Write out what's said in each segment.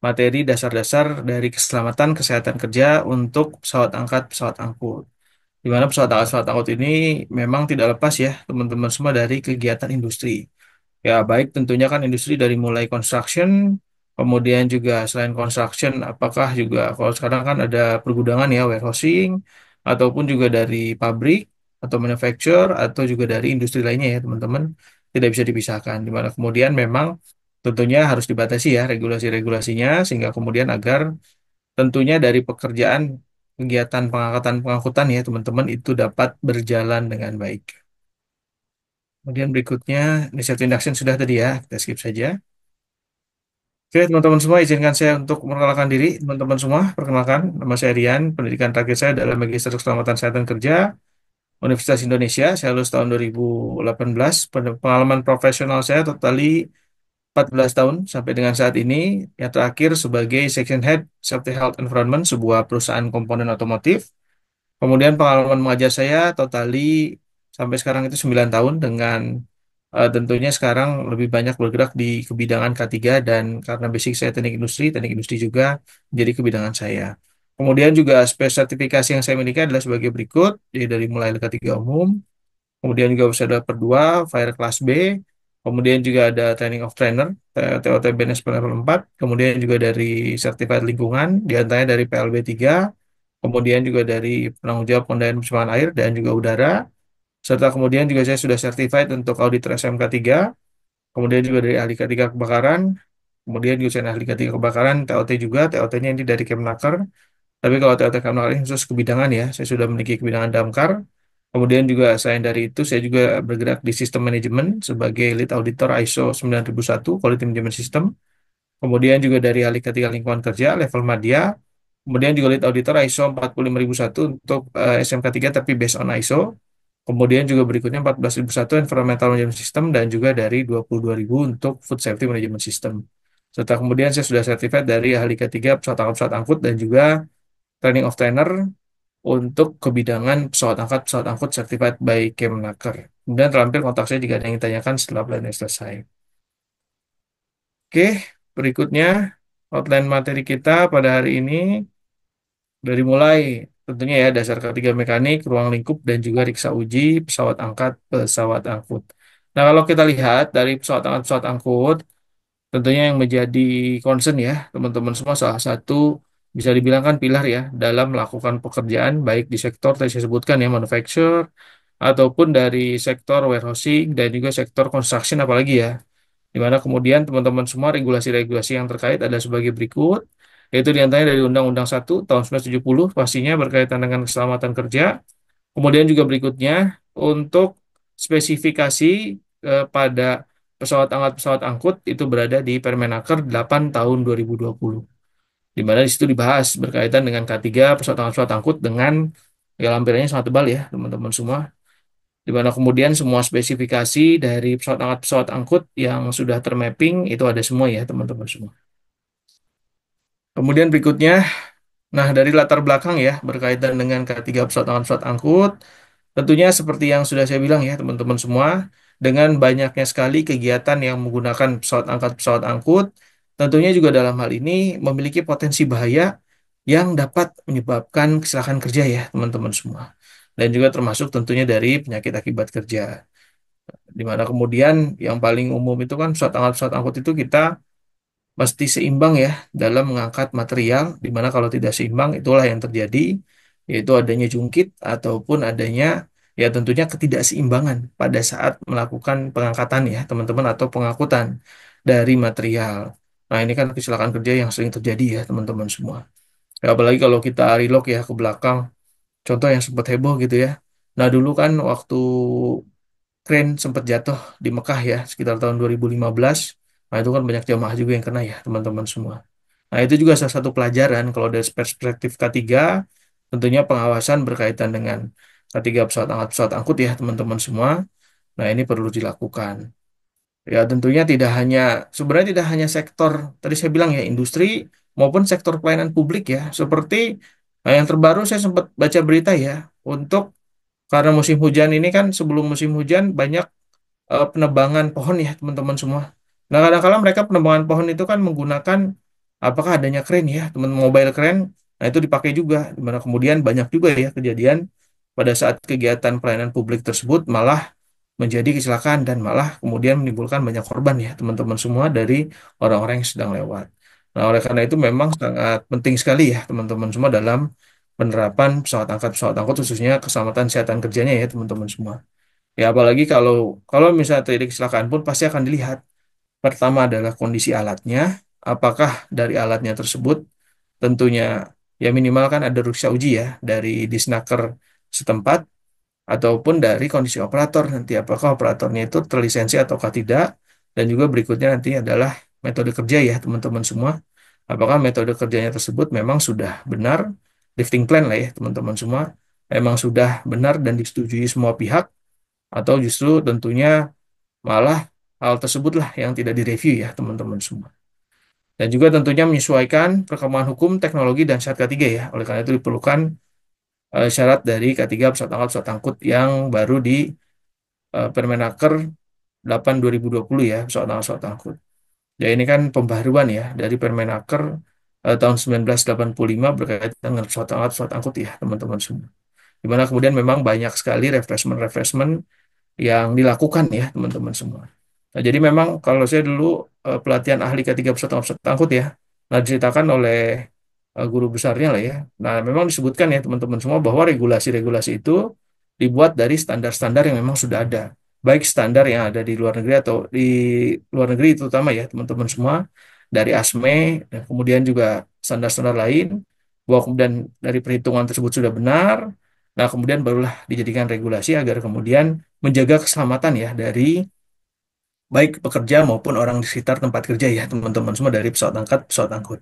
materi dasar-dasar dari keselamatan kesehatan kerja untuk pesawat angkat, pesawat angkut. Di mana pesawat angkut ini memang tidak lepas ya teman-teman semua dari kegiatan industri. Ya, baik tentunya kan industri dari mulai construction, kemudian juga selain construction, apakah juga kalau sekarang kan ada pergudangan ya, warehousing, ataupun juga dari pabrik atau manufacture, atau juga dari industri lainnya ya teman-teman, tidak bisa dipisahkan. Di mana kemudian memang tentunya harus dibatasi ya regulasi-regulasinya, sehingga kemudian agar tentunya dari pekerjaan kegiatan pengangkatan pengangkutan ya teman-teman itu dapat berjalan dengan baik. Kemudian berikutnya, initial induction sudah tadi ya, kita skip saja. Oke, teman-teman semua, izinkan saya untuk memperkenalkan diri. Teman-teman semua, perkenalkan, nama saya Rian. Pendidikan terakhir saya adalah Magister Keselamatan Kesehatan Kerja, Universitas Indonesia. Saya lulus tahun 2018. Pengalaman profesional saya totali 14 tahun sampai dengan saat ini. Yang terakhir sebagai Section Head Safety Health Environment, sebuah perusahaan komponen otomotif. Kemudian pengalaman mengajar saya totali sampai sekarang itu 9 tahun dengan tentunya sekarang lebih banyak bergerak di kebidangan K3 dan karena basic saya teknik industri juga menjadi kebidangan saya. Kemudian juga sertifikasi yang saya miliki adalah sebagai berikut, jadi dari mulai K3 umum, kemudian juga bisa ada per 2, Fire Class B, kemudian juga ada Training of Trainer, TOT BNSP level 4, kemudian juga dari Certified Lingkungan, diantaranya dari PLB 3, kemudian juga dari penanggung jawab pengendalian pencemaran air dan juga udara, serta kemudian juga saya sudah certified untuk auditor SMK 3, kemudian juga dari ahli K3 kebakaran, kemudian juga saya ahli K3 kebakaran, TOT juga, TOT-nya ini dari Kemnaker, tapi kalau TOT Kemnaker ini khusus kebidangan ya, saya sudah memiliki kebidangan damkar, kemudian juga selain dari itu, saya juga bergerak di sistem manajemen sebagai lead auditor ISO 9001, Quality Management System, kemudian juga dari ahli K3 lingkungan kerja, level madya, kemudian juga lead auditor ISO 45001 untuk SMK 3 tapi based on ISO. Kemudian juga berikutnya 14001 Environmental Management System dan juga dari 22.000 untuk Food Safety Management System. Serta kemudian saya sudah certified dari ahli K3 pesawat angkut dan juga training of trainer untuk kebidangan pesawat angkut certified by Kemnaker. Kemudian terampil kontak saya jika ada yang ditanyakan setelah pelajaran selesai. Oke, berikutnya outline materi kita pada hari ini dari mulai tentunya ya dasar ketiga mekanik, ruang lingkup dan juga riksa uji pesawat angkat, pesawat angkut. Nah, kalau kita lihat dari pesawat angkut, tentunya yang menjadi concern ya, teman-teman semua salah satu bisa dibilang kan pilar ya dalam melakukan pekerjaan baik di sektor tadi saya sebutkan ya manufacture ataupun dari sektor warehousing dan juga sektor construction apalagi ya. Di mana kemudian teman-teman semua regulasi-regulasi yang terkait ada sebagai berikut, yaitu diantaranya dari Undang-Undang 1 tahun 1970 pastinya berkaitan dengan keselamatan kerja. Kemudian juga berikutnya untuk spesifikasi pada pesawat angkut itu berada di Permenaker 8 tahun 2020. Di mana di situ dibahas berkaitan dengan K3 pesawat angkut dengan ya lampirannya sangat tebal ya teman-teman semua. Di mana kemudian semua spesifikasi dari pesawat angkut yang sudah termapping itu ada semua ya teman-teman semua. Kemudian berikutnya, nah dari latar belakang ya berkaitan dengan ketiga pesawat angkut, tentunya seperti yang sudah saya bilang ya teman-teman semua, dengan banyaknya sekali kegiatan yang menggunakan pesawat angkut, tentunya juga dalam hal ini memiliki potensi bahaya yang dapat menyebabkan kecelakaan kerja ya teman-teman semua. Dan juga termasuk tentunya dari penyakit akibat kerja. Di mana kemudian yang paling umum itu kan pesawat angkut itu kita mesti seimbang ya dalam mengangkat material, di mana kalau tidak seimbang itulah yang terjadi, yaitu adanya jungkit ataupun adanya ya tentunya ketidakseimbangan pada saat melakukan pengangkatan ya teman-teman atau pengangkutan dari material. Nah ini kan kecelakaan kerja yang sering terjadi ya teman-teman semua. Ya, apalagi kalau kita relook ya ke belakang, contoh yang sempat heboh gitu ya. Nah dulu kan waktu crane sempat jatuh di Mekah ya sekitar tahun 2015. Nah, itu kan banyak jamaah juga yang kena ya, teman-teman semua. Nah, itu juga salah satu pelajaran kalau dari perspektif K3, tentunya pengawasan berkaitan dengan K3 pesawat angkut ya, teman-teman semua. Nah, ini perlu dilakukan. Ya, tentunya sebenarnya tidak hanya sektor, tadi saya bilang ya, industri maupun sektor pelayanan publik ya. Seperti yang terbaru saya sempat baca berita ya, untuk karena musim hujan ini kan sebelum musim hujan banyak penebangan pohon ya teman-teman semua. Nah kadang-kadang mereka penebangan pohon itu kan menggunakan apakah adanya crane ya, teman mobile crane, nah itu dipakai juga, di mana kemudian banyak juga ya kejadian pada saat kegiatan pelayanan publik tersebut malah menjadi kecelakaan dan malah kemudian menimbulkan banyak korban ya teman-teman semua dari orang-orang yang sedang lewat. Nah, oleh karena itu memang sangat penting sekali ya teman-teman semua dalam penerapan pesawat angkut khususnya keselamatan kesehatan kerjanya ya teman-teman semua. Ya apalagi kalau kalau misalnya terjadi kecelakaan pun pasti akan dilihat. Pertama adalah kondisi alatnya, apakah dari alatnya tersebut tentunya ya minimal kan ada ruksha uji ya dari disnaker setempat ataupun dari kondisi operator nanti apakah operatornya itu terlisensi ataukah tidak, dan juga berikutnya nanti adalah metode kerja ya teman-teman semua, apakah metode kerjanya tersebut memang sudah benar, lifting plan lah ya teman-teman semua, memang sudah benar dan disetujui semua pihak, atau justru tentunya malah hal tersebut lah yang tidak direview ya teman-teman semua. Dan juga tentunya menyesuaikan perkembangan hukum, teknologi, dan syarat K3 ya. Oleh karena itu diperlukan syarat dari K3 pesawat angkut yang baru di Permenaker 8 2020 ya, pesawat angkut. Ya ini kan pembaharuan ya dari Permenaker tahun 1985 berkaitan dengan pesawat angkut ya teman-teman semua. Di mana kemudian memang banyak sekali refreshment-refreshment yang dilakukan ya teman-teman semua. Nah, jadi memang kalau saya dulu pelatihan ahli ketiga pesawat angkut ya, nah diceritakan oleh guru besarnya lah ya. Nah, memang disebutkan ya teman-teman semua bahwa regulasi-regulasi itu dibuat dari standar-standar yang memang sudah ada. Baik standar yang ada di luar negeri atau di luar negeri itu utama ya teman-teman semua, dari ASME, dan kemudian juga standar-standar lain, bahwa kemudian dari perhitungan tersebut sudah benar, nah kemudian barulah dijadikan regulasi agar kemudian menjaga keselamatan ya dari baik pekerja maupun orang di sekitar tempat kerja ya teman-teman semua dari pesawat angkut.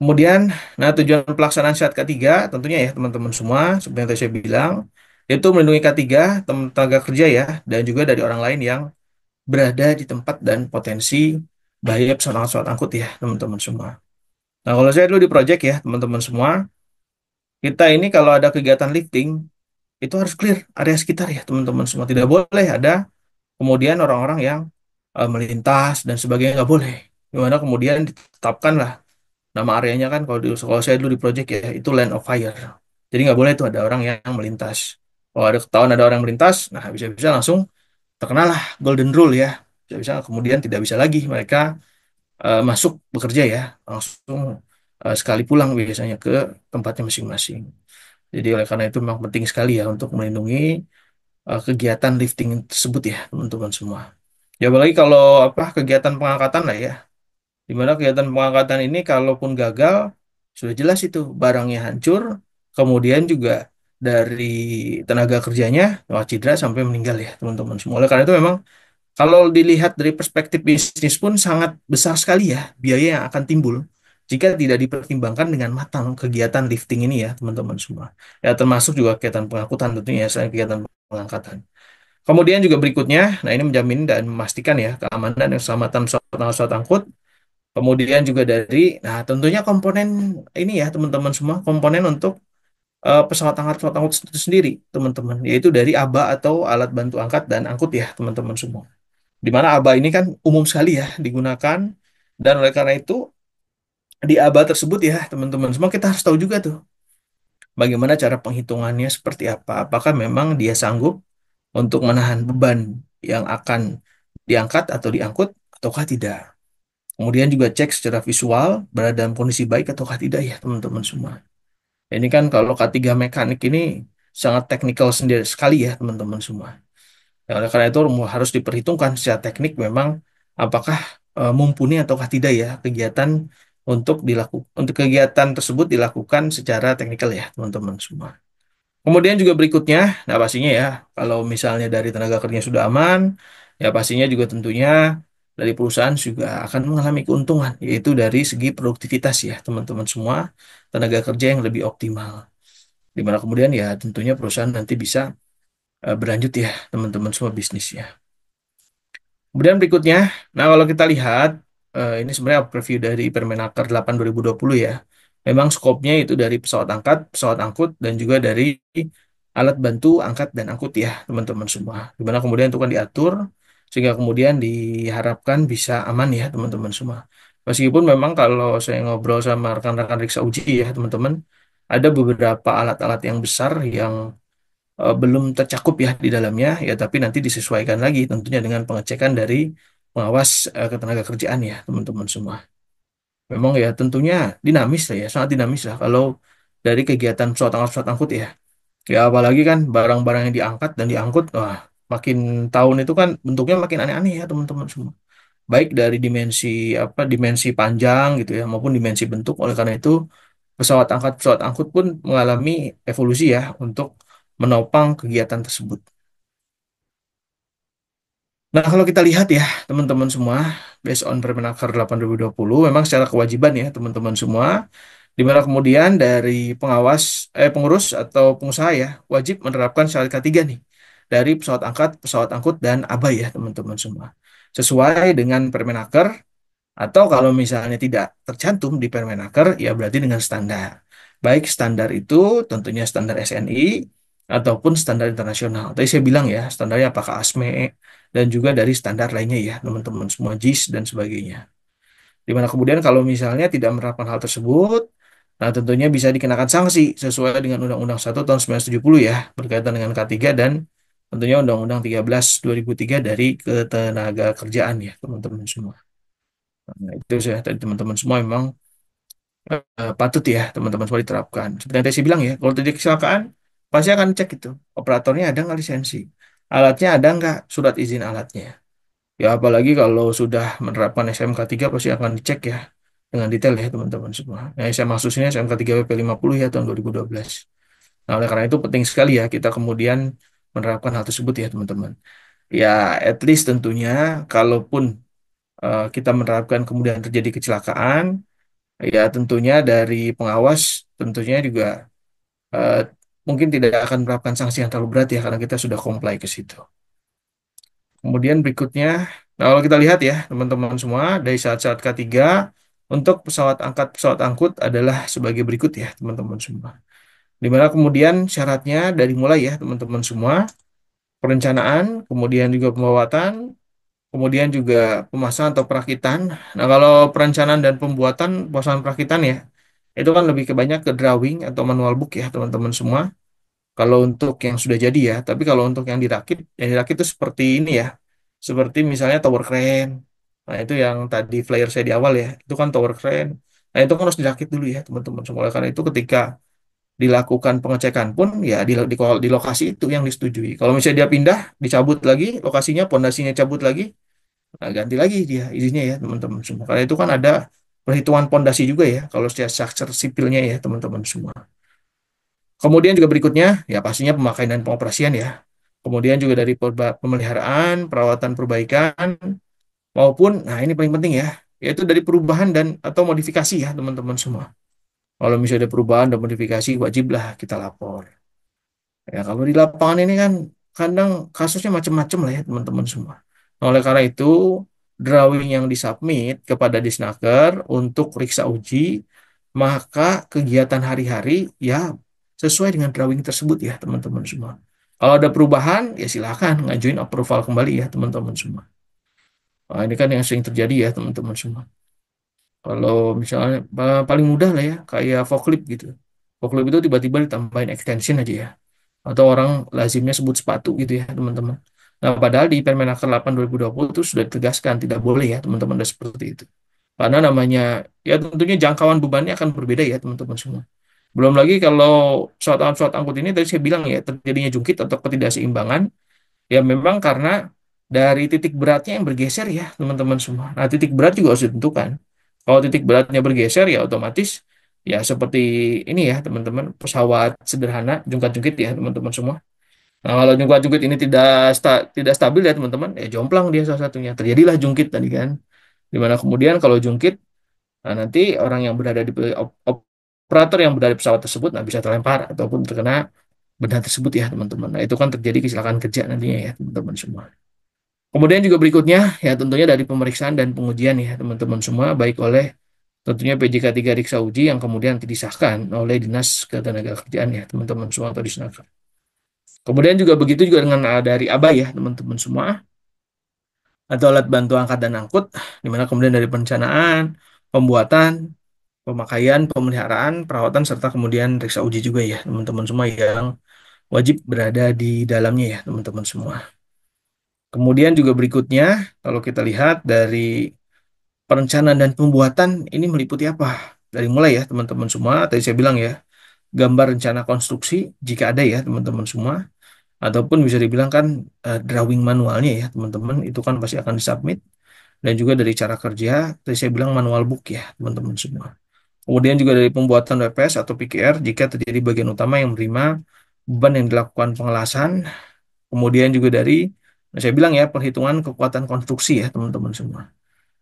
Kemudian, nah tujuan pelaksanaan syarat K3 tentunya ya teman-teman semua, seperti yang tadi saya bilang, yaitu melindungi K3, tenaga kerja ya, dan juga dari orang lain yang berada di tempat dan potensi bahaya pesawat angkut ya teman-teman semua. Nah kalau saya dulu di project ya teman-teman semua, kita ini kalau ada kegiatan lifting, itu harus clear area sekitar ya teman-teman semua. Tidak boleh ada kemudian orang-orang yang melintas dan sebagainya, nggak boleh. Gimana kemudian ditetapkanlah nama areanya kan kalau saya dulu di project ya itu land of fire. Jadi nggak boleh tuh ada orang yang melintas. Kalau ada ketahuan ada orang melintas, nah bisa-bisa langsung terkenal lah golden rule ya. Bisa-bisa kemudian tidak bisa lagi mereka masuk bekerja ya, langsung sekali pulang biasanya ke tempatnya masing-masing. Jadi oleh karena itu memang penting sekali ya untuk melindungi kegiatan lifting tersebut ya teman-teman semua. Ya apalagi kalau apa kegiatan pengangkatan lah ya. Di mana kegiatan pengangkatan ini kalaupun gagal, sudah jelas itu barangnya hancur, kemudian juga dari tenaga kerjanya wah, cedera sampai meninggal ya teman-teman semua. Oleh karena itu memang kalau dilihat dari perspektif bisnis pun sangat besar sekali ya biaya yang akan timbul jika tidak dipertimbangkan dengan matang kegiatan lifting ini ya teman-teman semua. Ya termasuk juga kegiatan pengangkutan tentunya ya, selain kegiatan pengangkatan. Kemudian juga berikutnya, nah ini menjamin dan memastikan ya keamanan dan keselamatan pesawat angkut. Kemudian juga dari, nah tentunya komponen ini ya teman-teman semua, komponen untuk pesawat angkut itu sendiri, teman-teman, yaitu dari ABA atau alat bantu angkat dan angkut ya, teman-teman semua. Di mana ABA ini kan umum sekali ya digunakan, dan oleh karena itu di ABA tersebut ya, teman-teman semua kita harus tahu juga tuh bagaimana cara penghitungannya seperti apa. Apakah memang dia sanggup untuk menahan beban yang akan diangkat atau diangkut ataukah tidak. Kemudian juga cek secara visual berada dalam kondisi baik ataukah tidak ya teman-teman semua. Ini kan kalau K3 mekanik ini sangat teknikal sendiri sekali ya teman-teman semua. Ya, oleh karena itu harus diperhitungkan secara teknik memang apakah mumpuni ataukah tidak ya kegiatan untuk kegiatan tersebut dilakukan secara teknikal ya teman-teman semua. Kemudian juga berikutnya, nah pastinya ya, kalau misalnya dari tenaga kerja sudah aman, ya pastinya juga tentunya dari perusahaan juga akan mengalami keuntungan, yaitu dari segi produktivitas ya, teman-teman semua, tenaga kerja yang lebih optimal. Di mana kemudian ya tentunya perusahaan nanti bisa berlanjut ya, teman-teman semua bisnisnya. Kemudian berikutnya, nah kalau kita lihat, ini sebenarnya preview dari Permenaker 8 2020 ya. Memang skopnya itu dari pesawat angkut, dan juga dari alat bantu angkat dan angkut ya, teman-teman semua. Dimana kemudian itu kan diatur, sehingga kemudian diharapkan bisa aman ya, teman-teman semua. Meskipun memang kalau saya ngobrol sama rekan-rekan Riksa Uji ya teman-teman, ada beberapa alat-alat yang besar yang belum tercakup ya di dalamnya ya, tapi nanti disesuaikan lagi tentunya dengan pengecekan dari pengawas ketenaga kerjaan ya teman-teman semua. Memang ya tentunya dinamis lah ya, sangat dinamis lah kalau dari kegiatan pesawat angkut ya. Ya apalagi kan barang-barang yang diangkat dan diangkut, wah makin tahun itu kan bentuknya makin aneh-aneh ya teman-teman semua. Baik dari dimensi panjang gitu ya maupun dimensi bentuk. Oleh karena itu pesawat angkut pun mengalami evolusi ya untuk menopang kegiatan tersebut. Nah, kalau kita lihat ya, teman-teman semua, based on Permenaker 8 2020, memang secara kewajiban ya, teman-teman semua, di mana kemudian dari pengurus atau pengusaha ya, wajib menerapkan syariat ketiga nih, dari pesawat angkut, dan abai ya, teman-teman semua. Sesuai dengan Permenaker, atau kalau misalnya tidak tercantum di Permenaker, ya berarti dengan standar. Baik standar itu tentunya standar SNI ataupun standar internasional. Tadi saya bilang ya, standarnya apakah ASME dan juga dari standar lainnya ya, teman-teman semua JIS dan sebagainya. Di mana kemudian kalau misalnya tidak menerapkan hal tersebut, nah tentunya bisa dikenakan sanksi sesuai dengan Undang-Undang 1 tahun 1970 ya, berkaitan dengan K3 dan tentunya Undang-Undang 13 2003 dari ketenaga kerjaan ya, teman-teman semua. Nah, itu saya tadi teman-teman semua memang patut ya teman-teman semua diterapkan. Seperti yang tadi saya bilang ya, kalau terjadi kecelakaan pasti akan cek itu operatornya ada nggak lisensi, alatnya ada nggak surat izin alatnya. Ya apalagi kalau sudah menerapkan SMK 3 pasti akan dicek ya dengan detail ya teman-teman semua. Nah, saya maksud ini SMK 3 WP50 ya tahun 2012. Nah, oleh karena itu penting sekali ya kita kemudian menerapkan hal tersebut ya teman-teman. Ya at least tentunya kalaupun kita menerapkan kemudian terjadi kecelakaan, ya tentunya dari pengawas tentunya juga eh, mungkin tidak akan menerapkan sanksi yang terlalu berat ya karena kita sudah comply ke situ. Kemudian berikutnya, nah kalau kita lihat ya teman-teman semua dari saat-saat K3 untuk pesawat angkut adalah sebagai berikut ya teman-teman semua. Dimana kemudian syaratnya dari mulai ya teman-teman semua, perencanaan, kemudian juga pembuatan, kemudian juga pemasangan atau perakitan. Nah kalau perencanaan dan pemasangan perakitan ya, itu kan lebih ke banyak ke drawing atau manual book ya teman-teman semua. Kalau untuk yang sudah jadi ya, tapi kalau untuk yang dirakit itu seperti ini ya, seperti misalnya tower crane. Nah itu yang tadi flyer saya di awal ya, itu kan tower crane. Nah itu kan harus dirakit dulu ya teman-teman semua. Oleh karena itu ketika dilakukan pengecekan pun ya di lokasi itu yang disetujui. Kalau misalnya dia pindah, dicabut lagi lokasinya, pondasinya cabut lagi, nah ganti lagi dia izinnya ya teman-teman semua. Karena itu kan ada perhitungan pondasi juga ya, kalau secara structure sipilnya ya teman-teman semua. Kemudian juga berikutnya, ya pastinya pemakaian dan pengoperasian ya. Kemudian juga dari pemeliharaan, perawatan perbaikan, maupun, nah ini paling penting ya, yaitu dari perubahan dan atau modifikasi ya teman-teman semua. Kalau misalnya ada perubahan dan modifikasi, wajiblah kita lapor. Ya kalau di lapangan ini kan kadang kasusnya macam-macam lah ya teman-teman semua. Nah, oleh karena itu, drawing yang disubmit kepada Disnaker untuk periksa uji, maka kegiatan hari-hari ya sesuai dengan drawing tersebut ya teman-teman semua. Kalau ada perubahan, ya silakan ngajuin approval kembali ya teman-teman semua. Nah, ini kan yang sering terjadi ya teman-teman semua. Kalau misalnya paling mudah lah ya, kayak forklift gitu. Forklift itu tiba-tiba ditambahin extension aja ya. Atau orang lazimnya sebut sepatu gitu ya teman-teman. Nah, padahal di Permenaker 8 2020 itu sudah ditegaskan tidak boleh ya teman-teman ada seperti itu. Karena namanya ya tentunya jangkauan bebannya akan berbeda ya teman-teman semua. Belum lagi kalau pesawat angkut ini tadi saya bilang ya terjadinya jungkit atau ketidakseimbangan ya memang karena dari titik beratnya yang bergeser ya teman-teman semua. Nah, titik berat juga harus ditentukan. Kalau titik beratnya bergeser ya otomatis ya seperti ini ya teman-teman pesawat sederhana jungkat-jungkit ya teman-teman semua. Nah, kalau jungkat-jungkit ini tidak stabil ya teman-teman, ya jomplang dia salah satunya. Terjadilah jungkit tadi kan. Dimana kemudian kalau jungkit, nah nanti orang yang berada di operator yang berada di pesawat tersebut nah bisa terlempar ataupun terkena benda tersebut ya teman-teman. Nah itu kan terjadi kecelakaan kerja nantinya ya teman-teman semua. Kemudian juga berikutnya ya tentunya dari pemeriksaan dan pengujian ya teman-teman semua baik oleh tentunya PJK 3 Riksa Uji yang kemudian nanti disahkan oleh Dinas Ketenagakerjaan ya teman-teman semua atau Disnaker. Kemudian juga begitu juga dengan dari ABA ya teman-teman semua atau alat bantu angkat dan angkut di mana kemudian dari perencanaan, pembuatan, pemakaian, pemeliharaan, perawatan, serta kemudian periksa uji juga ya, teman-teman semua yang wajib berada di dalamnya ya, teman-teman semua. Kemudian juga berikutnya, kalau kita lihat dari perencanaan dan pembuatan ini meliputi apa? Dari mulai ya, teman-teman semua, tadi saya bilang ya, gambar rencana konstruksi jika ada ya, teman-teman semua, ataupun bisa dibilang kan drawing manualnya ya, teman-teman, itu kan pasti akan disubmit. Dan juga dari cara kerja, tadi saya bilang manual book ya, teman-teman semua. Kemudian juga dari pembuatan WPS atau PKR jika terjadi bagian utama yang menerima beban yang dilakukan pengelasan. Kemudian juga dari, nah saya bilang ya, perhitungan kekuatan konstruksi ya, teman-teman semua.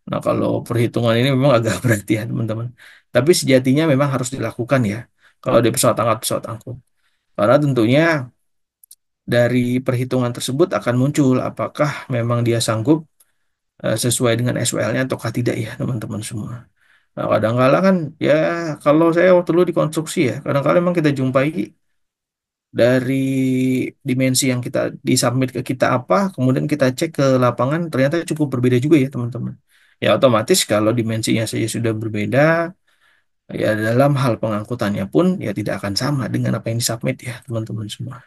Nah, kalau perhitungan ini memang agak berat ya, teman-teman. Tapi sejatinya memang harus dilakukan ya, kalau di pesawat angkat, pesawat angkut. Karena tentunya dari perhitungan tersebut akan muncul apakah memang dia sanggup sesuai dengan SWL-nya ataukah tidak ya, teman-teman semua. Nah, kadang-kala kan ya, kalau saya waktu dulu di konstruksi ya, kadang-kala memang kita jumpai dari dimensi yang kita disubmit ke kita apa, kemudian kita cek ke lapangan ternyata cukup berbeda juga ya, teman-teman. Ya otomatis kalau dimensinya saja sudah berbeda, ya dalam hal pengangkutannya pun ya tidak akan sama dengan apa yang disubmit ya, teman-teman semua.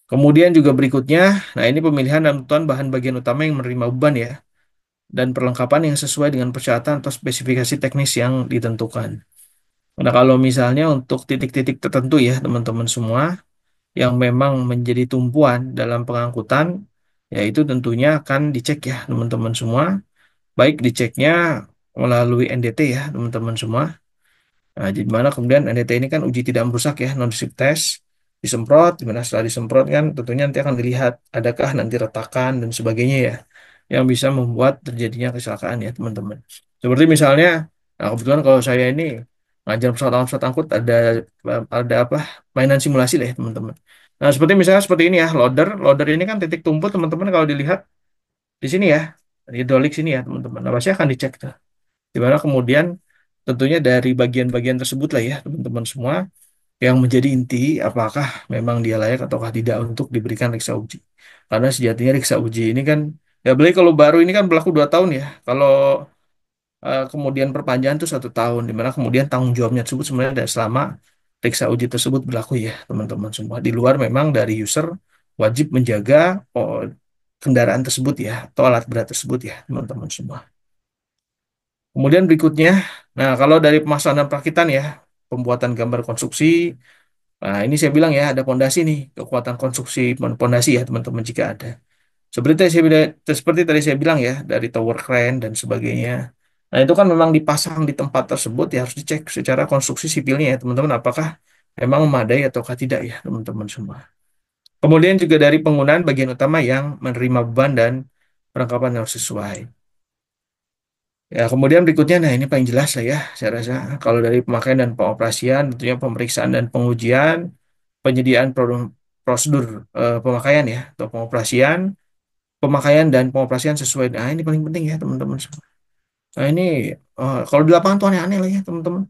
Kemudian juga berikutnya, nah ini pemilihan dan tentuan bahan bagian utama yang menerima beban ya, dan perlengkapan yang sesuai dengan persyaratan atau spesifikasi teknis yang ditentukan. Nah, kalau misalnya untuk titik-titik tertentu ya, teman-teman semua, yang memang menjadi tumpuan dalam pengangkutan, yaitu tentunya akan dicek ya, teman-teman semua. Baik diceknya melalui NDT ya, teman-teman semua. Nah, di mana kemudian NDT ini kan uji tidak merusak ya, non-destructive test, disemprot, di mana setelah disemprot kan tentunya nanti akan dilihat adakah nanti retakan dan sebagainya ya, yang bisa membuat terjadinya kecelakaan ya, teman-teman. Seperti misalnya, nah kebetulan kalau saya ini ngajar pesawat angkut ada apa mainan simulasi lah ya, teman-teman. Nah, seperti misalnya seperti ini ya, loader ini kan titik tumpu teman-teman kalau dilihat di sini ya, di hidrolik sini ya, teman-teman. Nah, pasti akan dicek tuh. Di mana kemudian tentunya dari bagian-bagian tersebut lah ya, teman-teman semua, yang menjadi inti apakah memang dia layak ataukah tidak untuk diberikan reksa uji. Karena sejatinya reksa uji ini kan, ya beli kalau baru ini kan berlaku 2 tahun ya. Kalau kemudian perpanjangan itu 1 tahun, di mana kemudian tanggung jawabnya tersebut sebenarnya dari selama periksa uji tersebut berlaku ya, teman-teman semua. Di luar memang dari user wajib menjaga kendaraan tersebut ya, atau alat berat tersebut ya, teman-teman semua. Kemudian berikutnya, nah kalau dari pemasaran dan perakitan ya, pembuatan gambar konstruksi, nah ini saya bilang ya, ada pondasi nih, kekuatan konstruksi pondasi ya, teman-teman jika ada. Seperti tadi saya bilang ya, dari tower crane dan sebagainya. Nah, itu kan memang dipasang di tempat tersebut ya, harus dicek secara konstruksi sipilnya ya, teman-teman, apakah memang memadai ataukah tidak ya, teman-teman semua. Kemudian juga dari penggunaan bagian utama yang menerima beban dan perlengkapan yang sesuai. Ya, kemudian berikutnya, nah ini paling jelas lah ya, saya rasa. Kalau dari pemakaian dan pengoperasian, tentunya pemeriksaan dan pengujian, penyediaan prosedur pemakaian ya, atau pengoperasian, pemakaian dan pengoperasian sesuai. Nah, ini paling penting ya, teman-teman semua. Nah, ini kalau di lapangan tuh aneh-aneh lah ya, teman-teman.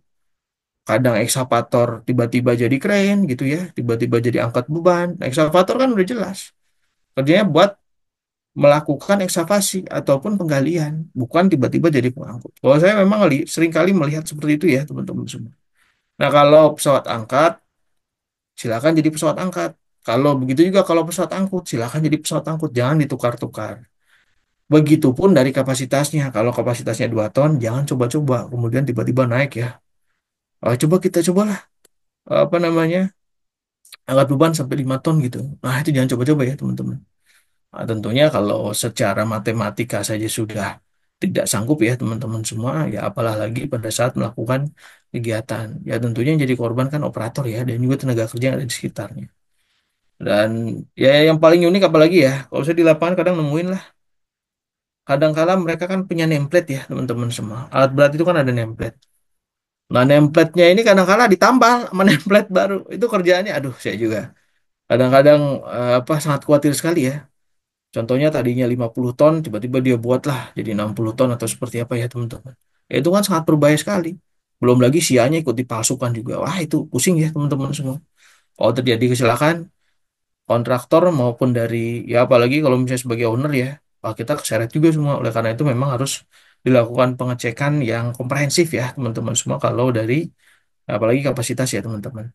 Kadang ekskavator tiba-tiba jadi crane gitu ya, tiba-tiba jadi angkat beban. Nah, ekskavator kan udah jelas. Kerjanya buat melakukan ekskavasi ataupun penggalian, bukan tiba-tiba jadi pengangkut. Kalau saya memang sering kali melihat seperti itu ya, teman-teman semua. Nah, kalau pesawat angkat, silakan jadi pesawat angkat. Kalau begitu juga kalau pesawat angkut, silakan jadi pesawat angkut. Jangan ditukar-tukar. Begitupun dari kapasitasnya. Kalau kapasitasnya 2 ton, jangan coba-coba. Kemudian tiba-tiba naik ya. Coba kita cobalah. Apa namanya? Angkat beban sampai 5 ton gitu. Nah, itu jangan coba-coba ya, teman-teman. Nah, tentunya kalau secara matematika saja sudah tidak sanggup ya, teman-teman semua. Ya, apalah lagi pada saat melakukan kegiatan. Ya, tentunya yang jadi korban kan operator ya. Dan juga tenaga kerja yang ada di sekitarnya. Dan ya yang paling unik apalagi ya. Kalau saya di lapangan kadang nemuin lah. Kadang-kala mereka kan punya template ya, teman-teman semua. Alat berat itu kan ada template. Nah, template-nya ini kadang-kala ditambal sama template baru. Itu kerjaannya, aduh, saya juga kadang-kadang apa sangat khawatir sekali ya. Contohnya tadinya 50 ton, tiba-tiba dia buatlah jadi 60 ton atau seperti apa ya, teman-teman. Ya, itu kan sangat berbahaya sekali. Belum lagi sianya ikut dipalsukan juga. Wah, itu pusing ya, teman-teman semua. Kalau terjadi kecelakaan, kontraktor maupun dari, ya apalagi kalau misalnya sebagai owner ya, kita keseret juga semua. Oleh karena itu memang harus dilakukan pengecekan yang komprehensif ya teman-teman semua kalau dari apalagi kapasitas ya teman-teman.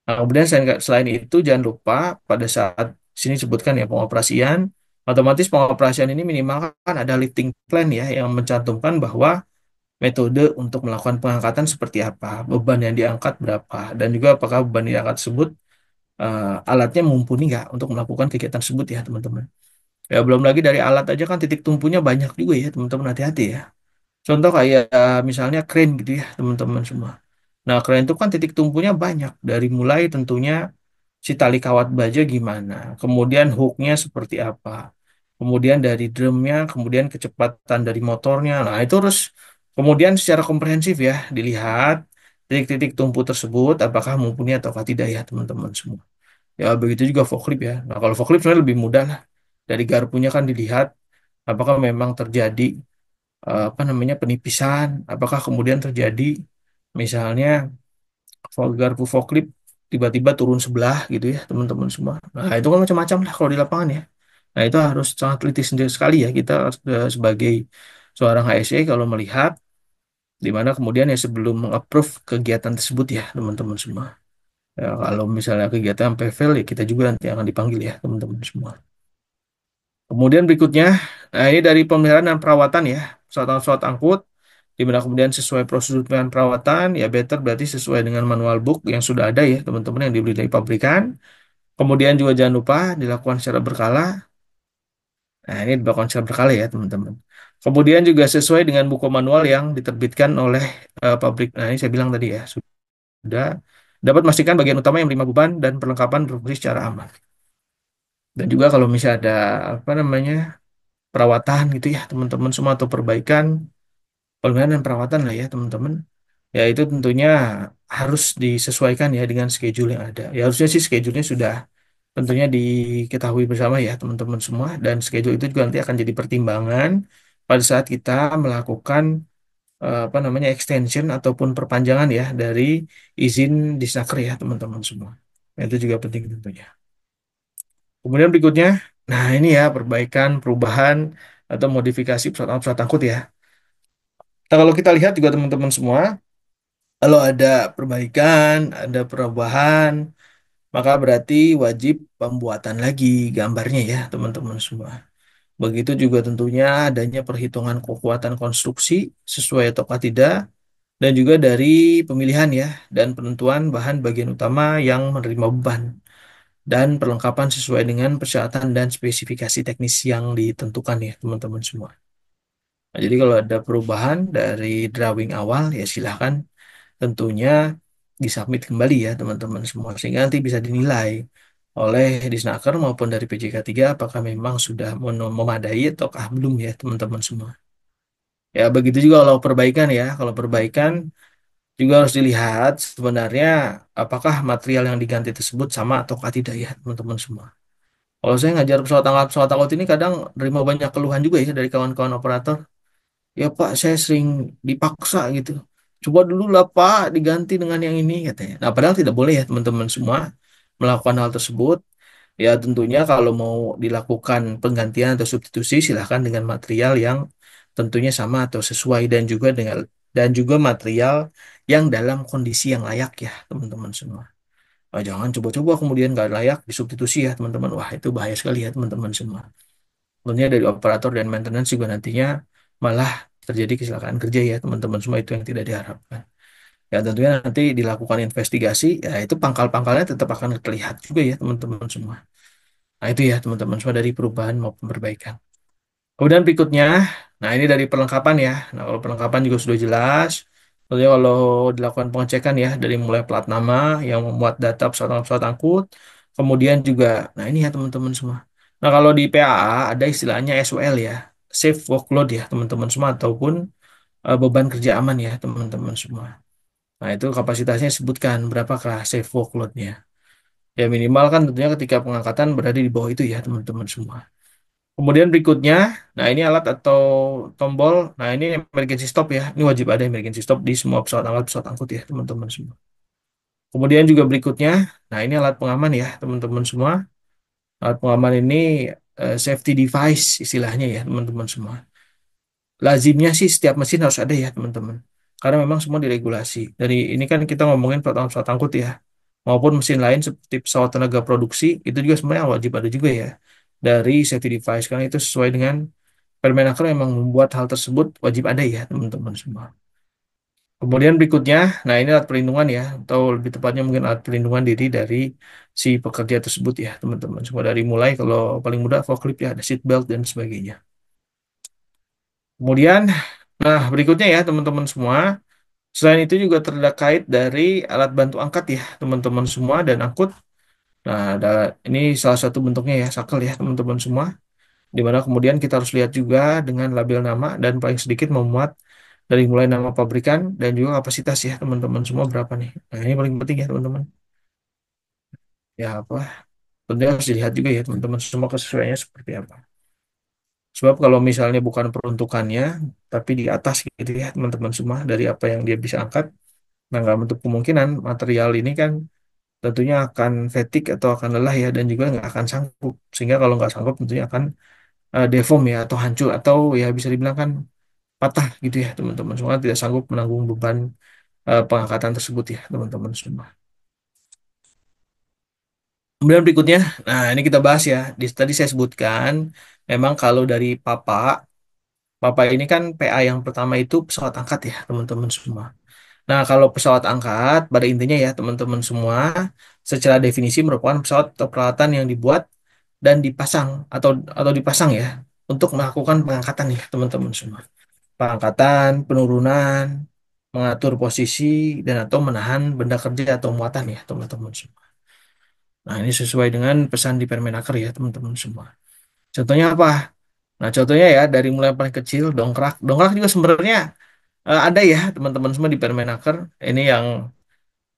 Nah, kemudian selain itu jangan lupa pada saat sini sebutkan ya pengoperasian, otomatis pengoperasian ini minimal kan ada lifting plan ya yang mencantumkan bahwa metode untuk melakukan pengangkatan seperti apa, beban yang diangkat berapa, dan juga apakah beban yang diangkat tersebut alatnya mumpuni nggak untuk melakukan kegiatan tersebut ya teman-teman. Ya belum lagi dari alat aja kan titik tumpunya banyak juga ya teman-teman, hati-hati ya. Contoh kayak misalnya crane gitu ya teman-teman semua. Nah crane itu kan titik tumpunya banyak dari mulai tentunya si tali kawat baja gimana, kemudian hooknya seperti apa, kemudian dari drumnya, kemudian kecepatan dari motornya. Nah itu harus kemudian secara komprehensif ya dilihat titik-titik tumpu tersebut apakah mumpuni atau tidak ya teman-teman semua. Ya begitu juga forklift ya. Nah kalau forklift sebenarnya lebih mudah lah. Dari garpunya kan dilihat apakah memang terjadi apa namanya penipisan, apakah kemudian terjadi misalnya garpu forklift tiba-tiba turun sebelah gitu ya teman-teman semua. Nah itu kan macam-macam lah kalau di lapangan ya. Nah itu harus sangat teliti sendiri sekali ya kita sebagai seorang HSE kalau melihat di mana kemudian ya sebelum mengapprove kegiatan tersebut ya teman-teman semua. Ya, kalau misalnya kegiatan sampai fail ya kita juga nanti akan dipanggil ya teman-teman semua. Kemudian berikutnya, nah ini dari pemeliharaan dan perawatan ya, pesawat-pesawat angkut, di mana kemudian sesuai prosedur dengan perawatan, ya better berarti sesuai dengan manual book yang sudah ada ya teman-teman yang dibeli dari pabrikan. Kemudian juga jangan lupa dilakukan secara berkala. Nah ini dilakukan secara berkala ya teman-teman. Kemudian juga sesuai dengan buku manual yang diterbitkan oleh pabrik. Nah ini saya bilang tadi ya, sudah dapat memastikan bagian utama yang menerima beban dan perlengkapan berfungsi secara aman. Dan juga kalau misalnya ada apa namanya perawatan gitu ya teman-teman semua atau perbaikan pemeliharaan dan perawatan lah ya teman-teman ya itu tentunya harus disesuaikan ya dengan schedule yang ada ya harusnya sih schedule-nya sudah tentunya diketahui bersama ya teman-teman semua dan schedule itu juga nanti akan jadi pertimbangan pada saat kita melakukan apa namanya extension ataupun perpanjangan ya dari izin Disnaker ya teman-teman semua. Nah, itu juga penting tentunya. Kemudian berikutnya, nah ini ya perbaikan, perubahan atau modifikasi pesawat-pesawat angkut ya. Nah, kalau kita lihat juga teman-teman semua, kalau ada perbaikan, ada perubahan, maka berarti wajib pembuatan lagi gambarnya ya teman-teman semua. Begitu juga tentunya adanya perhitungan kekuatan konstruksi sesuai atau tidak, dan juga dari pemilihan ya, dan penentuan bahan bagian utama yang menerima beban, dan perlengkapan sesuai dengan persyaratan dan spesifikasi teknis yang ditentukan ya teman-teman semua. Nah, jadi kalau ada perubahan dari drawing awal ya silahkan tentunya disubmit kembali ya teman-teman semua sehingga nanti bisa dinilai oleh Disnaker maupun dari PJK 3 apakah memang sudah memadai ataukah belum ya teman-teman semua. Ya begitu juga kalau perbaikan ya. Kalau perbaikan juga harus dilihat sebenarnya apakah material yang diganti tersebut sama ataukah tidak ya teman-teman semua. Kalau saya ngajar pesawat angkut ini kadang nerima banyak keluhan juga ya dari kawan-kawan operator. Ya Pak, saya sering dipaksa gitu. Coba dulu lah Pak, diganti dengan yang ini katanya. Nah, padahal tidak boleh ya teman-teman semua melakukan hal tersebut. Ya tentunya kalau mau dilakukan penggantian atau substitusi silahkan dengan material yang tentunya sama atau sesuai dan juga material yang dalam kondisi yang layak ya teman-teman semua. Jangan coba-coba kemudian nggak layak disubstitusi ya teman-teman. Wah itu bahaya sekali ya teman-teman semua. Tentunya dari operator dan maintenance juga nantinya malah terjadi kecelakaan kerja ya teman-teman semua itu yang tidak diharapkan. Ya tentunya nanti dilakukan investigasi, ya itu pangkal-pangkalnya tetap akan terlihat juga ya teman-teman semua. Nah itu ya teman-teman semua dari perubahan maupun perbaikan. Kemudian berikutnya, nah ini dari perlengkapan ya. Nah kalau perlengkapan juga sudah jelas. Tentunya kalau dilakukan pengecekan ya dari mulai plat nama yang memuat data pesawat-pesawat angkut, kemudian juga, nah ini ya teman-teman semua. Nah kalau di PAA ada istilahnya SWL ya, safe workload ya teman-teman semua ataupun beban kerja aman ya teman-teman semua. Nah itu kapasitasnya sebutkan berapakah safe workload-nya. Ya minimal kan tentunya ketika pengangkatan berada di bawah itu ya teman-teman semua. Kemudian berikutnya, nah ini alat atau tombol. Nah ini emergency stop ya. Ini wajib ada emergency stop di semua pesawat angkut ya teman-teman semua. Kemudian juga berikutnya, nah ini alat pengaman ya teman-teman semua. Alat pengaman ini safety device istilahnya ya teman-teman semua. lazimnya sih setiap mesin harus ada ya teman-teman. Karena memang semua diregulasi. Dari ini kan kita ngomongin pesawat angkut ya, maupun mesin lain seperti pesawat tenaga produksi itu juga sebenarnya wajib ada juga ya dari safety device karena itu sesuai dengan Permenaker memang membuat hal tersebut wajib ada ya teman-teman semua. Kemudian berikutnya, nah ini alat perlindungan ya, atau lebih tepatnya mungkin alat perlindungan diri dari si pekerja tersebut ya teman-teman. Semua dari mulai kalau paling mudah forklift ya, ada seat belt dan sebagainya. Kemudian, nah berikutnya ya teman-teman semua, selain itu juga terkait dari alat bantu angkat ya teman-teman semua dan angkut. Nah, ini salah satu bentuknya ya, sakel ya teman-teman semua. Di mana kemudian kita harus lihat juga dengan label nama dan paling sedikit memuat dari mulai nama pabrikan dan juga kapasitas ya teman-teman semua berapa nih. Nah, ini paling penting ya teman-teman. Ya apa? Tentunya harus dilihat juga ya teman-teman semua kesesuaiannya seperti apa. Sebab kalau misalnya bukan peruntukannya, tapi di atas gitu ya teman-teman semua dari apa yang dia bisa angkat, nah nggak menutup kemungkinan material ini kan tentunya akan fatigue atau akan lelah ya dan juga nggak akan sanggup. Sehingga kalau nggak sanggup tentunya akan deform ya atau hancur atau ya bisa dibilang kan patah gitu ya teman-teman semua tidak sanggup menanggung beban pengangkatan tersebut ya teman-teman semua. Kemudian berikutnya, nah ini kita bahas ya. Tadi saya sebutkan, memang kalau dari Papa ini kan PA yang pertama itu pesawat angkat ya teman-teman semua. Nah kalau pesawat angkat, pada intinya ya teman-teman semua, secara definisi merupakan pesawat atau peralatan yang dibuat dan dipasang atau dipasang ya untuk melakukan pengangkatan ya teman-teman semua. Pengangkatan, penurunan, mengatur posisi dan atau menahan benda kerja atau muatan ya teman-teman semua. Nah, ini sesuai dengan pesan di Permenaker ya, teman-teman semua. Contohnya apa? Nah, contohnya ya dari mulai yang paling kecil, dongkrak. Dongkrak juga sebenarnya ada ya, teman-teman semua di Permenaker. Ini yang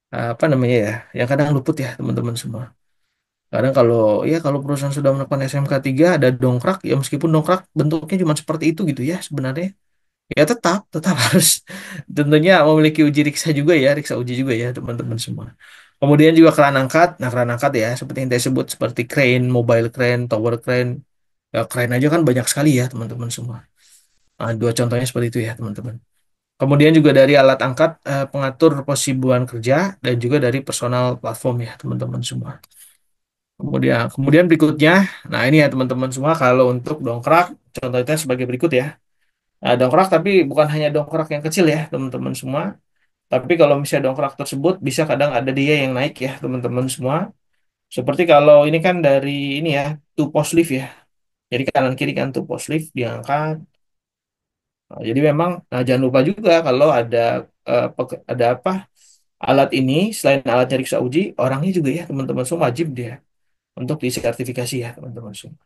apa namanya ya, yang kadang luput ya, teman-teman semua. Kadang kalau perusahaan sudah melakukan SMK 3 ada dongkrak, ya meskipun dongkrak bentuknya cuma seperti itu gitu ya sebenarnya. Ya tetap harus tentunya memiliki uji riksa juga ya, riksa uji juga ya teman-teman semua. Kemudian juga keran angkat, nah keran angkat ya seperti yang saya sebut seperti crane, mobile crane, tower crane, ya crane aja kan banyak sekali ya teman-teman semua. Nah, dua contohnya seperti itu ya teman-teman. Kemudian juga dari alat angkat pengatur posisi beban kerja dan juga dari personal platform ya teman-teman semua. Kemudian berikutnya, nah ini ya teman-teman semua kalau untuk dongkrak contohnya sebagai berikut ya. Nah, dongkrak tapi bukan hanya dongkrak yang kecil ya, teman-teman semua. Tapi kalau misalnya dongkrak tersebut bisa kadang ada dia yang naik ya, teman-teman semua. Seperti kalau ini kan dari ini ya, two post lift ya. Jadi kanan kiri kan two post lift diangkat. Nah, jadi memang jangan lupa juga kalau ada apa alat ini selain alatnya Riksa Uji, orangnya juga ya teman-teman semua wajib dia untuk disertifikasi ya teman-teman semua.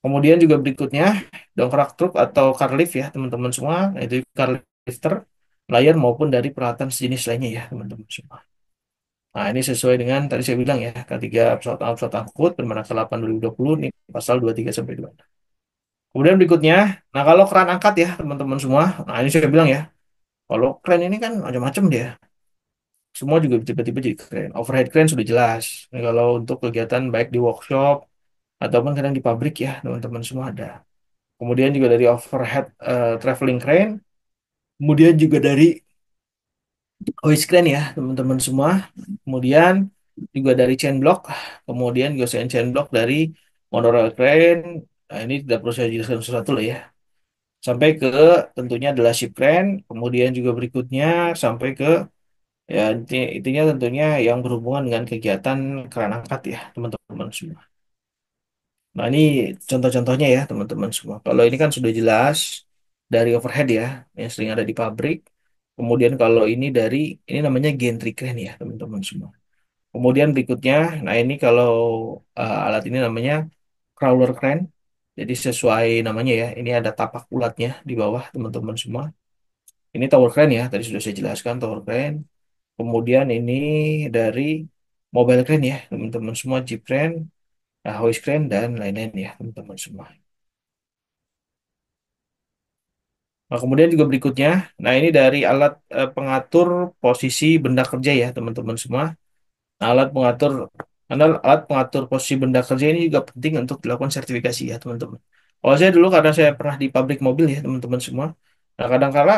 Kemudian juga berikutnya dongkrak truk atau car lift ya teman-teman semua, nah, itu car lifter, layar maupun dari peralatan sejenis lainnya ya teman-teman semua. Nah ini sesuai dengan tadi saya bilang ya ketiga pesawat angkut Permenaker 8 2020 ini pasal 23 sampai 2. Kemudian berikutnya, nah kalau keran angkat ya teman-teman semua, nah ini saya bilang ya, kalau kren ini kan macam-macam dia, semua juga tiba-tiba jadi keren. Overhead crane sudah jelas. Nah, kalau untuk kegiatan baik di workshop ataupun kadang di pabrik ya teman-teman semua ada. Kemudian juga dari overhead traveling crane, kemudian juga dari hoist crane ya teman-teman semua, kemudian juga dari chain block, kemudian juga selain chain block dari monorail crane, nah ini tidak perlu saya jelaskan sesuatu lah ya, sampai ke tentunya adalah ship crane, kemudian juga berikutnya sampai ke ya intinya tentunya yang berhubungan dengan kegiatan keran angkat ya teman-teman semua. Nah, ini contoh-contohnya ya, teman-teman semua. Kalau ini kan sudah jelas dari overhead ya, yang sering ada di pabrik. Kemudian kalau ini namanya gantry crane ya, teman-teman semua. Kemudian berikutnya, nah ini kalau alat ini namanya crawler crane. Jadi sesuai namanya ya, ini ada tapak ulatnya di bawah, teman-teman semua. Ini tower crane ya, tadi sudah saya jelaskan tower crane. Kemudian ini dari mobile crane ya, teman-teman semua, jeep crane, hoist crane, dan lain-lain ya, teman-teman semua. Nah, kemudian juga berikutnya, nah ini dari alat pengatur posisi benda kerja ya teman-teman semua. Nah, alat pengatur posisi benda kerja ini juga penting untuk dilakukan sertifikasi ya teman-teman. Kalau saya dulu karena saya pernah di pabrik mobil ya teman-teman semua. Nah kadang-kala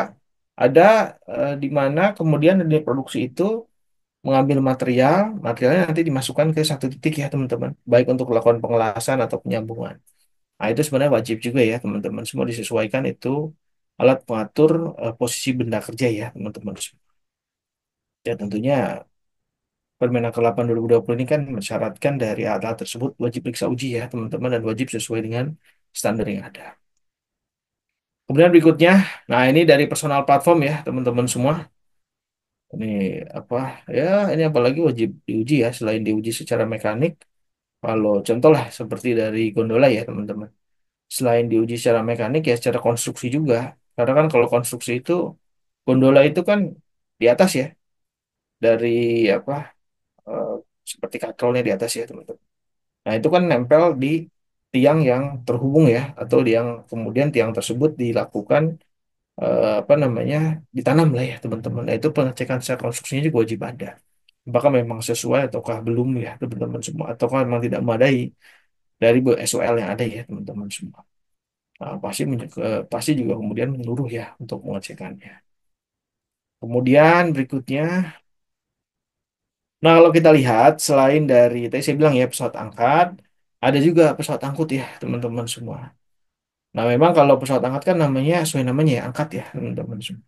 ada di mana kemudian di produksi itu mengambil materialnya nanti dimasukkan ke satu titik ya teman-teman. Baik untuk melakukan pengelasan atau penyambungan. Nah itu sebenarnya wajib juga ya teman-teman semua disesuaikan itu alat pengatur posisi benda kerja ya teman-teman semua. Ya tentunya Permenaker 8 2020 ini kan mensyaratkan dari alat tersebut wajib periksa uji ya teman-teman dan wajib sesuai dengan standar yang ada. Kemudian berikutnya, nah ini dari personal platform ya teman-teman semua. Ini apa ya? Ini apalagi wajib diuji ya selain diuji secara mekanik. Kalau contoh lah seperti dari gondola ya teman-teman. Selain diuji secara mekanik ya secara konstruksi juga. Karena kan kalau konstruksi itu gondola itu kan di atas ya dari apa eh, seperti katrolnya di atas ya teman-teman. Nah, itu kan nempel di tiang yang terhubung ya, atau yang kemudian tiang tersebut dilakukan apa namanya ditanam lah ya teman-teman. Nah, itu pengecekan secara konstruksinya juga wajib ada. Apakah memang sesuai ataukah belum ya teman-teman semua, ataukah memang tidak memadai dari SOL yang ada ya teman-teman semua. Nah, pasti juga kemudian menyeluruh ya untuk pengecekannya. Kemudian berikutnya, nah kalau kita lihat selain dari tadi saya bilang ya pesawat angkat, ada juga pesawat angkut ya teman-teman semua. Nah, memang kalau pesawat angkat kan namanya sesuai namanya ya, angkat ya, teman-teman semua.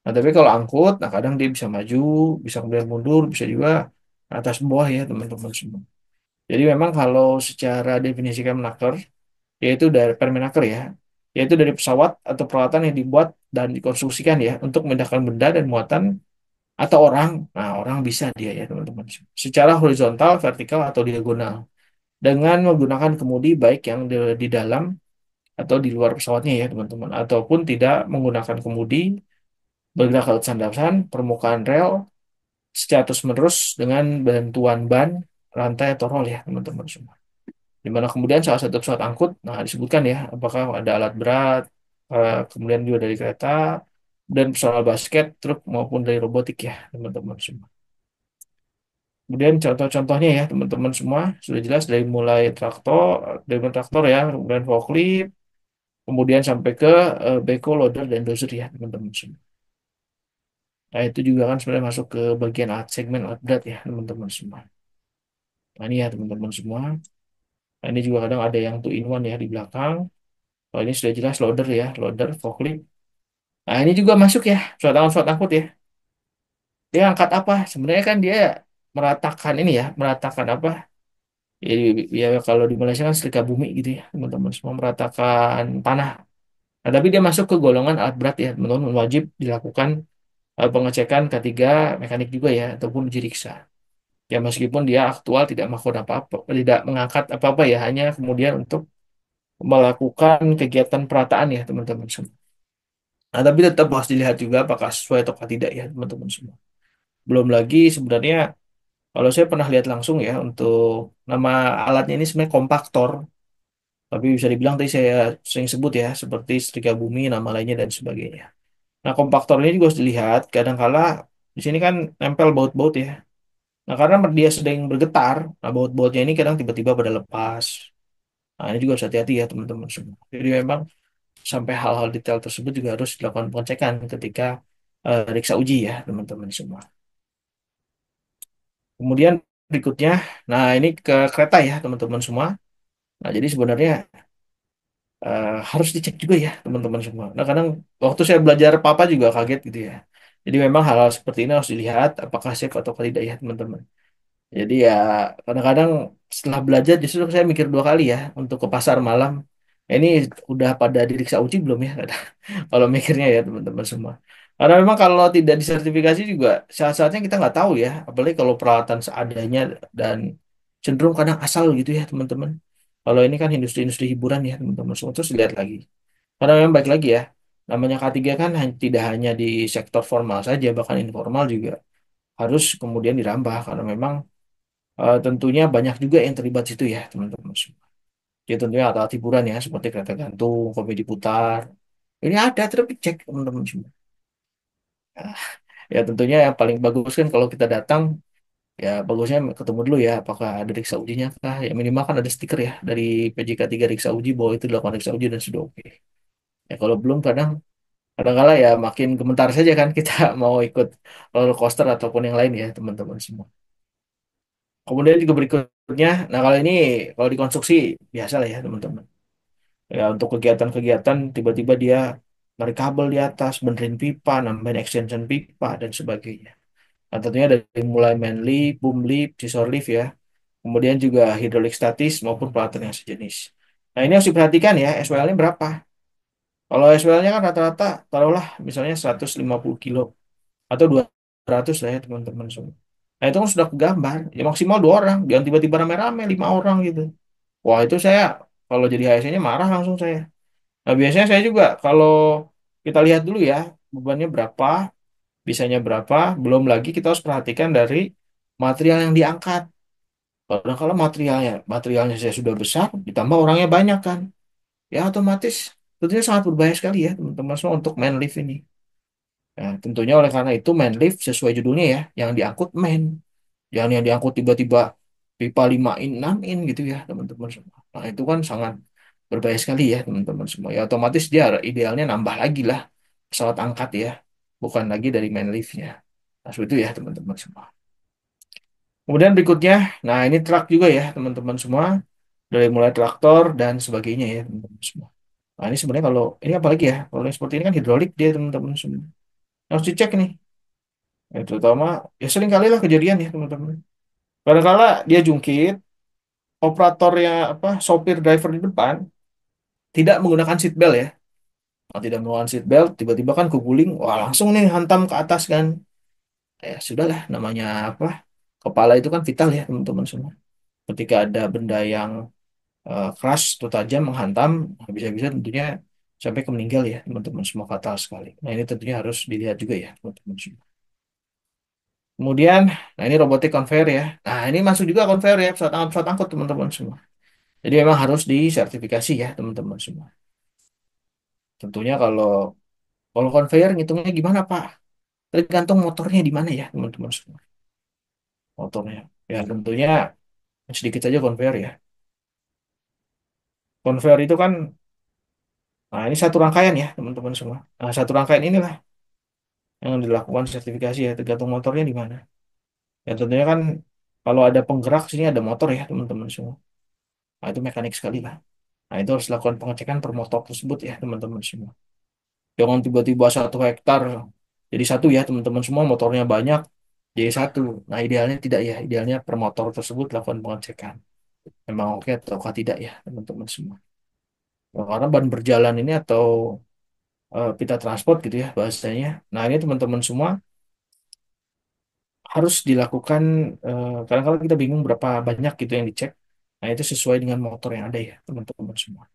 Nah, tapi kalau angkut, nah kadang dia bisa maju, bisa kemudian mundur, bisa juga atas bawah ya, teman-teman semua. Jadi memang kalau secara definisi Kemenaker, yaitu dari Permenaker ya, yaitu dari pesawat atau peralatan yang dibuat dan dikonstruksikan ya, untuk memindahkan benda dan muatan atau orang. Nah, orang bisa dia ya, teman-teman. Secara horizontal, vertikal, atau diagonal. Dengan menggunakan kemudi baik yang di dalam atau di luar pesawatnya ya teman-teman ataupun tidak menggunakan kemudi bergerak ke landasan permukaan rel secara terus menerus dengan bantuan ban rantai atau rol ya teman-teman semua di mana kemudian salah satu pesawat angkut nah disebutkan ya apakah ada alat berat kemudian juga dari kereta dan personal basket truk maupun dari robotik ya teman-teman semua kemudian contoh-contohnya ya teman-teman semua sudah jelas dari traktor ya kemudian forklift kemudian sampai ke backhoe loader dan dozer ya teman-teman semua. Nah itu juga kan sebenarnya masuk ke bagian segmen alat berat ya teman-teman semua. Nah ini ya teman-teman semua. Nah ini juga kadang ada yang two in one ya di belakang. Kalau ini sudah jelas loader ya, loader, forklift. Nah ini juga masuk ya, pesawat angkut ya. Dia angkat apa? Sebenarnya kan dia meratakan ini ya, meratakan apa? Ya, ya kalau di Malaysia kan setrika bumi gitu ya teman-teman semua meratakan tanah. Nah tapi dia masuk ke golongan alat berat ya teman-teman wajib dilakukan pengecekan K3 mekanik juga ya ataupun uji riksa. Ya meskipun dia aktual tidak melakukan apa-apa, tidak mengangkat apa-apa ya, hanya kemudian untuk melakukan kegiatan perataan ya teman-teman semua. Nah, tapi tetap harus dilihat juga apakah sesuai atau tidak ya teman-teman semua. Belum lagi sebenarnya kalau saya pernah lihat langsung ya untuk nama alatnya ini sebenarnya kompaktor, tapi bisa dibilang tadi saya sering sebut ya seperti setrika bumi, nama lainnya dan sebagainya. Nah kompaktor ini juga harus dilihat kadang-kala di sini kan nempel baut-baut ya. Nah, karena dia sedang bergetar, nah baut-bautnya ini kadang tiba-tiba pada lepas. Nah, ini juga harus hati-hati ya teman-teman semua. Jadi memang sampai hal-hal detail tersebut juga harus dilakukan pengecekan ketika periksa uji ya teman-teman semua. Kemudian berikutnya, nah ini ke kereta ya teman-teman semua. Nah, jadi sebenarnya harus dicek juga ya teman-teman semua. Nah, kadang waktu saya belajar papa juga kaget gitu ya. Jadi memang hal-hal seperti ini harus dilihat apakah safe atau tidak ya teman-teman. Jadi ya kadang-kadang setelah belajar justru saya mikir dua kali ya untuk ke pasar malam. Ini udah pada diperiksa uji belum ya? Kalau mikirnya ya teman-teman semua. Karena memang kalau tidak disertifikasi juga saat-saatnya kita nggak tahu ya. Apalagi kalau peralatan seadanya dan cenderung kadang asal gitu ya teman-teman. Kalau ini kan industri-industri hiburan ya teman-teman semua. Terus lihat lagi. Karena memang baik lagi ya. Namanya K3 kan tidak hanya di sektor formal saja, bahkan informal juga harus kemudian dirambah. Karena memang tentunya banyak juga yang terlibat situ ya teman-teman semua. Jadi tentunya alat hiburan ya seperti kereta gantung, komedi putar. Ini ada terus cek teman-teman semua. Ah, ya tentunya yang paling bagus kan kalau kita datang Ya bagusnya ketemu dulu ya, apakah ada riksa ujinya kah? Ya minimal kan ada stiker ya dari PJK 3 riksa uji bahwa itu dilakukan riksa uji dan sudah oke. Ya kalau belum kadang kala ya makin gemetar saja kan kita mau ikut roller coaster ataupun yang lain ya teman-teman semua. Kemudian juga berikutnya, nah kalau ini kalau di konstruksi biasa lah ya teman-teman. Ya untuk kegiatan-kegiatan tiba-tiba dia narik kabel di atas, benerin pipa, nambahin extension pipa dan sebagainya. Nah, tentunya dari mulai main lift, boom lift, scissor lift ya. Kemudian juga hidrolik statis maupun pelatihan yang sejenis. Nah, ini harus diperhatikan ya, SWL-nya berapa? Kalau SWL-nya kan rata-rata, taruhlah misalnya 150 kilo atau 200 lah ya teman-teman semua. Nah, itu kan sudah kegambar. Ya maksimal 2 orang, jangan tiba-tiba rame-rame 5 orang gitu. Wah, itu saya kalau jadi HSE-nya marah langsung saya. Nah, biasanya saya juga kalau kita lihat dulu ya, bebannya berapa, bisanya berapa, belum lagi kita harus perhatikan dari material yang diangkat. Kalau materialnya saya sudah besar, ditambah orangnya banyak kan, ya otomatis tentunya sangat berbahaya sekali ya teman-teman semua untuk man lift ini. Nah, tentunya oleh karena itu man lift sesuai judulnya ya, yang diangkut man, jangan yang diangkut tiba-tiba pipa 5 in 6 in gitu ya teman-teman semua. Nah, itu kan sangat berbahaya sekali ya teman-teman semua. Ya otomatis dia idealnya nambah lagi lah pesawat angkat ya, bukan lagi dari man liftnya. Nah, seperti itu ya teman-teman semua. Kemudian berikutnya, nah ini truk juga ya teman-teman semua, dari mulai traktor dan sebagainya ya teman-teman semua. Nah ini sebenarnya kalau ini apalagi ya, kalau yang seperti ini kan hidrolik dia teman-teman semua. Harus dicek nih, ya, terutama ya sering kali lah kejadian ya teman-teman. Kadang-kala dia jungkit, operatornya apa sopir driver di depan tidak menggunakan seat belt ya. Nah, tidak menggunakan seat belt, tiba-tiba kan keguling, wah langsung nih hantam ke atas kan. Ya sudahlah, namanya apa? Kepala itu kan vital ya teman-teman semua. Ketika ada benda yang keras atau tajam menghantam, nah, bisa-bisa tentunya sampai ke meninggal ya teman-teman semua fatal sekali. Nah ini tentunya harus dilihat juga ya teman-teman semua. Kemudian, nah ini robotik conveyor ya. Nah ini masuk juga conveyor ya pesawat angkut teman-teman semua. Jadi memang harus disertifikasi ya teman-teman semua. Tentunya kalau conveyor ngitungnya gimana Pak? Tergantung motornya di mana ya teman-teman semua. Motornya. Ya tentunya sedikit saja conveyor ya. Conveyor itu kan, nah ini satu rangkaian ya teman-teman semua. Nah satu rangkaian inilah yang dilakukan sertifikasi ya tergantung motornya di mana. Ya tentunya kan kalau ada penggerak sini ada motor ya teman-teman semua. Nah itu mekanik sekali lah. Nah itu harus dilakukan pengecekan per motor tersebut ya teman-teman semua. Jangan tiba-tiba 1 hektar jadi satu ya teman-teman semua motornya banyak jadi satu. Nah idealnya tidak ya, idealnya per motor tersebut lakukan pengecekan. Memang oke ataukah tidak ya teman-teman semua. Nah, karena ban berjalan ini atau pita transport gitu ya bahasanya. Nah ini teman-teman semua harus dilakukan kadang-kadang kita bingung berapa banyak gitu yang dicek. Nah, itu sesuai dengan motor yang ada ya, teman-teman semua.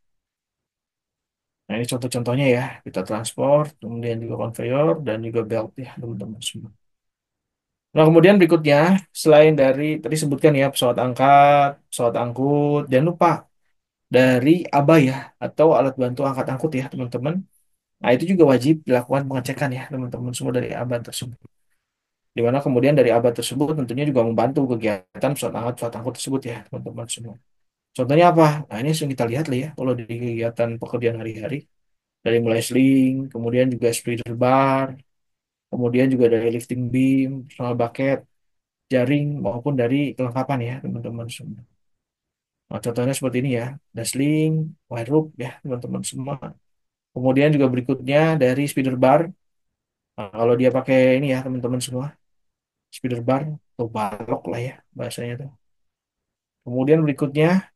Nah, ini contoh-contohnya ya, kita transport, kemudian juga conveyor dan juga belt ya, teman-teman semua. Nah, kemudian berikutnya, selain dari tadi sebutkan ya pesawat angkat, pesawat angkut, jangan lupa dari ABA ya atau alat bantu angkat angkut ya, teman-teman. Nah, itu juga wajib dilakukan pengecekan ya, teman-teman semua dari ABA tersebut. Di mana kemudian dari ABA tersebut tentunya juga membantu kegiatan pesawat angkut tersebut ya, teman-teman semua. Contohnya apa? Nah, ini sering kita lihat lah ya, kalau di kegiatan pekerjaan hari-hari. Dari mulai sling, kemudian juga splitter bar, kemudian juga dari lifting beam, personal bucket, jaring, maupun dari kelengkapan ya, teman-teman semua. Nah, contohnya seperti ini ya, ada sling, wire rope ya, teman-teman semua. Kemudian juga berikutnya dari speeder bar. Nah, kalau dia pakai ini ya, teman-teman semua, speeder bar atau balok lah ya, bahasanya tuh. Kemudian berikutnya,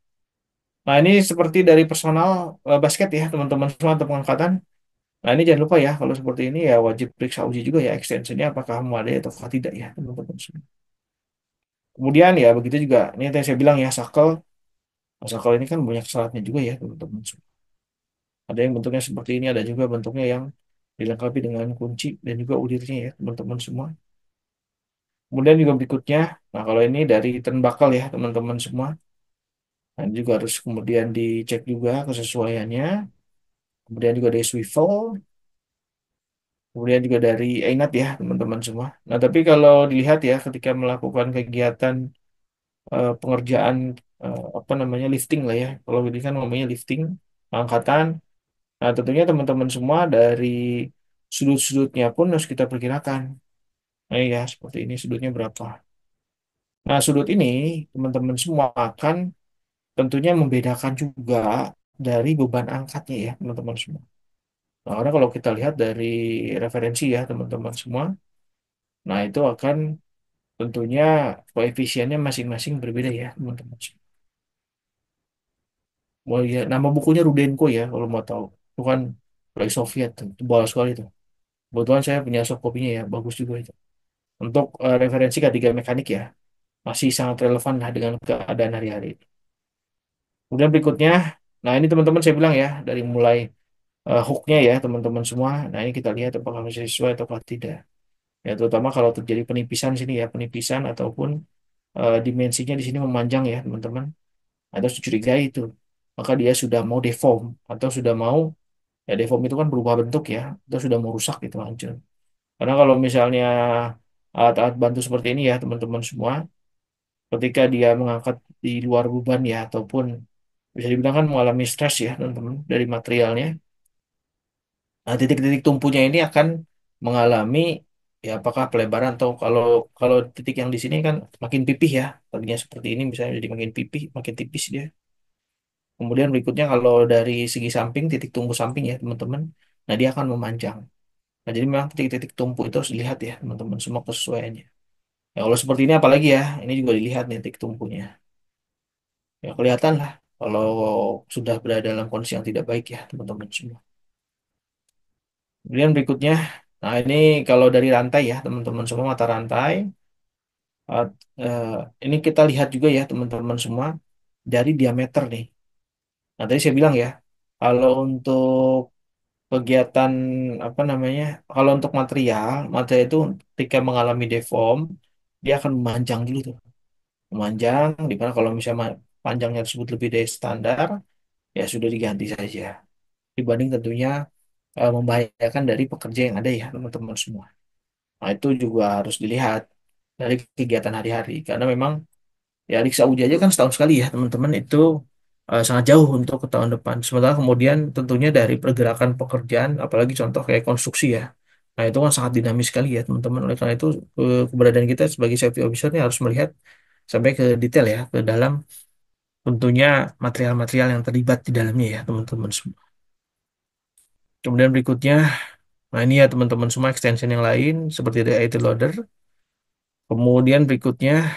nah ini seperti dari personal basket ya, teman-teman semua, untuk pengangkatan. Nah, ini jangan lupa ya, kalau seperti ini ya wajib periksa uji juga ya extensionnya apakah memadai atau tidak ya, teman-teman semua. Kemudian ya begitu juga, ini yang tadi saya bilang ya, sakel. Nah, sakel ini kan banyak syaratnya juga ya, teman-teman semua. Ada yang bentuknya seperti ini, ada juga bentuknya yang dilengkapi dengan kunci dan juga ulirnya ya, teman-teman semua. Kemudian juga berikutnya, nah kalau ini dari turnbuckle ya, teman-teman semua. Nah, ini juga harus kemudian dicek juga kesesuaiannya. Kemudian juga dari swivel. kemudian juga dari Einat ya teman-teman semua. Nah, tapi kalau dilihat ya ketika melakukan kegiatan pengerjaan apa namanya lifting lah ya, kalau ini kan namanya lifting, angkatan. Nah, tentunya teman-teman semua dari sudut-sudutnya pun harus kita perkirakan. Nah, ya seperti ini sudutnya berapa. Nah, sudut ini teman-teman semua akan tentunya membedakan juga dari beban angkatnya ya teman-teman semua. Nah, karena kalau kita lihat dari referensi ya teman-teman semua, nah itu akan tentunya koefisiennya masing-masing berbeda ya teman-teman. Mau ya, nama bukunya Rudenko ya kalau mau tahu. Itu kan dari Soviet, tuh. Tebal sekali itu. Kebetulan saya punya soft copy-nya ya, bagus juga itu. Untuk referensi ketiga mekanik ya, masih sangat relevan lah dengan keadaan hari-hari. Kemudian berikutnya, nah ini teman-teman saya bilang ya, dari mulai hook-nya ya teman-teman semua. Nah ini kita lihat apakah masih sesuai atau tidak. Ya terutama kalau terjadi penipisan sini ya, penipisan ataupun dimensinya di sini memanjang ya teman-teman. Atau curigai itu, maka dia sudah mau deform atau sudah mau ya deform itu kan berubah bentuk ya, atau sudah mau rusak gitu hancur. Karena kalau misalnya alat-alat bantu seperti ini ya teman-teman semua, ketika dia mengangkat di luar beban ya ataupun bisa dibilang kan mengalami stres ya teman-teman dari materialnya. Nah, titik-titik tumpunya ini akan mengalami ya apakah pelebaran atau kalau kalau titik yang di sini kan makin pipih ya. Tadinya seperti ini misalnya jadi makin pipih, makin tipis dia. Kemudian berikutnya kalau dari segi samping, titik tumpu samping ya teman-teman, nah dia akan memanjang. Nah jadi memang titik-titik tumpu itu harus dilihat ya teman-teman semua kesesuaiannya. Ya kalau seperti ini apalagi ya, ini juga dilihat nih titik tumpunya. Ya kelihatan lah kalau sudah berada dalam kondisi yang tidak baik ya teman-teman semua. Kemudian berikutnya, nah ini kalau dari rantai ya teman-teman semua mata rantai, eh, eh, ini kita lihat juga ya teman-teman semua dari diameter nih. Nah tadi saya bilang ya, kalau untuk kegiatan apa namanya, kalau untuk material itu ketika mengalami deform, dia akan memanjang dulu tuh, memanjang. Di mana kalau misalnya panjangnya tersebut lebih dari standar, ya sudah diganti saja. Dibanding tentunya membahayakan dari pekerja yang ada ya teman-teman semua. Nah itu juga harus dilihat dari kegiatan hari-hari, karena memang ya Riksa Uji aja kan setahun sekali ya teman-teman itu sangat jauh untuk ke tahun depan. Sementara kemudian tentunya dari pergerakan pekerjaan, apalagi contoh kayak konstruksi ya. Nah itu kan sangat dinamis sekali ya teman-teman. Oleh karena itu keberadaan kita sebagai safety officer ini harus melihat sampai ke detail ya, ke dalam tentunya material-material yang terlibat di dalamnya ya teman-teman semua. Kemudian berikutnya, nah ini ya teman-teman semua extension yang lain seperti ada IT loader. Kemudian berikutnya,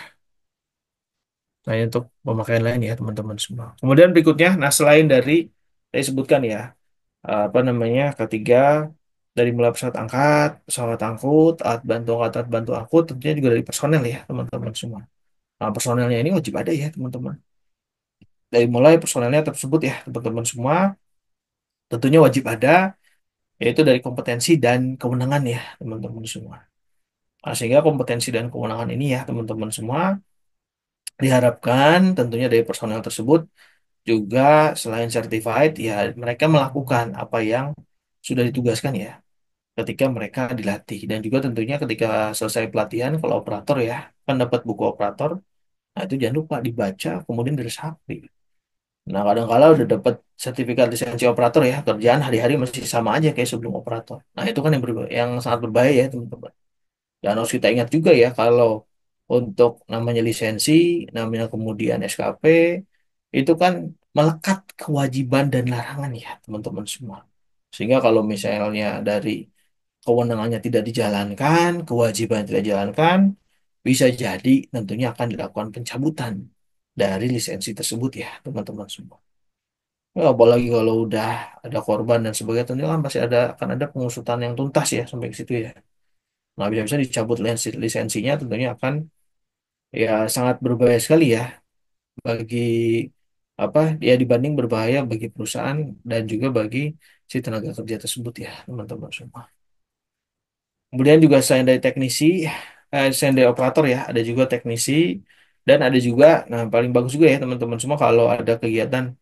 nah ini untuk pemakaian lain ya teman-teman semua. Kemudian berikutnya, nah selain dari saya sebutkan ya, apa namanya ketiga dari mulai pesawat angkat, pesawat angkut, alat bantu angkut, tentunya juga dari personel ya teman-teman semua. Nah personelnya ini wajib ada ya teman-teman. Dari mulai personelnya tersebut ya teman-teman semua, tentunya wajib ada, yaitu dari kompetensi dan kewenangan ya teman-teman semua. Nah, sehingga kompetensi dan kewenangan ini ya teman-teman semua diharapkan tentunya dari personel tersebut juga selain certified ya mereka melakukan apa yang sudah ditugaskan ya ketika mereka dilatih, dan juga tentunya ketika selesai pelatihan kalau operator ya kan dapat buku operator, nah itu jangan lupa dibaca kemudian diresapi. Nah kadang-kala udah dapat sertifikat lisensi operator ya kerjaan hari-hari masih sama aja kayak sebelum operator. Nah itu kan yang sangat berbahaya ya teman-teman. Dan harus kita ingat juga ya kalau untuk namanya lisensi, namanya kemudian SKP, itu kan melekat kewajiban dan larangan ya teman-teman semua. Sehingga kalau misalnya dari kewenangannya tidak dijalankan, kewajiban tidak dijalankan, bisa jadi tentunya akan dilakukan pencabutan dari lisensi tersebut ya teman-teman semua. Ya, apalagi kalau udah ada korban dan sebagainya, tentunya kan pasti akan ada pengusutan yang tuntas ya sampai ke situ ya. Nah, bisa-bisa dicabut lisensinya tentunya akan ya sangat berbahaya sekali ya bagi apa ya dibanding berbahaya bagi perusahaan dan juga bagi si tenaga kerja tersebut ya teman-teman semua. Kemudian juga selain dari teknisi, selain dari operator ya, ada juga teknisi dan ada juga, nah paling bagus juga ya teman-teman semua kalau ada kegiatan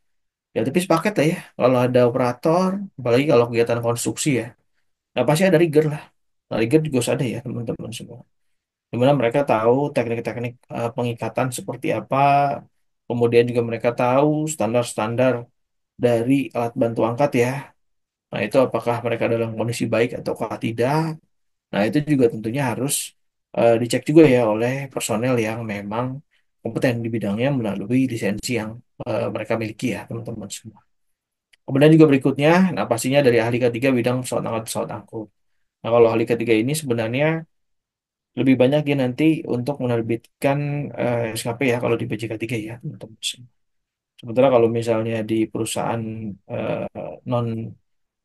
ya tapi sepaket lah ya kalau ada operator, apalagi kalau kegiatan konstruksi ya. Nah, pasti ada rigger lah. Nah, rigger juga harus ada ya, teman-teman semua. Dimana mereka tahu teknik-teknik pengikatan seperti apa, kemudian juga mereka tahu standar-standar dari alat bantu angkat ya. Nah, itu apakah mereka dalam kondisi baik ataukah tidak. Nah, itu juga tentunya harus dicek juga ya oleh personel yang memang kompeten di bidangnya melalui lisensi yang mereka miliki ya, teman-teman semua. Kemudian juga berikutnya, nah pastinya dari ahli ketiga bidang pesawat angkat pesawat angkut. Nah, kalau ahli ketiga ini sebenarnya lebih banyak dia nanti untuk menerbitkan SKP ya kalau di PJK 3 ya, teman-teman semua. Sementara kalau misalnya di perusahaan non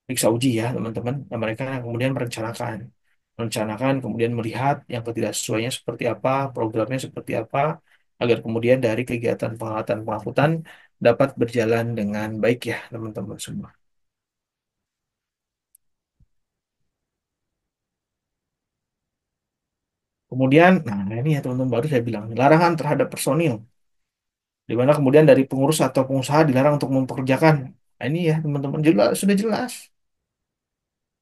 periksa uji ya teman-teman. Nah, mereka kemudian merencanakan kemudian melihat yang ketidaksesuaiannya seperti apa, programnya seperti apa, agar kemudian dari kegiatan pengangkatan pengangkutan dapat berjalan dengan baik ya teman-teman semua. Kemudian, nah ini ya teman-teman baru saya bilang, larangan terhadap personil, di mana kemudian dari pengurus atau pengusaha dilarang untuk mempekerjakan. Nah, ini ya teman-teman jelas, sudah jelas.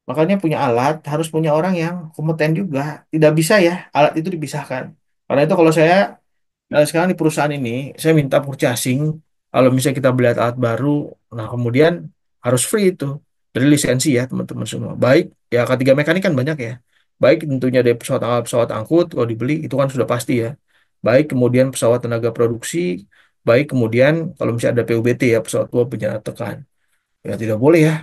Makanya punya alat harus punya orang yang kompeten juga. Tidak bisa ya alat itu dipisahkan. Karena itu kalau saya sekarang di perusahaan ini, saya minta purchasing. Kalau misalnya kita beli alat baru, nah kemudian harus free itu dari lisensi ya teman-teman semua. Baik ya ketiga mekanik kan banyak ya. Baik tentunya dari pesawat angkut kalau dibeli itu kan sudah pasti ya. Baik kemudian pesawat tenaga produksi, baik kemudian kalau misalnya ada PUBT ya pesawat tua bencana tekan. Ya tidak boleh ya,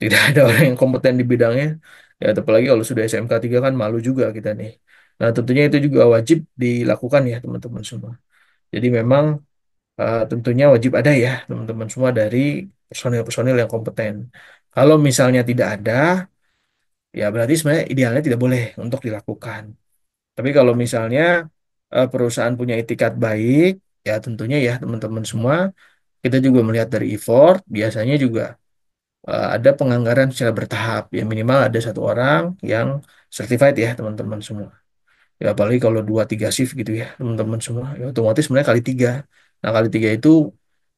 tidak ada orang yang kompeten di bidangnya. Ya apalagi kalau sudah SMK 3 kan malu juga kita nih. Nah tentunya itu juga wajib dilakukan ya teman-teman semua. Jadi memang tentunya wajib ada ya teman-teman semua dari personil-personil yang kompeten. Kalau misalnya tidak ada, ya berarti sebenarnya idealnya tidak boleh untuk dilakukan. Tapi kalau misalnya perusahaan punya itikat baik, ya tentunya ya teman-teman semua, kita juga melihat dari effort, biasanya juga ada penganggaran secara bertahap. Ya minimal ada satu orang yang certified ya teman-teman semua. Ya apalagi kalau 2 3 shift gitu ya teman-teman semua, ya otomatis sebenarnya kali 3. Nah kali 3 itu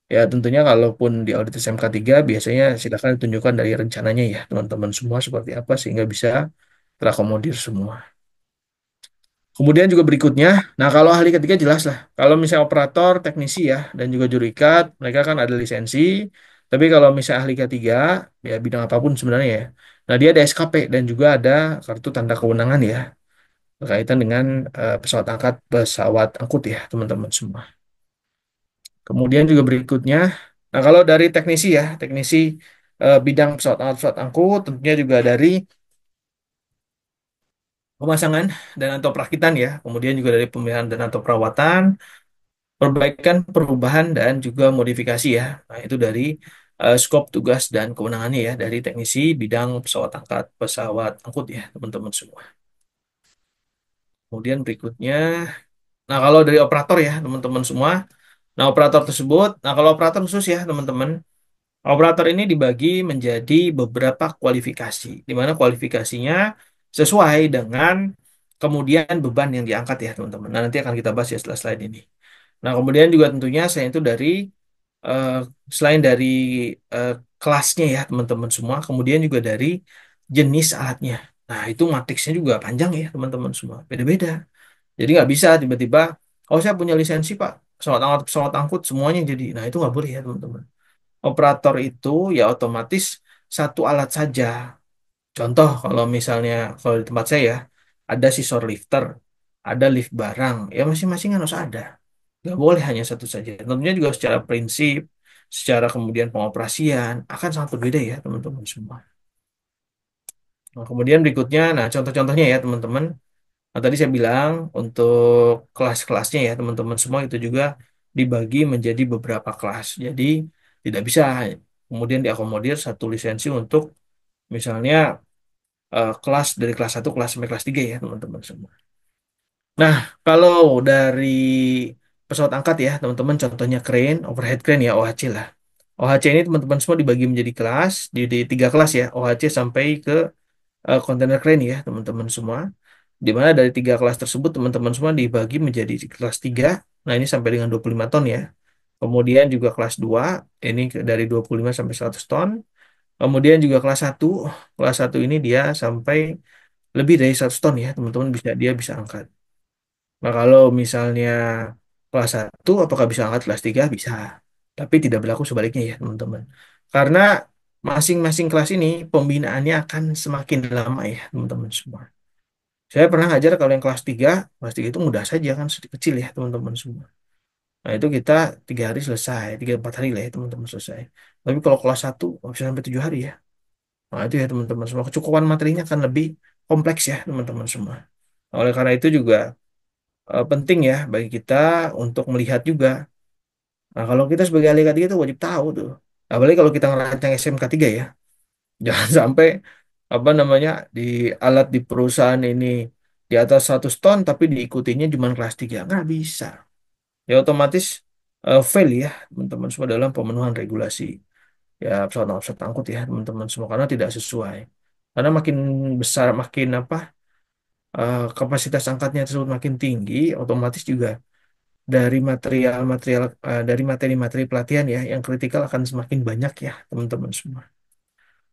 ya tentunya kalaupun di audit SMK 3 biasanya silakan ditunjukkan dari rencananya ya teman-teman semua seperti apa sehingga bisa terakomodir semua. Kemudian juga berikutnya, nah kalau ahli ketiga jelas lah. Kalau misalnya operator, teknisi ya, dan juga juru ikat, mereka kan ada lisensi. Tapi kalau misalnya ahli ketiga, ya bidang apapun sebenarnya ya. Nah dia ada SKP dan juga ada kartu tanda kewenangan ya, berkaitan dengan pesawat angkut ya teman-teman semua. Kemudian juga berikutnya, nah kalau dari teknisi ya, teknisi bidang pesawat angkut, tentunya juga dari pemasangan dan atau perakitan ya, kemudian juga dari pemeliharaan dan atau perawatan, perbaikan, perubahan dan juga modifikasi ya. Nah itu dari skop tugas dan kewenangannya ya dari teknisi bidang pesawat angkut ya teman-teman semua. Kemudian berikutnya, nah kalau dari operator ya teman-teman semua, nah operator tersebut, nah kalau operator khusus ya teman-teman. Operator ini dibagi menjadi beberapa kualifikasi, di mana kualifikasinya sesuai dengan kemudian beban yang diangkat ya teman-teman. Nah, nanti akan kita bahas ya setelah slide ini. Nah, kemudian juga tentunya selain itu eh, selain dari eh, kelasnya ya teman-teman semua, kemudian juga dari jenis alatnya. Nah, itu matriksnya juga panjang ya teman-teman semua, beda-beda. Jadi nggak bisa tiba-tiba, oh saya punya lisensi Pak, pesawat angkut semuanya jadi. Nah, itu nggak boleh ya teman-teman. Operator itu ya otomatis satu alat saja. Contoh kalau misalnya kalau di tempat saya ya ada scissor lifter, ada lift barang, ya masing-masing harus ada. Nggak boleh hanya satu saja. Tentunya juga secara prinsip, secara kemudian pengoperasian akan sangat berbeda ya teman-teman semua. Nah, kemudian berikutnya, nah contoh-contohnya ya teman-teman. Nah, tadi saya bilang untuk kelas-kelasnya ya teman-teman semua itu juga dibagi menjadi beberapa kelas. Jadi tidak bisa kemudian diakomodir satu lisensi untuk misalnya kelas dari kelas 1 kelas sampai kelas 3 ya teman-teman semua. Nah, kalau dari pesawat angkat ya teman-teman contohnya crane, overhead crane ya OHC lah. OHC ini teman-teman semua dibagi menjadi kelas, di 3 kelas ya, OHC sampai ke container crane ya teman-teman semua. Di mana dari 3 kelas tersebut teman-teman semua dibagi menjadi kelas 3. Nah ini sampai dengan 25 ton ya. Kemudian juga kelas 2 ini dari 25 sampai 100 ton. Kemudian juga kelas satu ini dia sampai lebih dari 100 ton ya, teman-teman dia bisa angkat. Nah, kalau misalnya kelas satu apakah bisa angkat kelas 3? Bisa. Tapi tidak berlaku sebaliknya ya, teman-teman. Karena masing-masing kelas ini pembinaannya akan semakin lama ya, teman-teman semua. Saya pernah ngajar kalau yang kelas 3 itu mudah saja kan, sedikit kecil ya, teman-teman semua. Nah, itu kita 3 hari selesai, 3 4 hari lah ya, teman-teman selesai. Tapi kalau kelas satu bisa sampai 7 hari ya. Nah, itu ya, teman-teman semua. Kecukupan materinya akan lebih kompleks ya, teman-teman semua. Oleh karena itu juga penting ya bagi kita untuk melihat juga. Nah, kalau kita sebagai ahli K3 itu wajib tahu tuh. Apalagi kalau kita ngerancang SMK 3 ya. Jangan sampai apa namanya di alat di perusahaan ini di atas 100 ton tapi diikutinya cuma kelas 3. Nggak bisa. Ya otomatis fail ya teman-teman semua dalam pemenuhan regulasi. Ya pesawat angkut ya teman-teman semua karena tidak sesuai. Karena makin besar makin apa kapasitas angkatnya tersebut makin tinggi, otomatis juga dari dari materi-materi pelatihan ya yang kritikal akan semakin banyak ya teman-teman semua.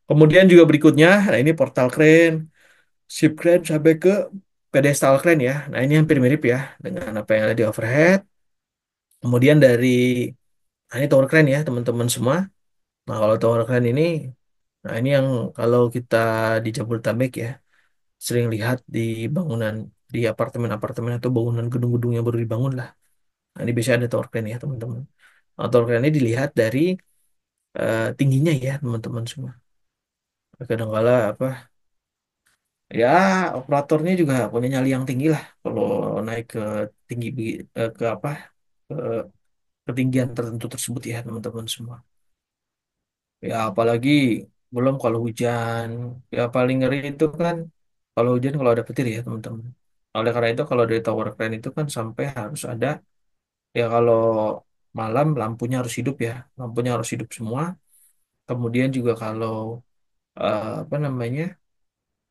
Kemudian juga berikutnya, nah ini portal crane, ship crane sampai ke pedestal crane ya. Nah ini hampir mirip ya dengan apa yang ada di overhead. Kemudian nah ini tower crane ya teman-teman semua. Nah kalau tower crane ini, nah ini yang kalau kita di Jabodetabek ya sering lihat di bangunan di apartemen-apartemen atau bangunan gedung-gedung yang baru dibangun lah. Nah, ini biasanya ada tower crane ya teman-teman. Motor keren ini dilihat dari tingginya ya teman-teman semua. Kadang-kala apa ya operatornya juga punya nyali yang tinggi lah kalau naik ke ke apa ke ketinggian tertentu tersebut ya teman-teman semua. Ya apalagi belum kalau hujan. Ya paling ngeri itu kan kalau hujan kalau ada petir ya teman-teman. Oleh karena itu kalau dari tower crane itu kan sampai harus ada ya kalau malam lampunya harus hidup ya. Lampunya harus hidup semua. Kemudian juga kalau apa namanya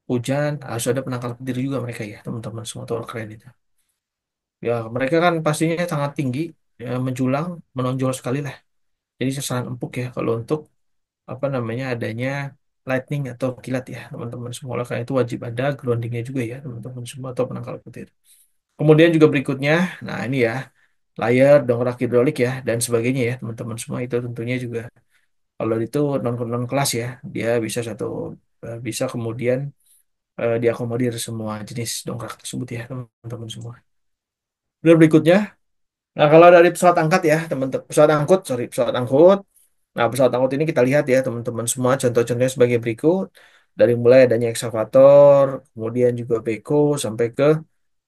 hujan harus ada penangkal petir juga mereka ya teman-teman semua tower crane itu ya mereka kan pastinya sangat tinggi ya, menjulang menonjol sekali lah jadi sasaran empuk ya kalau untuk apa namanya adanya lightning atau kilat ya teman-teman semua. Oleh karena itu wajib ada groundingnya juga ya teman-teman semua atau penangkal petir. Kemudian juga berikutnya nah ini ya layar dongkrak hidrolik ya dan sebagainya ya teman-teman semua itu tentunya juga kalau itu non kelas ya dia bisa kemudian diakomodir semua jenis dongkrak tersebut ya teman-teman semua. Dan berikutnya, nah kalau dari pesawat angkat ya teman-teman, pesawat angkut. Nah pesawat angkut ini kita lihat ya teman-teman semua contoh-contohnya sebagai berikut. Dari mulai adanya eksavator, kemudian juga beko sampai ke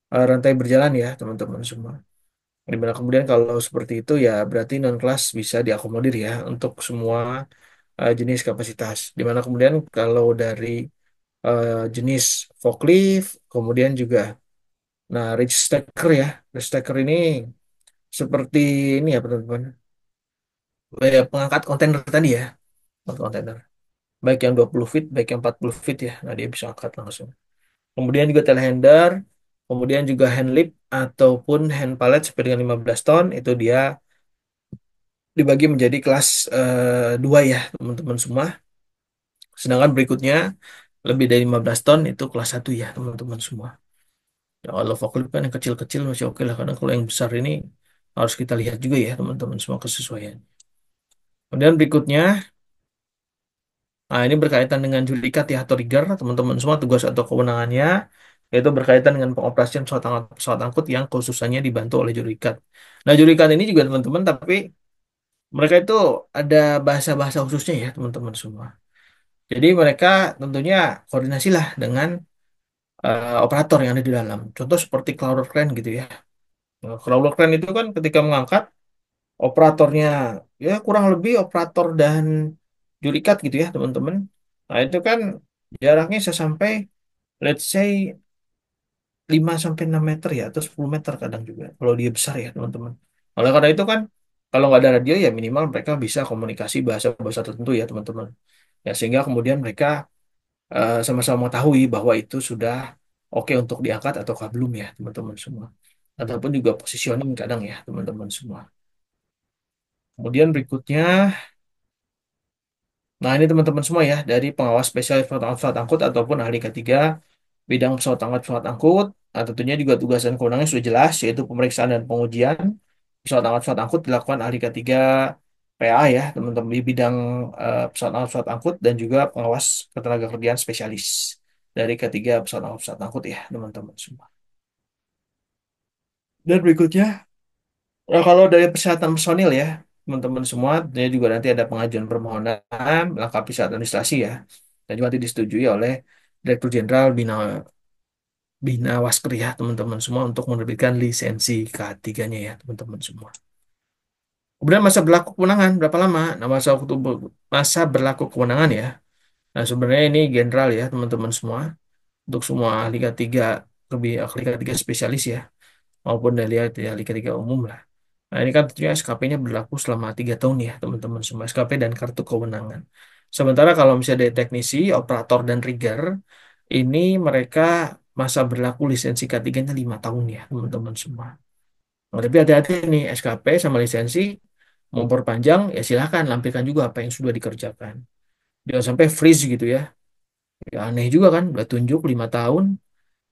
rantai berjalan ya teman-teman semua. Dimana kemudian kalau seperti itu ya berarti non kelas bisa diakomodir ya untuk semua jenis kapasitas. Dimana kemudian kalau dari jenis forklift, kemudian juga nah, reach stacker ya. Reach stacker ini seperti ini ya, teman-teman. Pengangkat kontainer tadi ya, pengangkat kontainer. Baik yang 20 feet, baik yang 40 feet ya. Nah, dia bisa angkat langsung. Kemudian juga telehandler, kemudian juga hand lift ataupun hand pallet sampai dengan 15 ton itu dia dibagi menjadi kelas 2 ya, teman-teman semua. Sedangkan berikutnya lebih dari 15 ton itu kelas 1 ya, teman-teman semua. Ya, kalau forklift kan yang kecil-kecil masih oke lah. Karena kalau yang besar ini harus kita lihat juga ya teman-teman semua kesesuaian. Kemudian berikutnya, nah ini berkaitan dengan judikat ya atau rigger teman-teman semua tugas atau kewenangannya yaitu berkaitan dengan pengoperasian pesawat angkut yang khususannya dibantu oleh judikat. Nah judikat ini juga teman-teman tapi mereka itu ada bahasa-bahasa khususnya ya teman-teman semua. Jadi mereka tentunya koordinasi lah dengan operator yang ada di dalam. Contoh seperti crawler crane gitu ya. Nah, crawler crane itu kan ketika mengangkat operatornya ya kurang lebih operator dan jurikat gitu ya teman-teman. Nah itu kan jaraknya bisa sampai let's say 5 sampai 6 meter ya atau 10 meter kadang juga kalau dia besar ya teman-teman. Oleh karena itu kan kalau nggak ada radio ya minimal mereka bisa komunikasi bahasa-bahasa tertentu ya teman-teman. Ya sehingga kemudian mereka sama-sama mengetahui bahwa itu sudah oke untuk diangkat ataukah belum ya teman-teman semua. Ataupun juga positioning kadang ya teman-teman semua. Kemudian berikutnya, Nah, ini teman-teman semua ya, dari pengawas spesialis pesawat angkut ataupun ahli K3 bidang pesawat angkut. Nah, tentunya juga tugas dan kewenangannya sudah jelas, yaitu pemeriksaan dan pengujian pesawat angkut dilakukan ahli K3 PA ya, teman-teman di bidang pesawat angkut dan juga pengawas ketenagakerjaan spesialis dari K3 pesawat angkut ya, teman-teman semua. Dan berikutnya, nah, kalau dari persyaratan personil ya, teman-teman semua, tentunya juga nanti ada pengajuan permohonan melengkapi syarat administrasi ya, dan juga nanti disetujui oleh Direktur Jenderal Bina Bina Waskri ya, teman-teman semua untuk menerbitkan lisensi K3-nya ya, teman-teman semua. Kemudian masa berlaku kewenangan berapa lama? Nah, masa berlaku kewenangan ya. Nah, sebenarnya ini general ya, teman-teman semua, untuk semua ahli K3, lebih ahli K3 spesialis ya, maupun dari ahli K3 umum lah. Nah, ini kan tentunya SKP-nya berlaku selama 3 tahun ya, teman-teman semua. SKP dan kartu kewenangan. Sementara kalau misalnya dari teknisi, operator, dan rigger, ini mereka masa berlaku lisensi K3-nya 5 tahun ya, teman-teman semua. Nah, tapi hati-hati nih, SKP sama lisensi, mau perpanjang, ya silakan lampirkan juga apa yang sudah dikerjakan. Jangan sampai freeze gitu ya. Ya aneh juga kan, udah tunjuk 5 tahun,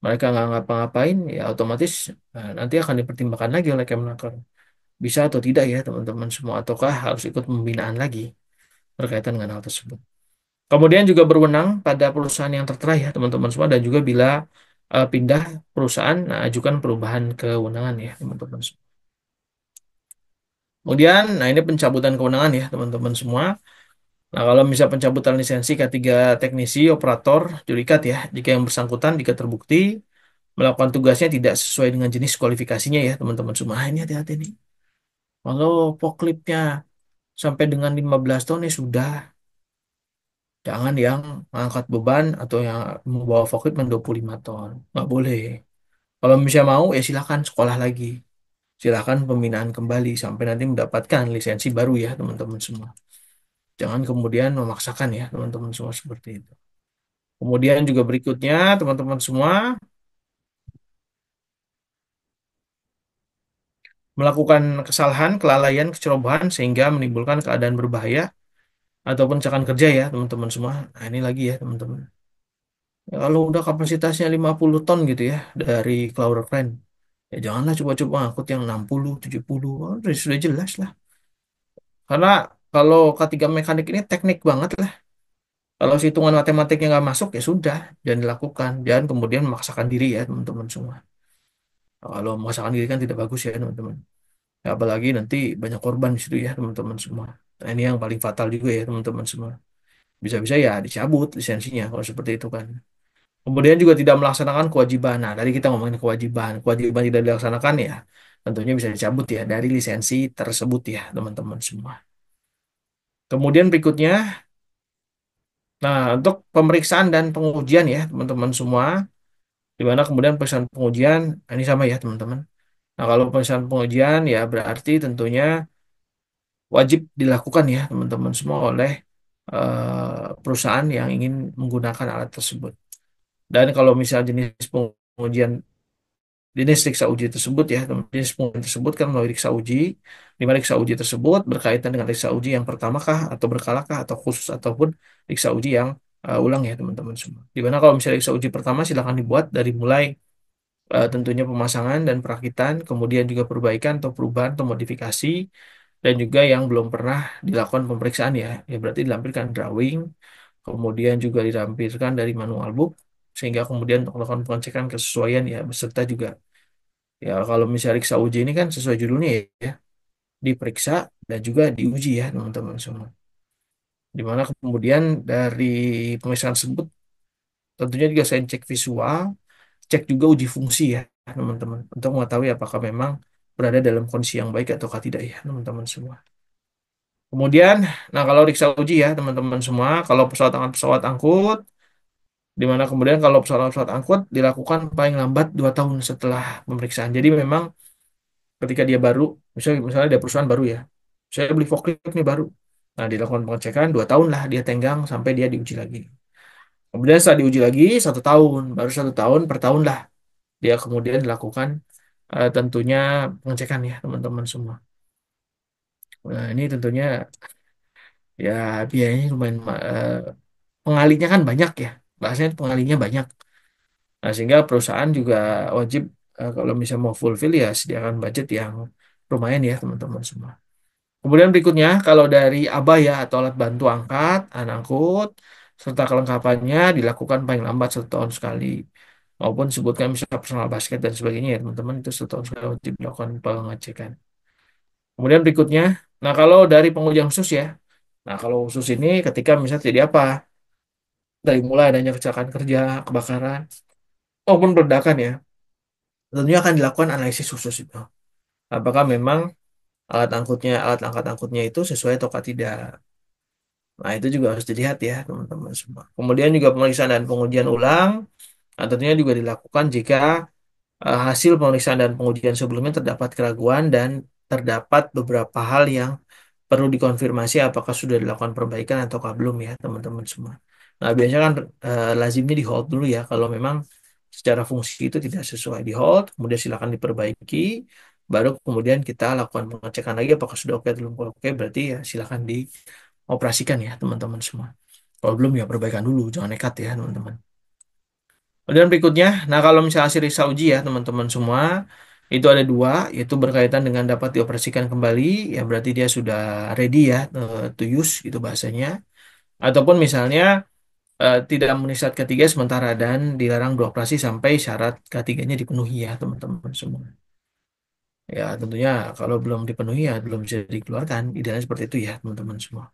mereka nggak ngapa-ngapain, ya otomatis nanti akan dipertimbangkan lagi oleh Kemenaker. Bisa atau tidak ya teman-teman semua, ataukah harus ikut pembinaan lagi berkaitan dengan hal tersebut. Kemudian juga berwenang pada perusahaan yang tertera ya teman-teman semua, dan juga bila pindah perusahaan, nah, ajukan perubahan kewenangan ya teman-teman semua. Kemudian, nah ini pencabutan kewenangan ya teman-teman semua. Nah, kalau misal pencabutan lisensi K3 teknisi, operator, jurikat ya, jika yang bersangkutan jika terbukti melakukan tugasnya tidak sesuai dengan jenis kualifikasinya ya teman-teman semua. Ini hati-hati nih. Kalau forkliftnya sampai dengan 15 ton ya sudah. Jangan yang mengangkat beban atau yang membawa forklift yang 25 ton. Nggak boleh. Kalau misalnya mau ya silakan sekolah lagi. Silakan pembinaan kembali sampai nanti mendapatkan lisensi baru ya teman-teman semua. Jangan kemudian memaksakan ya teman-teman semua seperti itu. Kemudian juga berikutnya teman-teman semua melakukan kesalahan, kelalaian, kecerobohan sehingga menimbulkan keadaan berbahaya ataupun kecelakaan kerja ya teman-teman semua. Nah ini lagi ya teman-teman. Ya, kalau udah kapasitasnya 50 ton gitu ya dari Cloud Crane, ya janganlah coba-coba ngangkut yang 60, 70. Oh, sudah jelas lah. Karena kalau K3 mekanik ini teknik banget lah. Kalau hitungan matematiknya nggak masuk ya sudah, jangan dilakukan. Jangan kemudian memaksakan diri ya teman-teman semua. Kalau memaksakan diri kan tidak bagus ya teman-teman. Ya, apalagi nanti banyak korban di situ ya teman-teman semua. Nah, ini yang paling fatal juga ya teman-teman semua. Bisa-bisa ya dicabut lisensinya kalau seperti itu kan. Kemudian juga tidak melaksanakan kewajiban. Nah, tadi kita ngomongin kewajiban. Kewajiban tidak dilaksanakan ya, tentunya bisa dicabut ya dari lisensi tersebut ya, teman-teman semua. Kemudian berikutnya, nah untuk pemeriksaan dan pengujian ya, teman-teman semua, di mana kemudian pemeriksaan pengujian, nah, ini sama ya, teman-teman. Nah, kalau pemeriksaan pengujian ya berarti tentunya wajib dilakukan ya, teman-teman semua oleh perusahaan yang ingin menggunakan alat tersebut. Dan kalau misal jenis pengujian jenis riksa uji tersebut ya, jenis pengujian tersebut kan melalui riksa uji, di mana riksa uji tersebut berkaitan dengan riksa uji yang pertama kah, atau berkala kah, atau khusus, ataupun riksa uji yang ulang ya teman-teman semua. Di mana kalau misalnya riksa uji pertama silakan dibuat dari mulai tentunya pemasangan dan perakitan, kemudian juga perbaikan atau perubahan atau modifikasi, dan juga yang belum pernah dilakukan pemeriksaan ya, ya berarti dilampirkan drawing, kemudian juga dilampirkan dari manual book, sehingga kemudian untuk melakukan pengecekan kesesuaian ya, beserta juga ya kalau misalnya periksa uji ini kan sesuai judulnya ya, diperiksa dan juga diuji ya teman-teman semua. Dimana kemudian dari pemeriksaan tersebut tentunya juga saya cek visual, cek juga uji fungsi ya teman-teman, untuk mengetahui apakah memang berada dalam kondisi yang baik ataukah tidak ya teman-teman semua. Kemudian, nah kalau periksa uji ya teman-teman semua, kalau pesawat angkut, di mana kemudian kalau pesawat angkut dilakukan paling lambat 2 tahun setelah pemeriksaan. Jadi memang ketika dia baru, misalnya dia perusahaan baru ya, saya beli forklift nih baru. Nah, dilakukan pengecekan 2 tahun lah dia tenggang sampai dia diuji lagi. Kemudian setelah diuji lagi 1 tahun, baru 1 tahun per tahun lah dia kemudian dilakukan tentunya pengecekan ya teman-teman semua. Nah, ini tentunya ya biayanya lumayan pengalinya kan banyak ya. Bahasanya pengalinya banyak. Nah, sehingga perusahaan juga wajib kalau misalnya mau fulfill ya sediakan budget yang lumayan ya teman-teman semua. Kemudian berikutnya kalau dari ABA ya atau alat bantu angkat, angkut, serta kelengkapannya dilakukan paling lambat setahun sekali. Maupun sebutkan misalnya personal basket dan sebagainya ya teman-teman itu setahun sekali wajib dilakukan pengecekan. Kemudian berikutnya, nah kalau dari pengujian khusus ya, nah kalau khusus ini ketika misalnya terjadi apa, dari mulai adanya kecelakaan kerja, kebakaran, maupun ledakan ya, tentunya akan dilakukan analisis khusus itu. Apakah memang alat angkat angkutnya itu sesuai atau tidak. Nah, itu juga harus dilihat ya, teman-teman semua. Kemudian juga pemeriksaan dan pengujian ulang, nah, tentunya juga dilakukan jika hasil pemeriksaan dan pengujian sebelumnya terdapat keraguan dan terdapat beberapa hal yang perlu dikonfirmasi apakah sudah dilakukan perbaikan ataukah belum ya, teman-teman semua. Nah, biasanya kan lazimnya di hold dulu ya, kalau memang secara fungsi itu tidak sesuai di hold, kemudian silakan diperbaiki, baru kemudian kita lakukan pengecekan lagi apakah sudah oke atau belum. Kalau oke berarti ya silakan dioperasikan ya, teman-teman semua. Kalau belum ya perbaikan dulu, jangan nekat ya teman-teman. Kemudian berikutnya, nah kalau misalnya hasil risau uji ya teman-teman semua, itu ada dua, yaitu berkaitan dengan dapat dioperasikan kembali, ya berarti dia sudah ready ya, to use gitu bahasanya. Ataupun misalnya tidak memenuhi syarat ketiga sementara dan dilarang beroperasi sampai syarat ketiganya dipenuhi ya teman-teman semua. Ya tentunya kalau belum dipenuhi ya belum bisa dikeluarkan, idealnya seperti itu ya teman-teman semua.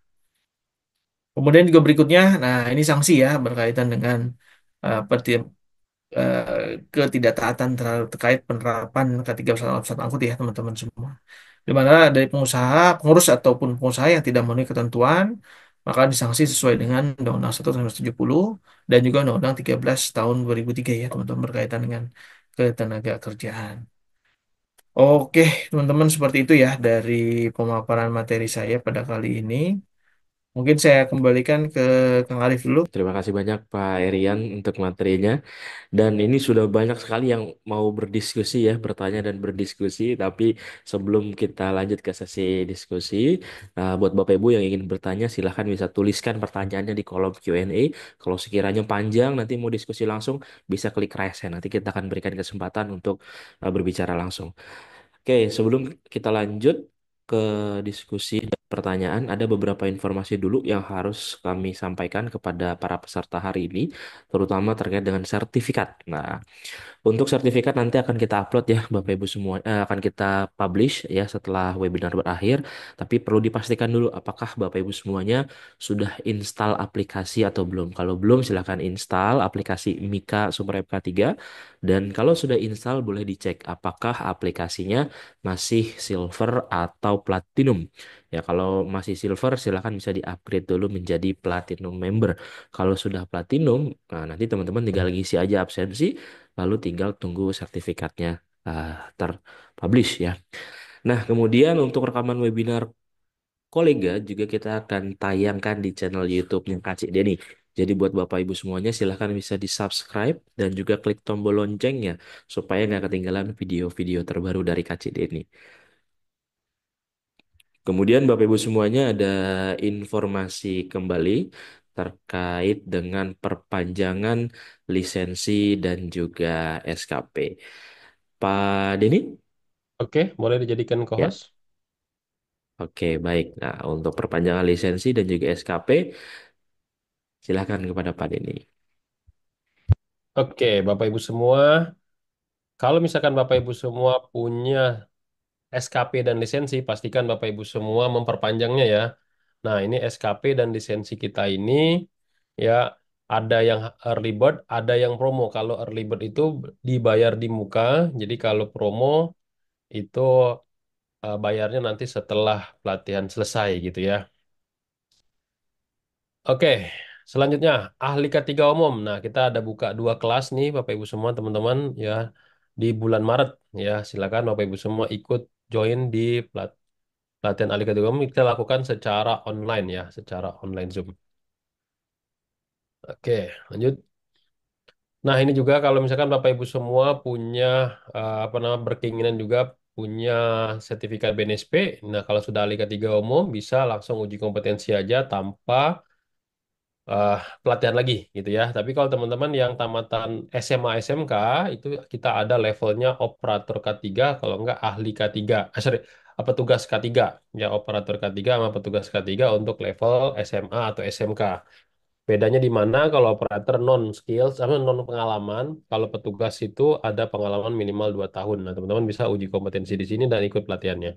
Kemudian juga berikutnya, nah ini sanksi ya berkaitan dengan eh, ketidaktaatan terkait penerapan ketiga pesawat angkut ya teman-teman semua. Di mana dari pengusaha, pengurus ataupun pengusaha yang tidak memenuhi ketentuan maka disanksi sesuai dengan Undang-Undang 1 tahun 1970 dan juga Undang-Undang 13 tahun 2003 ya teman-teman berkaitan dengan ketenaga kerjaan. Oke, teman-teman seperti itu ya dari pemaparan materi saya pada kali ini. Mungkin saya kembalikan ke Kang Arif dulu. Terima kasih banyak Pak Erian untuk materinya. Dan ini sudah banyak sekali yang mau berdiskusi ya, bertanya dan berdiskusi. Tapi sebelum kita lanjut ke sesi diskusi, buat Bapak Ibu yang ingin bertanya, silahkan bisa tuliskan pertanyaannya di kolom Q&A. Kalau sekiranya panjang, nanti mau diskusi langsung, bisa klik raise hand. Nanti kita akan berikan kesempatan untuk berbicara langsung. Oke, sebelum kita lanjut ke diskusi dan pertanyaan, ada beberapa informasi dulu yang harus kami sampaikan kepada para peserta hari ini, terutama terkait dengan sertifikat. Nah, untuk sertifikat nanti akan kita upload ya Bapak Ibu semua, akan kita publish ya setelah webinar berakhir. Tapi perlu dipastikan dulu apakah Bapak Ibu semuanya sudah install aplikasi atau belum. Kalau belum silahkan install aplikasi Mika Super MK3. Dan kalau sudah install boleh dicek apakah aplikasinya masih silver atau platinum. Ya kalau masih silver silahkan bisa di-upgrade dulu menjadi platinum member. Kalau sudah platinum, nah nanti teman-teman tinggal ngisi aja absensi lalu tinggal tunggu sertifikatnya uh, terpublish ya. Nah, kemudian untuk rekaman webinar kolega juga kita akan tayangkan di channel YouTube-nya Kak Cik Deni. Jadi buat Bapak Ibu semuanya silahkan bisa di-subscribe dan juga klik tombol loncengnya supaya nggak ketinggalan video-video terbaru dari Kak Cik Deni. Kemudian Bapak Ibu semuanya ada informasi kembali terkait dengan perpanjangan lisensi dan juga SKP. Pak Denny? Oke, boleh dijadikan Ya, co-host. oke baik. Nah, untuk perpanjangan lisensi dan juga SKP, silakan kepada Pak Denny. Oke, Bapak Ibu semua, kalau misalkan Bapak Ibu semua punya SKP dan lisensi, pastikan Bapak Ibu semua memperpanjangnya ya. Nah, ini SKP dan lisensi kita ini ya ada yang early bird, ada yang promo. Kalau early bird itu dibayar di muka, jadi kalau promo itu bayarnya nanti setelah pelatihan selesai gitu ya. Oke, selanjutnya ahli ketiga umum. Nah, kita ada buka dua kelas nih, Bapak Ibu semua, teman-teman ya di bulan Maret ya. Silakan Bapak Ibu semua ikut join di pelatihan ahli ketiga umum. Kita lakukan secara online ya, secara online Zoom. Oke, lanjut. Nah, ini juga kalau misalkan Bapak Ibu semua punya apa namanya berkeinginan juga punya sertifikat BNSP, nah kalau sudah ahli ketiga umum bisa langsung uji kompetensi aja tanpa eh, pelatihan lagi gitu ya. Tapi kalau teman-teman yang tamatan SMA SMK itu kita ada levelnya operator K3 kalau enggak ahli K3. Sorry, petugas K3. Ya operator K3 sama petugas K3 untuk level SMA atau SMK. Bedanya di mana kalau operator non skills sama non pengalaman, kalau petugas itu ada pengalaman minimal 2 tahun. Nah, teman-teman bisa uji kompetensi di sini dan ikut pelatihannya.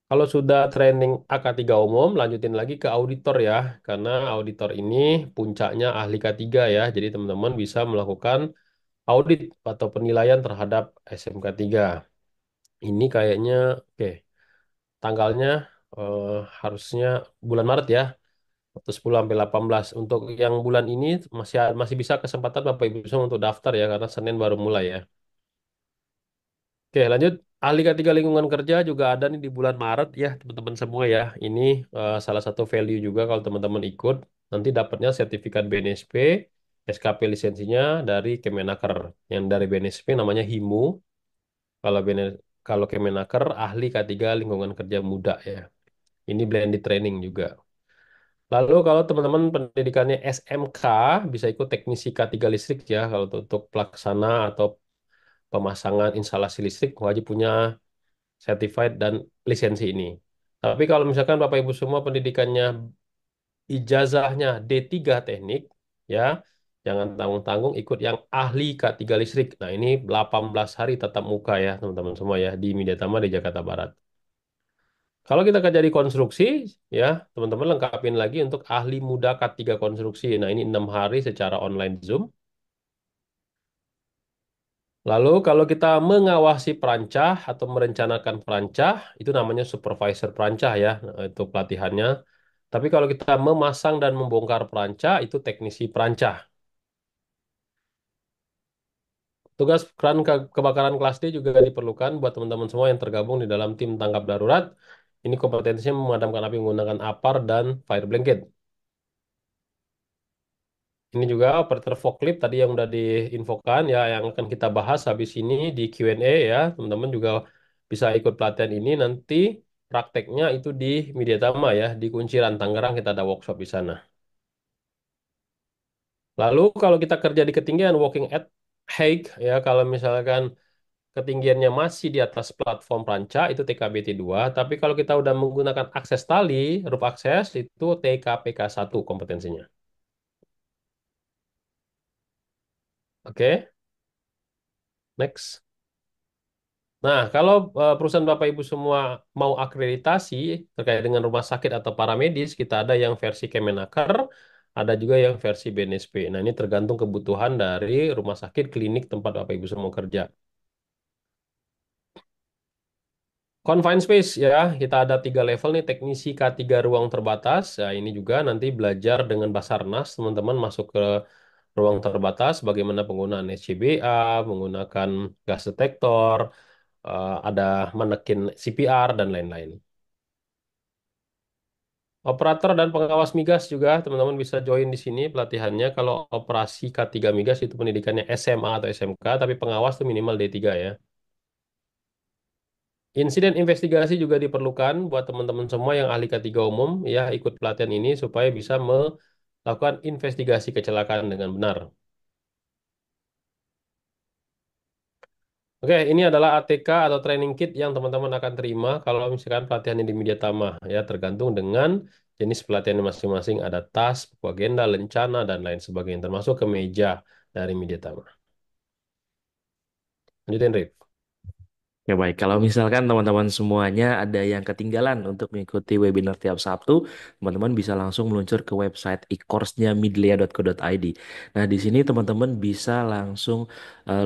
Kalau sudah training AK3 umum, lanjutin lagi ke auditor ya. Karena auditor ini puncaknya ahli K3 ya. Jadi teman-teman bisa melakukan audit atau penilaian terhadap SMK 3. Ini kayaknya, oke, tanggalnya eh, harusnya bulan Maret ya. Waktu 10 sampai 18. Untuk yang bulan ini masih masih bisa kesempatan Bapak Ibu semua untuk daftar ya. Karena Senin baru mulai ya. Oke, lanjut. Ahli K3 lingkungan kerja juga ada nih di bulan Maret ya, teman-teman semua ya. Ini salah satu value juga kalau teman-teman ikut, nanti dapatnya sertifikat BNSP, SKP lisensinya dari Kemenaker. Yang dari BNSP namanya HIMU, kalau kalau Kemenaker ahli K3 lingkungan kerja muda ya. Ini blended training juga. Lalu kalau teman-teman pendidikannya SMK, bisa ikut teknisi K3 listrik ya, kalau untuk pelaksana atau pemasangan instalasi listrik wajib punya certified dan lisensi ini. Tapi kalau misalkan Bapak Ibu semua pendidikannya ijazahnya D3 teknik, ya, jangan tanggung-tanggung ikut yang ahli K3 listrik. Nah, ini 18 hari tatap muka ya, teman-teman semua ya, di Mediatama di Jakarta Barat. Kalau kita kerja di konstruksi, ya, teman-teman lengkapin lagi untuk ahli muda K3 konstruksi. Nah, ini 6 hari secara online Zoom. Lalu kalau kita mengawasi perancah atau merencanakan perancah, itu namanya supervisor perancah ya, itu pelatihannya. Tapi kalau kita memasang dan membongkar perancah, itu teknisi perancah. Tugas kebakaran kelas D juga diperlukan buat teman-teman semua yang tergabung di dalam tim tanggap darurat. Ini kompetensinya memadamkan api menggunakan APAR dan fire blanket. Ini juga operator forklift tadi yang udah diinfokan ya, yang akan kita bahas habis ini di Q&A ya. Teman-teman juga bisa ikut pelatihan ini nanti prakteknya itu di Mediatama ya, di Kunciran Tangerang kita ada workshop di sana. Lalu kalau kita kerja di ketinggian walking at height ya, kalau misalkan ketinggiannya masih di atas platform ranca itu TKBT 2, tapi kalau kita udah menggunakan akses tali, roof akses itu TKPK 1 kompetensinya. Oke, next. Nah, kalau perusahaan Bapak Ibu semua mau akreditasi terkait dengan rumah sakit atau paramedis, kita ada yang versi Kemenaker, ada juga yang versi BNSP. Nah, ini tergantung kebutuhan dari rumah sakit, klinik tempat Bapak Ibu semua kerja. Confined space ya, kita ada 3 level nih, teknisi K3 ruang terbatas. Ya, ini juga nanti belajar dengan Basarnas, teman-teman masuk ke ruang terbatas, bagaimana penggunaan SCBA, menggunakan gas detektor, ada menekin CPR, dan lain-lain. Operator dan pengawas migas juga teman-teman bisa join di sini pelatihannya. Kalau operasi K3 migas itu pendidikannya SMA atau SMK, tapi pengawas itu minimal D3 ya. Insiden investigasi juga diperlukan buat teman-teman semua yang ahli K3 umum ya, ikut pelatihan ini supaya bisa melakukan investigasi kecelakaan dengan benar. Oke, ini adalah ATK atau training kit yang teman-teman akan terima kalau misalkan pelatihannya di Mediatama ya, tergantung dengan jenis pelatihan masing-masing, ada tas, buku agenda, lencana, dan lain sebagainya, termasuk kemeja dari Mediatama. Lanjutin, Rif. Ya baik, kalau misalkan teman-teman semuanya ada yang ketinggalan untuk mengikuti webinar tiap Sabtu, teman-teman bisa langsung meluncur ke website e-course-nya midlia.co.id. Nah, di sini teman-teman bisa langsung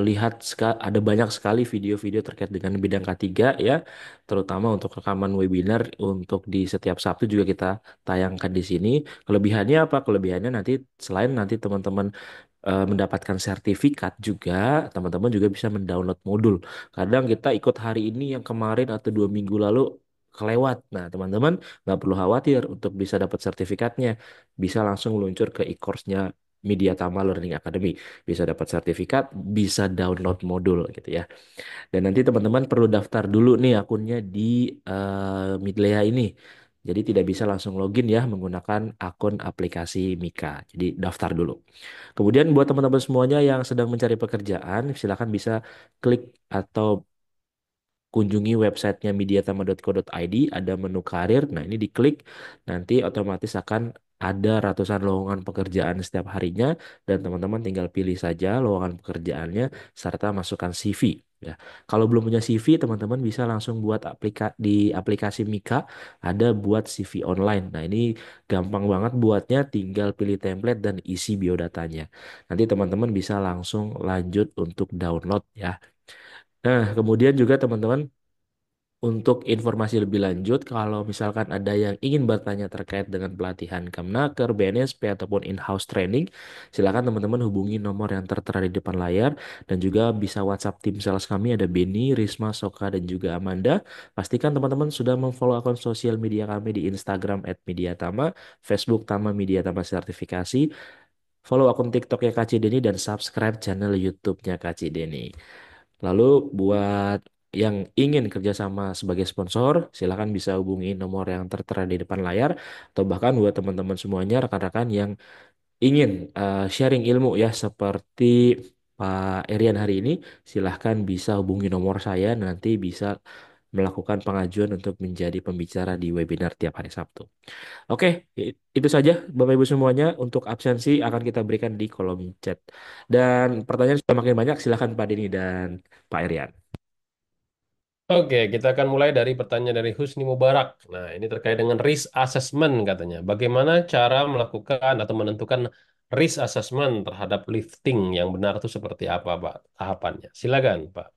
lihat ada banyak sekali video-video terkait dengan bidang K3 ya, terutama untuk rekaman webinar untuk di setiap Sabtu juga kita tayangkan di sini. Kelebihannya apa? Kelebihannya nanti selain nanti teman-teman mendapatkan sertifikat juga, teman-teman juga bisa mendownload modul. Kadang kita ikut hari ini yang kemarin atau 2 minggu lalu kelewat. Nah, teman-teman nggak perlu khawatir untuk bisa dapat sertifikatnya. Bisa langsung meluncur ke e-course-nya Media Tama Learning Academy. Bisa dapat sertifikat, bisa download modul gitu ya. Dan nanti teman-teman perlu daftar dulu nih akunnya di Midlea ini. Jadi tidak bisa langsung login ya menggunakan akun aplikasi Mika. Jadi daftar dulu. Kemudian buat teman-teman semuanya yang sedang mencari pekerjaan, silakan bisa klik atau kunjungi websitenya mediatama.co.id, ada menu karir. Nah, ini diklik, nanti otomatis akan ada ratusan lowongan pekerjaan setiap harinya, dan teman-teman tinggal pilih saja lowongan pekerjaannya serta masukkan CV. Ya, kalau belum punya CV, teman-teman bisa langsung buat di aplikasi Mika, ada buat CV online. Nah, ini gampang banget buatnya, tinggal pilih template dan isi biodatanya. Nanti teman-teman bisa langsung lanjut untuk download ya. Nah, kemudian juga teman-teman untuk informasi lebih lanjut, kalau misalkan ada yang ingin bertanya terkait dengan pelatihan Kemnaker, BNSP, ataupun in-house training, silakan teman-teman hubungi nomor yang tertera di depan layar dan juga bisa WhatsApp tim sales kami ada Beni, Risma, Soka, dan juga Amanda. Pastikan teman-teman sudah memfollow akun sosial media kami di Instagram @mediatama, Facebook Tama Media Tama Sertifikasi, follow akun TikToknya Kak Cideni, dan subscribe channel YouTube-nya Kak Cideni. Lalu buat yang ingin kerjasama sebagai sponsor, silakan bisa hubungi nomor yang tertera di depan layar, atau bahkan buat teman-teman semuanya, rekan-rekan yang ingin sharing ilmu ya seperti Pak Erian hari ini, silahkan bisa hubungi nomor saya, nanti bisa melakukan pengajuan untuk menjadi pembicara di webinar tiap hari Sabtu. Oke, itu saja Bapak Ibu semuanya. Untuk absensi akan kita berikan di kolom chat. Dan pertanyaan sudah makin banyak, silakan Pak Dini dan Pak Erian. Oke, kita akan mulai dari pertanyaan dari Husni Mubarak. Nah, ini terkait dengan risk assessment katanya. Bagaimana cara melakukan atau menentukan risk assessment terhadap lifting yang benar itu seperti apa, Pak? Tahapannya. Silakan, Pak.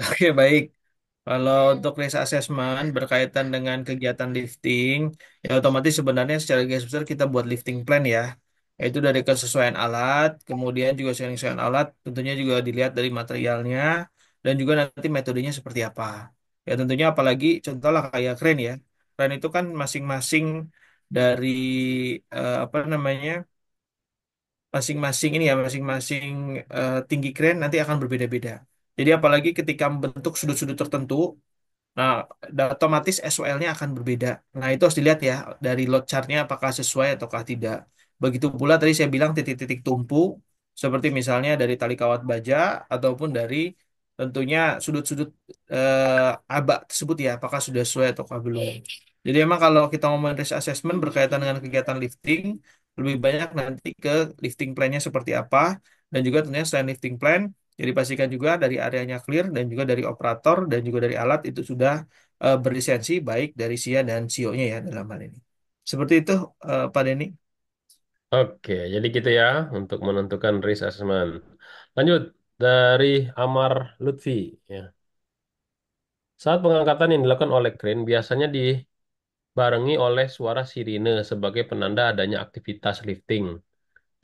Oke, baik. Kalau untuk risk assessment berkaitan dengan kegiatan lifting, ya otomatis sebenarnya secara garis besar kita buat lifting plan ya. Yaitu dari kesesuaian alat, kemudian juga kesesuaian alat tentunya juga dilihat dari materialnya, dan juga nanti metodenya seperti apa. Ya tentunya apalagi contohlah kayak crane ya. Crane itu kan masing-masing dari apa namanya, masing-masing ini ya, masing-masing tinggi crane nanti akan berbeda-beda. Jadi apalagi ketika membentuk sudut-sudut tertentu, nah, otomatis SOL-nya akan berbeda. Nah, itu harus dilihat ya dari load chart-nya apakah sesuai ataukah tidak. Begitu pula tadi saya bilang titik-titik tumpu, seperti misalnya dari tali kawat baja ataupun dari tentunya sudut-sudut aba tersebut ya, apakah sudah sesuai ataukah belum. Jadi emang kalau kita ngomongin risk assessment berkaitan dengan kegiatan lifting, lebih banyak nanti ke lifting plan-nya seperti apa, dan juga tentunya selain lifting plan, jadi pastikan juga dari areanya clear dan juga dari operator dan juga dari alat itu sudah berlisensi baik dari SIA dan CEO-nya ya dalam hal ini. Seperti itu Pak Denny. Oke, jadi gitu ya untuk menentukan risk assessment. Lanjut dari Amar Lutfi. Ya. Saat pengangkatan yang dilakukan oleh crane biasanya dibarengi oleh suara sirine sebagai penanda adanya aktivitas lifting.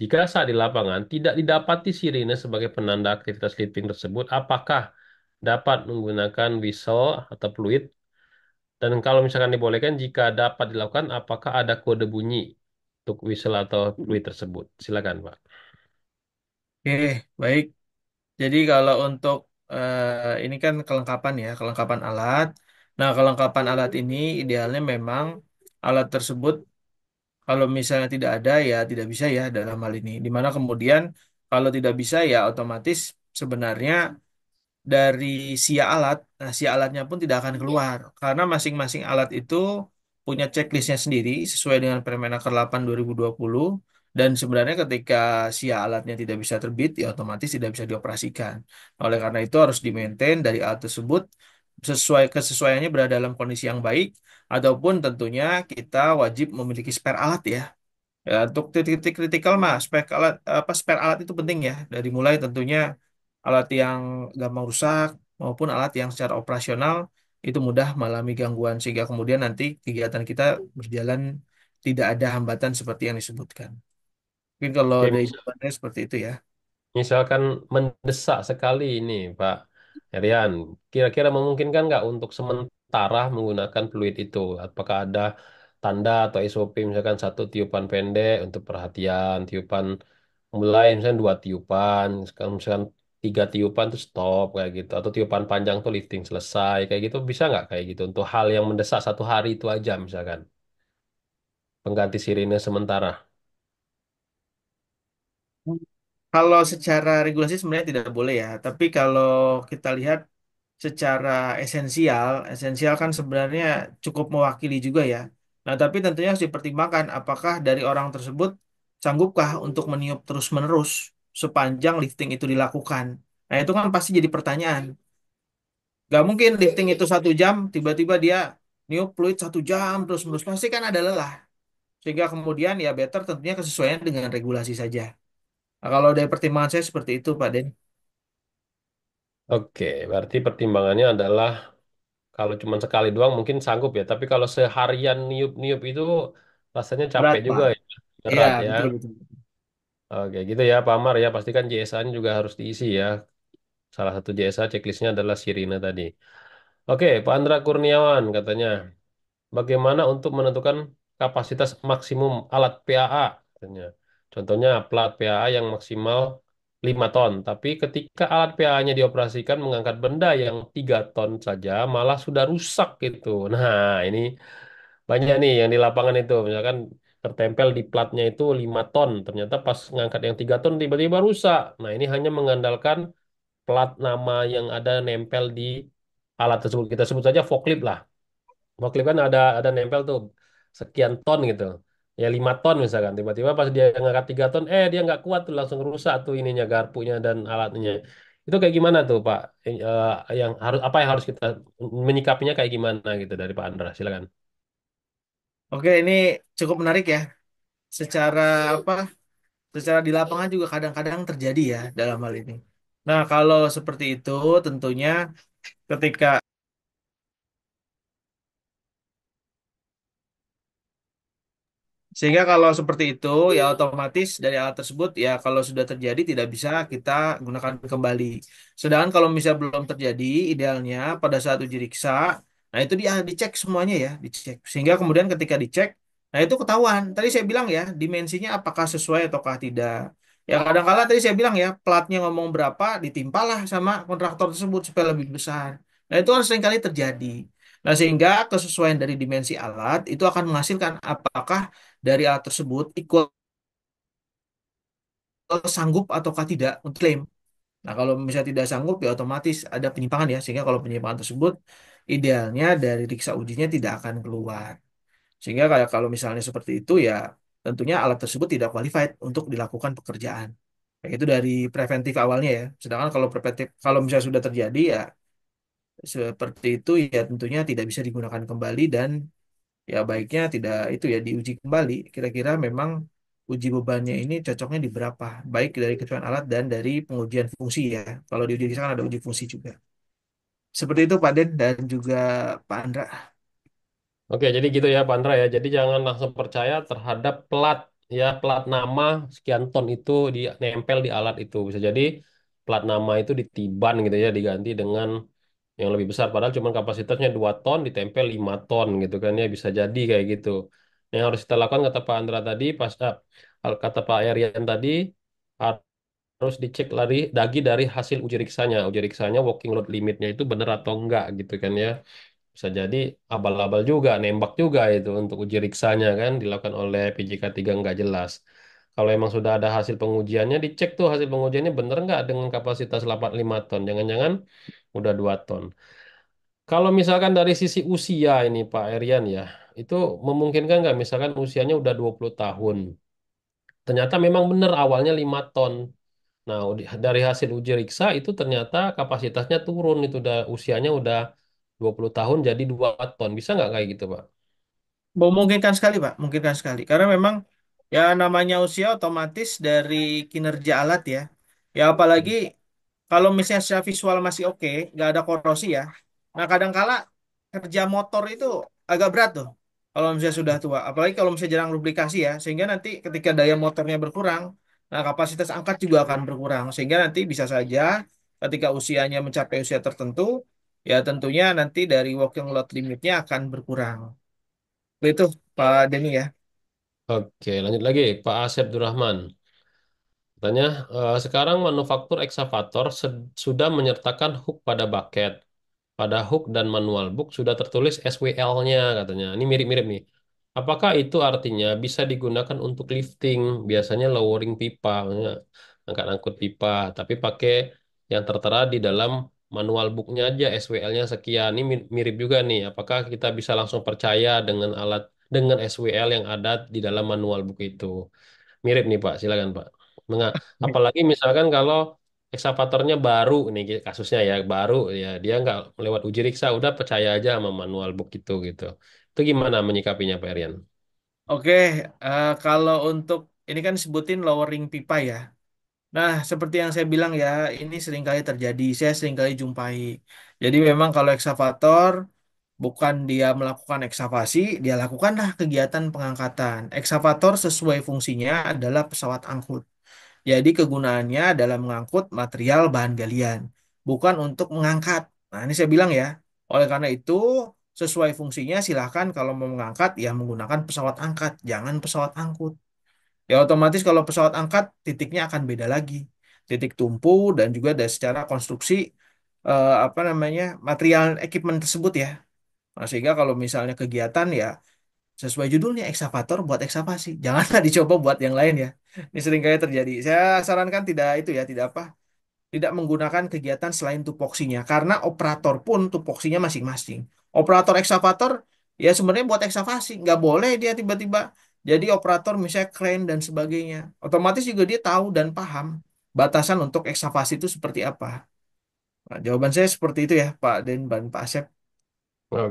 Jika saat di lapangan tidak didapati sirine sebagai penanda aktivitas lifting tersebut, apakah dapat menggunakan whistle atau fluid? Dan kalau misalkan dibolehkan, jika dapat dilakukan, apakah ada kode bunyi untuk whistle atau fluid tersebut? Silakan, Pak. Oke, baik. Jadi kalau untuk ini kan kelengkapan ya, kelengkapan alat. Nah, kelengkapan alat ini idealnya memang alat tersebut kalau misalnya tidak ada ya tidak bisa ya dalam hal ini. Dimana kemudian kalau tidak bisa ya otomatis sebenarnya dari sia alat, nah sia alatnya pun tidak akan keluar karena masing-masing alat itu punya checklistnya sendiri sesuai dengan Permenaker 8 2020 dan sebenarnya ketika sia alatnya tidak bisa terbit ya otomatis tidak bisa dioperasikan. Oleh karena itu harus di-maintain dari alat tersebut sesuai kesesuaiannya berada dalam kondisi yang baik ataupun tentunya kita wajib memiliki spare alat ya. Ya, untuk titik-titik kritikal mah spare alat itu penting ya. Dari mulai tentunya alat yang gampang rusak maupun alat yang secara operasional itu mudah mengalami gangguan sehingga kemudian nanti kegiatan kita berjalan tidak ada hambatan seperti yang disebutkan. Mungkin kalau Oke, dari jawabannya seperti itu ya. misalkan mendesak sekali ini, Pak Herian, kira-kira memungkinkan nggak untuk sementara menggunakan fluid itu? Apakah ada tanda atau SOP, misalkan satu tiupan pendek untuk perhatian, tiupan mulai misalkan dua tiupan, sekarang misalkan tiga tiupan tuh stop kayak gitu, atau tiupan panjang tuh lifting selesai kayak gitu, bisa nggak kayak gitu untuk hal yang mendesak satu hari itu aja misalkan pengganti sirine sementara. Kalau secara regulasi sebenarnya tidak boleh ya, tapi kalau kita lihat secara esensial kan sebenarnya cukup mewakili juga ya. Nah, tapi tentunya harus dipertimbangkan apakah dari orang tersebut sanggupkah untuk meniup terus-menerus sepanjang lifting itu dilakukan. Nah, itu kan pasti jadi pertanyaan. Gak mungkin lifting itu 1 jam, tiba-tiba dia niup fluid 1 jam terus-menerus. Pasti kan ada lelah. Sehingga kemudian ya better tentunya kesesuaian dengan regulasi saja. Nah, kalau dari pertimbangan saya seperti itu, Pak Den. Oke, berarti pertimbangannya adalah kalau cuma sekali doang mungkin sanggup ya, tapi kalau seharian niup-niup itu rasanya Berat, capek juga Pak. ya, Iya, berat ya. betul, betul. Oke, gitu ya Pak Amar ya, pastikan JSA-nya juga harus diisi ya. Salah satu JSA checklistnya adalah sirine tadi. Oke, Pak Andra Kurniawan katanya, bagaimana untuk menentukan kapasitas maksimum alat PAA? Katanya. Contohnya plat PAA yang maksimal 5 ton, tapi ketika alat PAA-nya dioperasikan mengangkat benda yang 3 ton saja malah sudah rusak gitu. Nah, ini banyak nih yang di lapangan itu, misalkan tertempel di platnya itu 5 ton, ternyata pas ngangkat yang 3 ton tiba-tiba rusak. Nah, ini hanya mengandalkan plat nama yang ada nempel di alat tersebut. Kita sebut saja forklift lah. Forklift kan ada nempel tuh sekian ton gitu. Ya 5 ton misalkan. Tiba-tiba pas dia ngangkat 3 ton, dia nggak kuat tuh langsung rusak tuh ininya garpunya dan alatnya. Itu kayak gimana tuh Pak? Yang harus apa yang harus kita menyikapinya kayak gimana gitu dari Pak Andra? Silakan. Oke, ini cukup menarik ya. Secara apa? Secara di lapangan juga kadang-kadang terjadi ya dalam hal ini. Nah, kalau seperti itu tentunya ketika sehingga kalau seperti itu ya otomatis dari alat tersebut ya kalau sudah terjadi tidak bisa kita gunakan kembali. Sedangkan kalau misalnya belum terjadi, idealnya pada saat uji riksa, nah itu dia dicek semuanya ya, dicek. Sehingga kemudian ketika dicek, nah itu ketahuan. Tadi saya bilang ya, dimensinya apakah sesuai ataukah tidak. Ya kadang-kala tadi saya bilang ya, platnya ngomong berapa, ditimpalah sama kontraktor tersebut supaya lebih besar. Nah itu kan seringkali terjadi. Nah sehingga kesesuaian dari dimensi alat itu akan menghasilkan apakah dari alat tersebut equal sanggup ataukah tidak untuk klaim. Nah, kalau misalnya tidak sanggup ya otomatis ada penyimpangan ya, sehingga kalau penyimpangan tersebut idealnya dari riksa ujinya tidak akan keluar. Sehingga kayak kalau misalnya seperti itu ya tentunya alat tersebut tidak qualified untuk dilakukan pekerjaan. Kayak itu dari preventif awalnya ya. Sedangkan kalau preventif kalau misalnya sudah terjadi ya seperti itu ya tentunya tidak bisa digunakan kembali dan ya baiknya tidak itu ya diuji kembali. Kira-kira memang uji bebannya ini cocoknya di berapa? Baik dari kesesuaian alat dan dari pengujian fungsi ya. Kalau di uji di sana ada uji fungsi juga. Seperti itu Pak Den dan juga Pak Andra. Oke, jadi gitu ya Pak Andra ya. Jadi jangan langsung percaya terhadap plat ya, plat nama sekian ton itu di nempel di alat itu. Bisa jadi plat nama itu ditiban gitu ya, diganti dengan yang lebih besar. Padahal cuma kapasitasnya 2 ton ditempel 5 ton gitu kan ya, bisa jadi kayak gitu. Yang harus kita lakukan kata Pak Andra tadi, kata Pak Erian tadi, harus dicek lagi dari hasil uji riksanya. Uji riksanya working load limitnya itu benar atau enggak gitu kan ya. Bisa jadi abal-abal juga, nembak juga itu untuk uji riksanya kan dilakukan oleh PJK 3 nggak jelas. Kalau emang sudah ada hasil pengujiannya, dicek tuh hasil pengujiannya bener nggak dengan kapasitas 85 ton. Jangan-jangan udah 2 ton. Kalau misalkan dari sisi usia ini Pak Erian ya, itu memungkinkan nggak misalkan usianya udah 20 tahun. Ternyata memang benar awalnya 5 ton. Nah, dari hasil uji riksa itu ternyata kapasitasnya turun itu udah usianya udah 20 tahun jadi 2 ton. Bisa nggak kayak gitu, Pak? Memungkinkan sekali Pak, memungkinkan sekali. Karena memang ya namanya usia otomatis dari kinerja alat ya. Ya apalagi kalau misalnya secara visual masih oke, nggak ada korosi ya. Nah kadangkala kerja motor itu agak berat tuh. Kalau misalnya sudah tua, apalagi kalau misalnya jarang lubrikasi ya, sehingga nanti ketika daya motornya berkurang, nah kapasitas angkat juga akan berkurang. Sehingga nanti bisa saja ketika usianya mencapai usia tertentu, ya tentunya nanti dari working load limitnya akan berkurang. Itu Pak Denny ya. Oke, lanjut lagi Pak Asep Durrahman. Katanya, sekarang manufaktur eksavator sudah menyertakan hook pada bucket. Pada hook dan manual book sudah tertulis SWL-nya katanya. Ini mirip-mirip nih. Apakah itu artinya bisa digunakan untuk lifting, biasanya lowering pipa, maksudnya angkat-angkut pipa, tapi pakai yang tertera di dalam manual booknya aja SWL-nya sekian. Ini mirip juga nih. Apakah kita bisa langsung percaya dengan SWL yang ada di dalam manual book itu? Mirip nih Pak, silakan Pak. Apalagi misalkan kalau ekskavatornya baru nih kasusnya ya baru ya dia nggak lewat uji riksa udah percaya aja sama manual book itu gitu. Itu gimana menyikapinya Pak Erian? Oke, kalau untuk ini kan sebutin lowering pipa ya. Nah, seperti yang saya bilang ya, ini seringkali terjadi, saya seringkali jumpai. Jadi memang kalau ekskavator bukan dia melakukan ekskavasi, dia lakukanlah kegiatan pengangkatan. Ekskavator sesuai fungsinya adalah pesawat angkut. Jadi kegunaannya adalah mengangkut material bahan galian, bukan untuk mengangkat. Nah, ini saya bilang ya. Oleh karena itu, sesuai fungsinya silahkan kalau mau mengangkat ya menggunakan pesawat angkat, jangan pesawat angkut. Ya otomatis kalau pesawat angkat titiknya akan beda lagi. Titik tumpu dan juga dari secara konstruksi apa namanya material equipment tersebut ya. Nah, sehingga kalau misalnya kegiatan ya sesuai judulnya ekskavator buat ekskavasi. Janganlah dicoba buat yang lain ya. Ini sering kali terjadi. Saya sarankan tidak itu ya, tidak apa, tidak menggunakan kegiatan selain tupoksinya karena operator pun tupoksinya masing-masing. Operator ekskavator ya sebenarnya buat ekskavasi, nggak boleh dia tiba-tiba jadi operator misalnya crane dan sebagainya. Otomatis juga dia tahu dan paham batasan untuk ekskavasi itu seperti apa. Nah, jawaban saya seperti itu ya, Pak Den dan Pak Asep.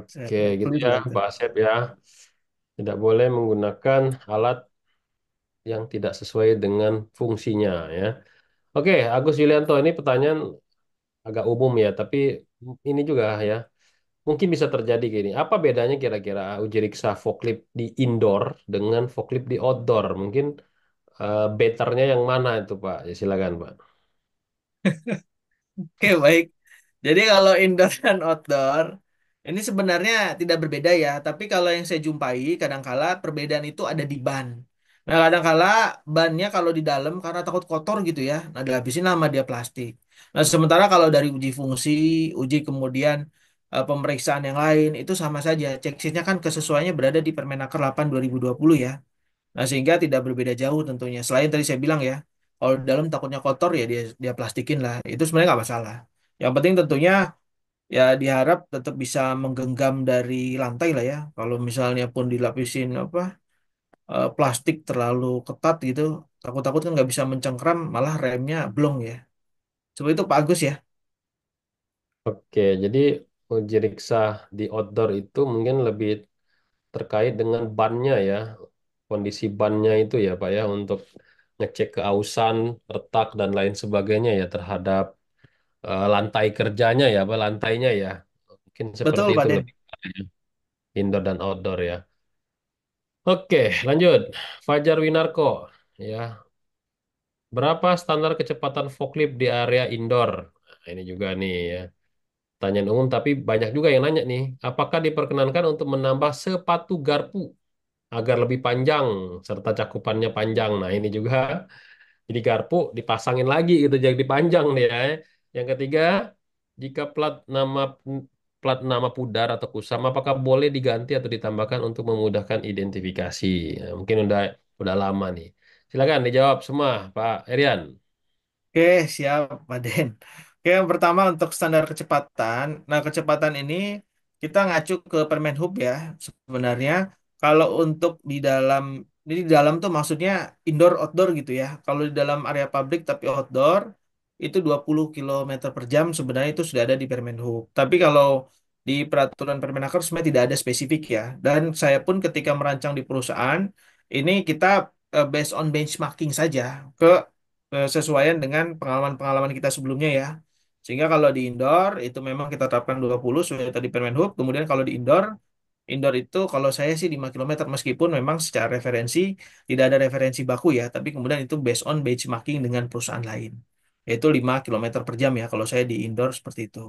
Saya Oke, gitu clear ya, lah itu. Pak Asep ya. Tidak boleh menggunakan alat yang tidak sesuai dengan fungsinya ya. Oke, Agus Yulianto, ini pertanyaan agak umum ya, tapi ini juga ya. Mungkin bisa terjadi gini. Apa bedanya kira-kira uji riksa forklift di indoor dengan forklift di outdoor? Mungkin betternya yang mana itu Pak? Ya, silakan Pak. Oke, baik. Jadi kalau indoor dan outdoor ini sebenarnya tidak berbeda ya, tapi kalau yang saya jumpai kadangkala perbedaan itu ada di ban. Nah, kadangkala bannya kalau di dalam karena takut kotor gitu ya, nah dihabisin sama dia plastik. Nah, sementara kalau dari uji fungsi, uji kemudian pemeriksaan yang lain itu sama saja. Cek sheet-nya kan kesesuaiannya berada di Permenaker 8 2020 ya. Nah, sehingga tidak berbeda jauh tentunya. Selain tadi saya bilang ya, kalau di dalam takutnya kotor ya dia dia plastikin lah. Itu sebenarnya nggak masalah. Yang penting tentunya ya diharap tetap bisa menggenggam dari lantai lah ya. Kalau misalnya pun dilapisin apa plastik terlalu ketat gitu, takut-takut kan nggak bisa mencengkram, malah remnya blong ya. Seperti itu Pak Agus ya. Oke, jadi uji riksa di outdoor itu mungkin lebih terkait dengan bannya ya, kondisi bannya itu ya Pak ya, untuk ngecek keausan, retak dan lain sebagainya ya terhadap lantai kerjanya ya, apa lantainya ya. Mungkin seperti Betul Pak itu Den. lebih indoor dan outdoor ya. Oke, lanjut. Fajar Winarko ya. Berapa standar kecepatan forklift di area indoor? Nah, ini juga nih ya. Pertanyaan umum tapi banyak juga yang nanya nih. Apakah diperkenankan untuk menambah sepatu garpu agar lebih panjang serta cakupannya panjang? Nah, ini juga jadi garpu dipasangin lagi gitu jadi dipanjang nih ya. Yang ketiga, jika plat nama pudar atau kusam apakah boleh diganti atau ditambahkan untuk memudahkan identifikasi? Nah, mungkin udah lama nih. Silakan dijawab semua, Pak Erian. Oke, siap, Pak Den. Oke, yang pertama untuk standar kecepatan. Nah, kecepatan ini kita ngacu ke Permen Hub ya. Sebenarnya kalau untuk di dalam ini di dalam tuh maksudnya indoor outdoor gitu ya. Kalau di dalam area publik tapi outdoor itu 20 kilometer per jam sebenarnya itu sudah ada di Permen Hub. Tapi kalau di peraturan Permenaker sebenarnya tidak ada spesifik ya. Dan saya pun ketika merancang di perusahaan ini kita based on benchmarking saja ke sesuaian dengan pengalaman-pengalaman kita sebelumnya ya. Sehingga kalau di indoor itu memang kita terapkan 20 sesuai tadi Permen Hub. Kemudian kalau di indoor itu kalau saya sih 5 kilometer meskipun memang secara referensi tidak ada referensi baku ya, tapi kemudian itu based on benchmarking dengan perusahaan lain. Yaitu 5 kilometer per jam ya kalau saya di indoor seperti itu.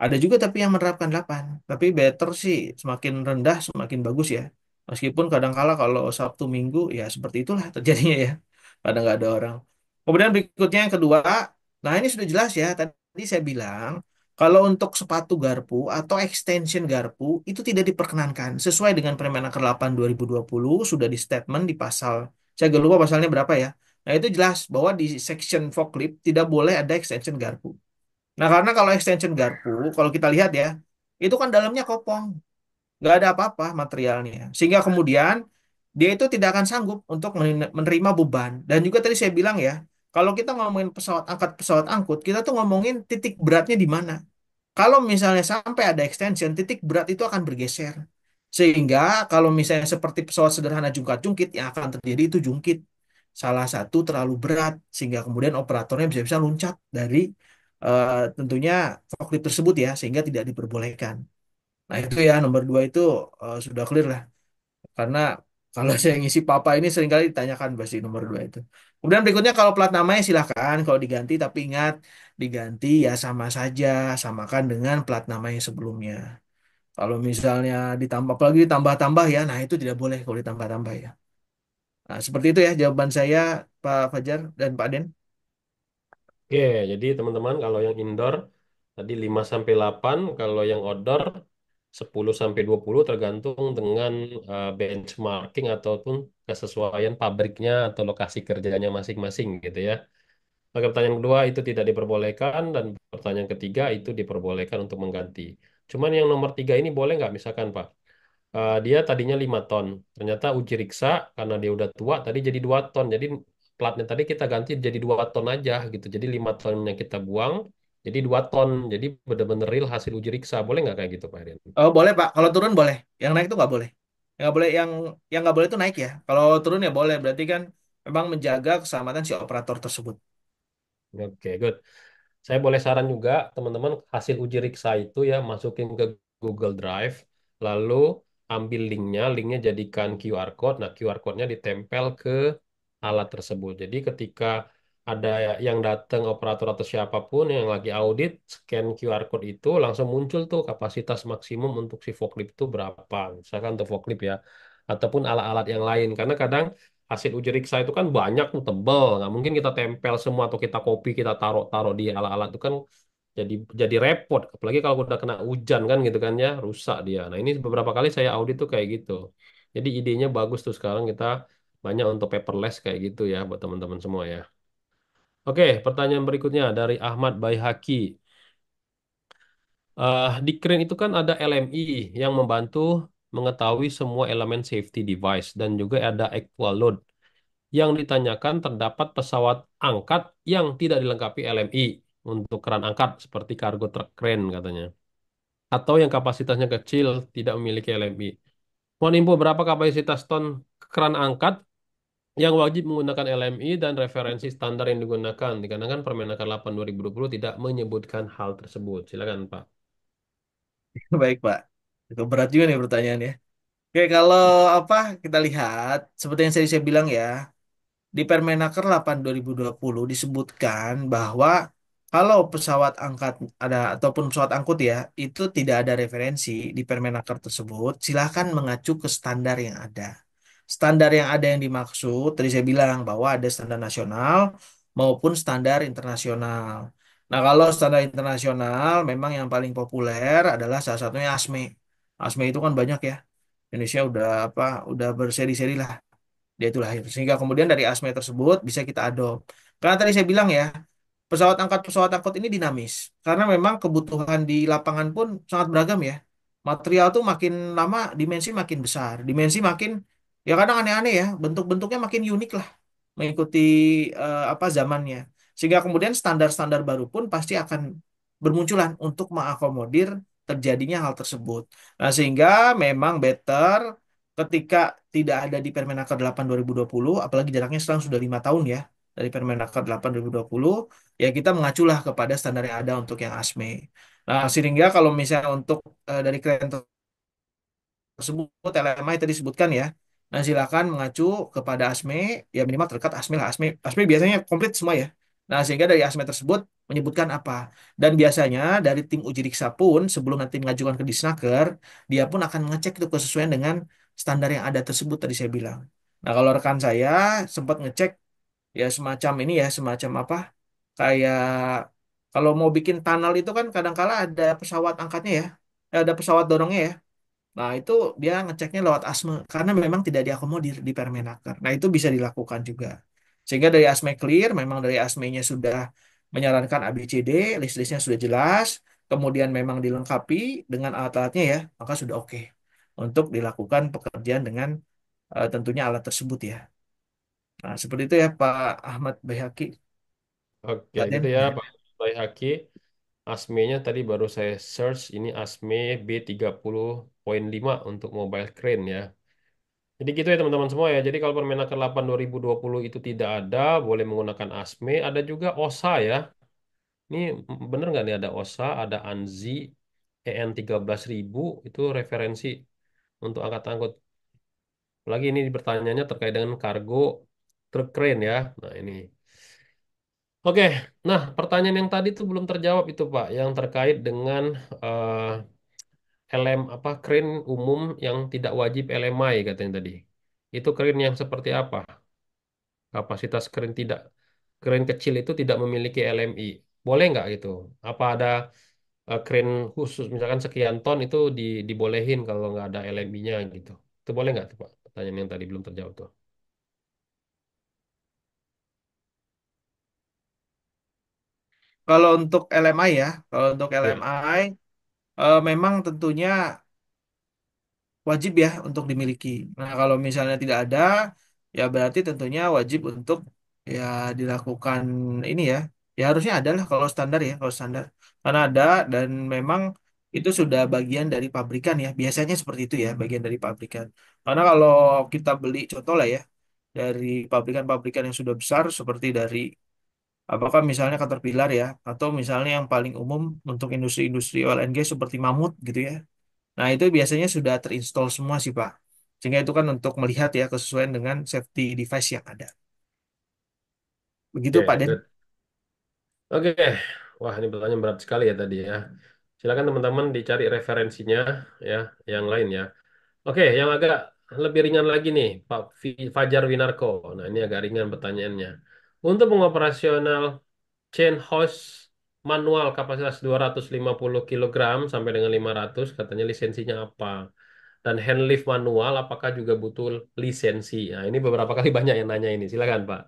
Ada juga tapi yang menerapkan 8. Tapi better sih semakin rendah semakin bagus ya. Meskipun kadangkala kalau Sabtu Minggu ya seperti itulah terjadinya ya. Kadang nggak ada orang. Kemudian berikutnya yang kedua, nah ini sudah jelas ya. Tadi saya bilang kalau untuk sepatu garpu atau extension garpu itu tidak diperkenankan sesuai dengan Permenaker 8 2020 sudah di statement di pasal. Saya agak lupa pasalnya berapa ya. Nah itu jelas bahwa di section forklift tidak boleh ada extension garpu. Nah karena kalau extension garpu, kalau kita lihat ya, itu kan dalamnya kopong nggak ada apa-apa materialnya. Sehingga kemudian dia itu tidak akan sanggup untuk menerima beban. Dan juga tadi saya bilang ya, kalau kita ngomongin pesawat angkat, pesawat angkut, kita tuh ngomongin titik beratnya di mana. Kalau misalnya sampai ada extension, titik berat itu akan bergeser. Sehingga kalau misalnya seperti pesawat sederhana jungkat-jungkit, yang akan terjadi itu jungkit. Salah satu terlalu berat, sehingga kemudian operatornya bisa-bisa loncat dari tentunya forklift tersebut ya, sehingga tidak diperbolehkan. Nah itu ya nomor dua itu sudah clear lah. Karena kalau saya ngisi papa ini seringkali ditanyakan pasti nomor dua itu. Kemudian berikutnya kalau plat namanya silahkan kalau diganti tapi ingat diganti ya sama saja samakan dengan plat nama yang sebelumnya. Kalau misalnya ditambah apalagi ditambah-tambah ya, nah itu tidak boleh kalau ditambah-tambah ya. Nah seperti itu ya jawaban saya Pak Fajar dan Pak Den. Oke, jadi teman-teman kalau yang indoor tadi 5 sampai 8, kalau yang outdoor 10 sampai 20 tergantung dengan benchmarking ataupun kesesuaian pabriknya atau lokasi kerjanya masing-masing gitu ya. Oke, pertanyaan kedua itu tidak diperbolehkan dan pertanyaan ketiga itu diperbolehkan untuk mengganti. Cuman yang nomor tiga ini boleh nggak misalkan Pak? Dia tadinya 5 ton. Ternyata uji riksa karena dia udah tua tadi jadi 2 ton. Jadi platnya tadi kita ganti jadi 2 ton aja gitu. Jadi 5 ton yang kita buang jadi 2 ton. Jadi benar-benar real hasil uji riksa. Boleh nggak kayak gitu Pak Herian? Oh boleh Pak, kalau turun boleh. Yang naik itu nggak boleh. Yang nggak boleh yang nggak boleh itu naik ya. Kalau turun ya boleh. Berarti kan memang menjaga keselamatan si operator tersebut. Oke, good. Saya boleh saran juga teman-teman hasil uji riksa itu ya masukin ke Google Drive. Lalu ambil linknya. Linknya jadikan QR code. Nah QR code-nya ditempel ke alat tersebut. Jadi ketika ada yang datang operator atau siapapun yang lagi audit, scan QR code itu langsung muncul tuh kapasitas maksimum untuk si forklift itu berapa. Misalkan untuk forklift ya. Ataupun alat-alat yang lain. Karena kadang hasil uji riksa itu kan banyak tuh tebel. Nggak mungkin kita tempel semua atau kita copy, kita taruh-taruh di alat-alat itu kan jadi repot. Apalagi kalau udah kena hujan kan gitu kan ya, rusak dia. Nah ini beberapa kali saya audit tuh kayak gitu. Jadi idenya bagus tuh sekarang kita banyak untuk paperless kayak gitu ya buat teman-teman semua ya. Oke, pertanyaan berikutnya dari Ahmad Baihaki. Di crane itu kan ada LMI yang membantu mengetahui semua elemen safety device dan juga ada actual load. Yang ditanyakan terdapat pesawat angkat yang tidak dilengkapi LMI untuk keran angkat seperti cargo truck crane katanya. Atau yang kapasitasnya kecil tidak memiliki LMI. Mohon info berapa kapasitas ton keran angkat yang wajib menggunakan LMI dan referensi standar yang digunakan. Dikarenakan Permenaker 8 2020 tidak menyebutkan hal tersebut. Silakan Pak. Baik Pak. Itu berat juga nih pertanyaannya. Oke, kalau apa kita lihat seperti yang saya bilang ya, di Permenaker 8 2020 disebutkan bahwa kalau pesawat angkat ada ataupun pesawat angkut ya, itu tidak ada referensi di Permenaker tersebut, silakan mengacu ke standar yang ada. Standar yang ada yang dimaksud, tadi saya bilang bahwa ada standar nasional maupun standar internasional. Nah, kalau standar internasional memang yang paling populer adalah salah satunya ASME. ASME itu kan banyak ya. Indonesia udah apa, udah berseri-seri lah dia itu lahir. Sehingga kemudian dari ASME tersebut bisa kita adopt. Karena tadi saya bilang ya, pesawat angkut ini dinamis. Karena memang kebutuhan di lapangan pun sangat beragam ya. Material tuh makin lama dimensi makin besar. Dimensi makin ya kadang aneh-aneh ya. Bentuk-bentuknya makin unik lah mengikuti apa zamannya. Sehingga kemudian standar-standar baru pun pasti akan bermunculan untuk mengakomodir terjadinya hal tersebut. Nah, sehingga memang better ketika tidak ada di Permenaker 8 2020, apalagi jaraknya sekarang sudah 5 tahun ya dari Permenaker 8 2020, ya kita mengaculah kepada standar yang ada untuk yang ASME. Nah, sehingga kalau misalnya untuk dari klien tersebut LMI tadi disebutkan ya. Nah, silakan mengacu kepada ASME ya minimal terdekat ASME lah. ASME biasanya komplit semua ya. Nah, sehingga dari ASME tersebut menyebutkan apa. Dan biasanya dari tim uji riksa pun sebelum nanti mengajukan ke Disnaker, dia pun akan mengecek itu kesesuaian dengan standar yang ada tersebut tadi saya bilang. Nah, kalau rekan saya sempat ngecek ya semacam ini ya, semacam apa? Kayak kalau mau bikin tunnel itu kan kadang-kala ada pesawat angkatnya ya. Ada pesawat dorongnya ya. Nah, itu dia ngeceknya lewat ASME karena memang tidak diakomodir di Permenaker. Nah, itu bisa dilakukan juga. Sehingga dari ASME clear, memang dari ASME-nya sudah menyarankan ABCD, list-listnya sudah jelas, kemudian memang dilengkapi dengan alat-alatnya ya, maka sudah oke untuk dilakukan pekerjaan dengan tentunya alat tersebut ya. Nah, seperti itu ya Pak Ahmad Bayhaki. Oke, Pak gitu Den. ya Pak Haki. ASME-nya tadi baru saya search, ini ASME B30.5 untuk mobile crane ya. Jadi gitu ya teman-teman semua ya. Jadi kalau Permenaker 8 2020 itu tidak ada, boleh menggunakan ASME. Ada juga OSA ya. Ini bener nggak nih ada OSA, ada ANZI, EN 13.000 itu referensi untuk angkat-angkut. Lagi ini pertanyaannya terkait dengan kargo truk crane ya. Nah ini. Oke, nah pertanyaan yang tadi tuh belum terjawab itu Pak, yang terkait dengan LM apa crane umum yang tidak wajib LMI katanya tadi. Itu crane yang seperti apa? Kapasitas crane kecil itu tidak memiliki LMI. Boleh nggak gitu? Apa ada crane khusus misalkan sekian ton itu dibolehin kalau nggak ada LMI-nya gitu. Itu boleh nggak tuh Pak? Pertanyaan yang tadi belum terjawab tuh. Kalau untuk LMI ya, kalau untuk Iya. LMI memang tentunya wajib ya untuk dimiliki. Nah, kalau misalnya tidak ada, ya berarti tentunya wajib untuk ya dilakukan ini ya. Ya harusnya ada lah kalau standar ya, kalau standar. Karena ada dan memang itu sudah bagian dari pabrikan ya. Biasanya seperti itu ya, bagian dari pabrikan. Karena kalau kita beli contoh lah ya, dari pabrikan-pabrikan yang sudah besar seperti dari apakah misalnya Caterpillar ya, atau misalnya yang paling umum untuk industri-industri oil and gas seperti Mamut gitu ya. Nah, itu biasanya sudah terinstall semua sih, Pak. Sehingga itu kan untuk melihat ya kesesuaian dengan safety device yang ada. Begitu, Pak Oke, Den. oke. Wah, ini pertanyaan berat sekali ya tadi ya. Silakan teman-teman dicari referensinya ya, yang lain ya. Oke, yang agak lebih ringan lagi nih, Pak Fajar Winarko. Nah, ini agak ringan pertanyaannya. Untuk mengoperasional chain hose manual kapasitas 250 kilogram sampai dengan 500, katanya lisensinya apa? Dan hand lift manual, apakah juga butuh lisensi? Nah, ini beberapa kali banyak yang nanya ini. Silakan, Pak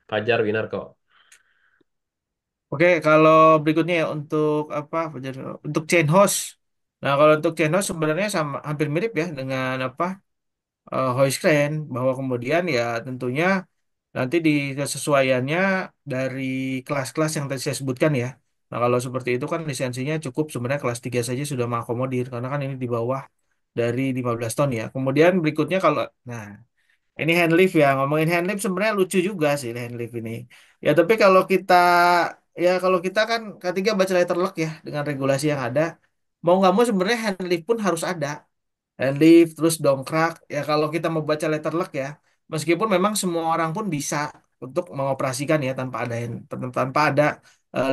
Fajar Winarko. Oke, kalau berikutnya ya untuk apa? Untuk chain host. Nah, kalau untuk chain host sebenarnya sama hampir mirip ya dengan apa? Hoist crane bahwa kemudian ya tentunya nanti di kesesuaiannya dari kelas-kelas yang tadi saya sebutkan ya. Nah, kalau seperti itu kan lisensinya cukup sebenarnya kelas 3 saja sudah mengakomodir karena kan ini di bawah dari 15 ton ya. Kemudian berikutnya kalau nah ini hand lift ya, ngomongin hand lift sebenarnya lucu juga sih hand lift ini. Ya tapi kalau kita kan ketiga baca letter lock ya dengan regulasi yang ada, mau nggak mau sebenarnya hand lift pun harus ada. Hand lift terus dongkrak ya kalau kita mau baca letter lock ya, meskipun memang semua orang pun bisa untuk mengoperasikan ya tanpa ada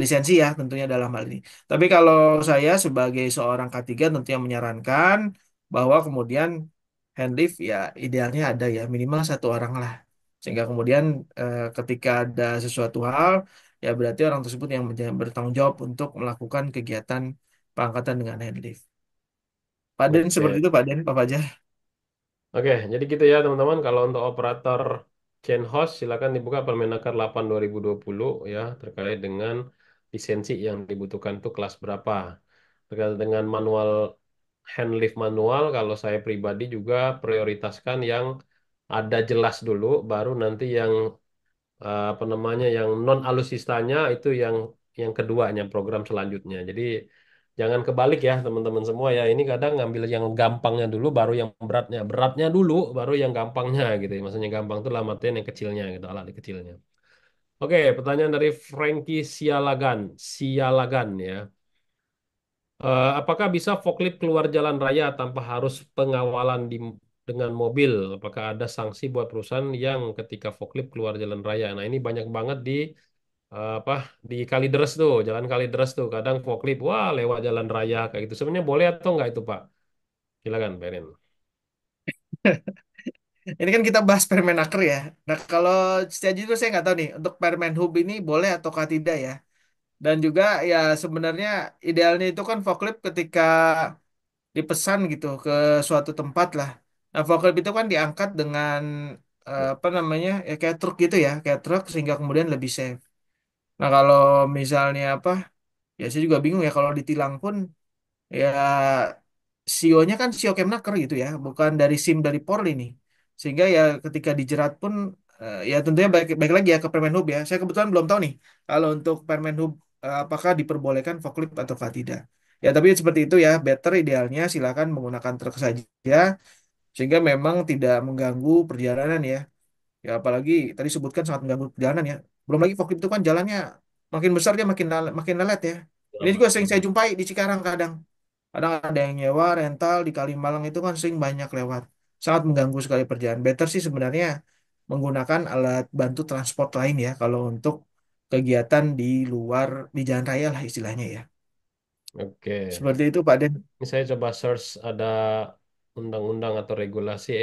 lisensi ya tentunya dalam hal ini. Tapi kalau saya sebagai seorang K3 tentunya menyarankan bahwa kemudian hand lift ya idealnya ada ya minimal satu orang lah. Sehingga kemudian ketika ada sesuatu hal ya berarti orang tersebut yang bertanggung jawab untuk melakukan kegiatan pengangkatan dengan hand lift. Pak Den seperti Oke. itu Pak Den, Pak Fajar. Oke, jadi gitu ya teman-teman. Kalau untuk operator chain host silakan dibuka Permenaker 8 2020 ya terkait dengan lisensi yang dibutuhkan itu kelas berapa. Terkait dengan manual hand lift manual kalau saya pribadi juga prioritaskan yang ada jelas dulu baru nanti yang apa namanya yang non alusistanya itu yang keduanya program selanjutnya. Jadi jangan kebalik ya teman-teman semua ya. Ini kadang ngambil yang gampangnya dulu baru yang beratnya. Beratnya dulu baru yang gampangnya gitu. Maksudnya gampang itu dalam artian yang kecilnya gitu, alat yang kecilnya. Oke, pertanyaan dari Frankie Sialagan. Sialagan ya. Apakah bisa forklift keluar jalan raya tanpa harus pengawalan dengan mobil? Apakah ada sanksi buat perusahaan yang ketika forklift keluar jalan raya? Nah, ini banyak banget di apa di Kalideres tuh, jalan Kalideres tuh. Kadang forklift, wah lewat jalan raya kayak gitu. Sebenarnya boleh atau enggak itu, Pak? Silakan, Perin. Ini kan kita bahas Permenaker ya. Nah, kalau secara jujur saya nggak tahu nih, untuk Permenhub ini boleh ataukah tidak ya. Dan juga ya sebenarnya idealnya itu kan forklift ketika dipesan gitu ke suatu tempat lah. Nah, forklift itu kan diangkat dengan apa namanya, ya kayak truk gitu ya, kayak truk sehingga kemudian lebih safe. Nah, kalau misalnya apa, ya saya juga bingung ya kalau ditilang pun ya CEO-nya kan CEO Kemnaker gitu ya, bukan dari SIM dari Polri nih. Sehingga ya ketika dijerat pun ya tentunya baik baik lagi ya ke Permenhub ya. Saya kebetulan belum tahu nih kalau untuk Permenhub apakah diperbolehkan forklift atau tidak. Ya tapi seperti itu ya, better idealnya silakan menggunakan truk saja sehingga memang tidak mengganggu perjalanan ya. Ya apalagi tadi sebutkan sangat mengganggu perjalanan ya. Belum lagi forklift itu kan jalannya makin besar dia makin lelet ya. Ini juga sering saya jumpai di Cikarang kadang. Kadang ada yang nyewa rental di Kalimalang itu kan sering banyak lewat. Sangat mengganggu sekali perjalanan. Better sih sebenarnya menggunakan alat bantu transport lain ya kalau untuk kegiatan di luar di jalan raya lah istilahnya ya. Oke. Seperti itu Pak Den. Ini saya coba search ada undang-undang atau regulasi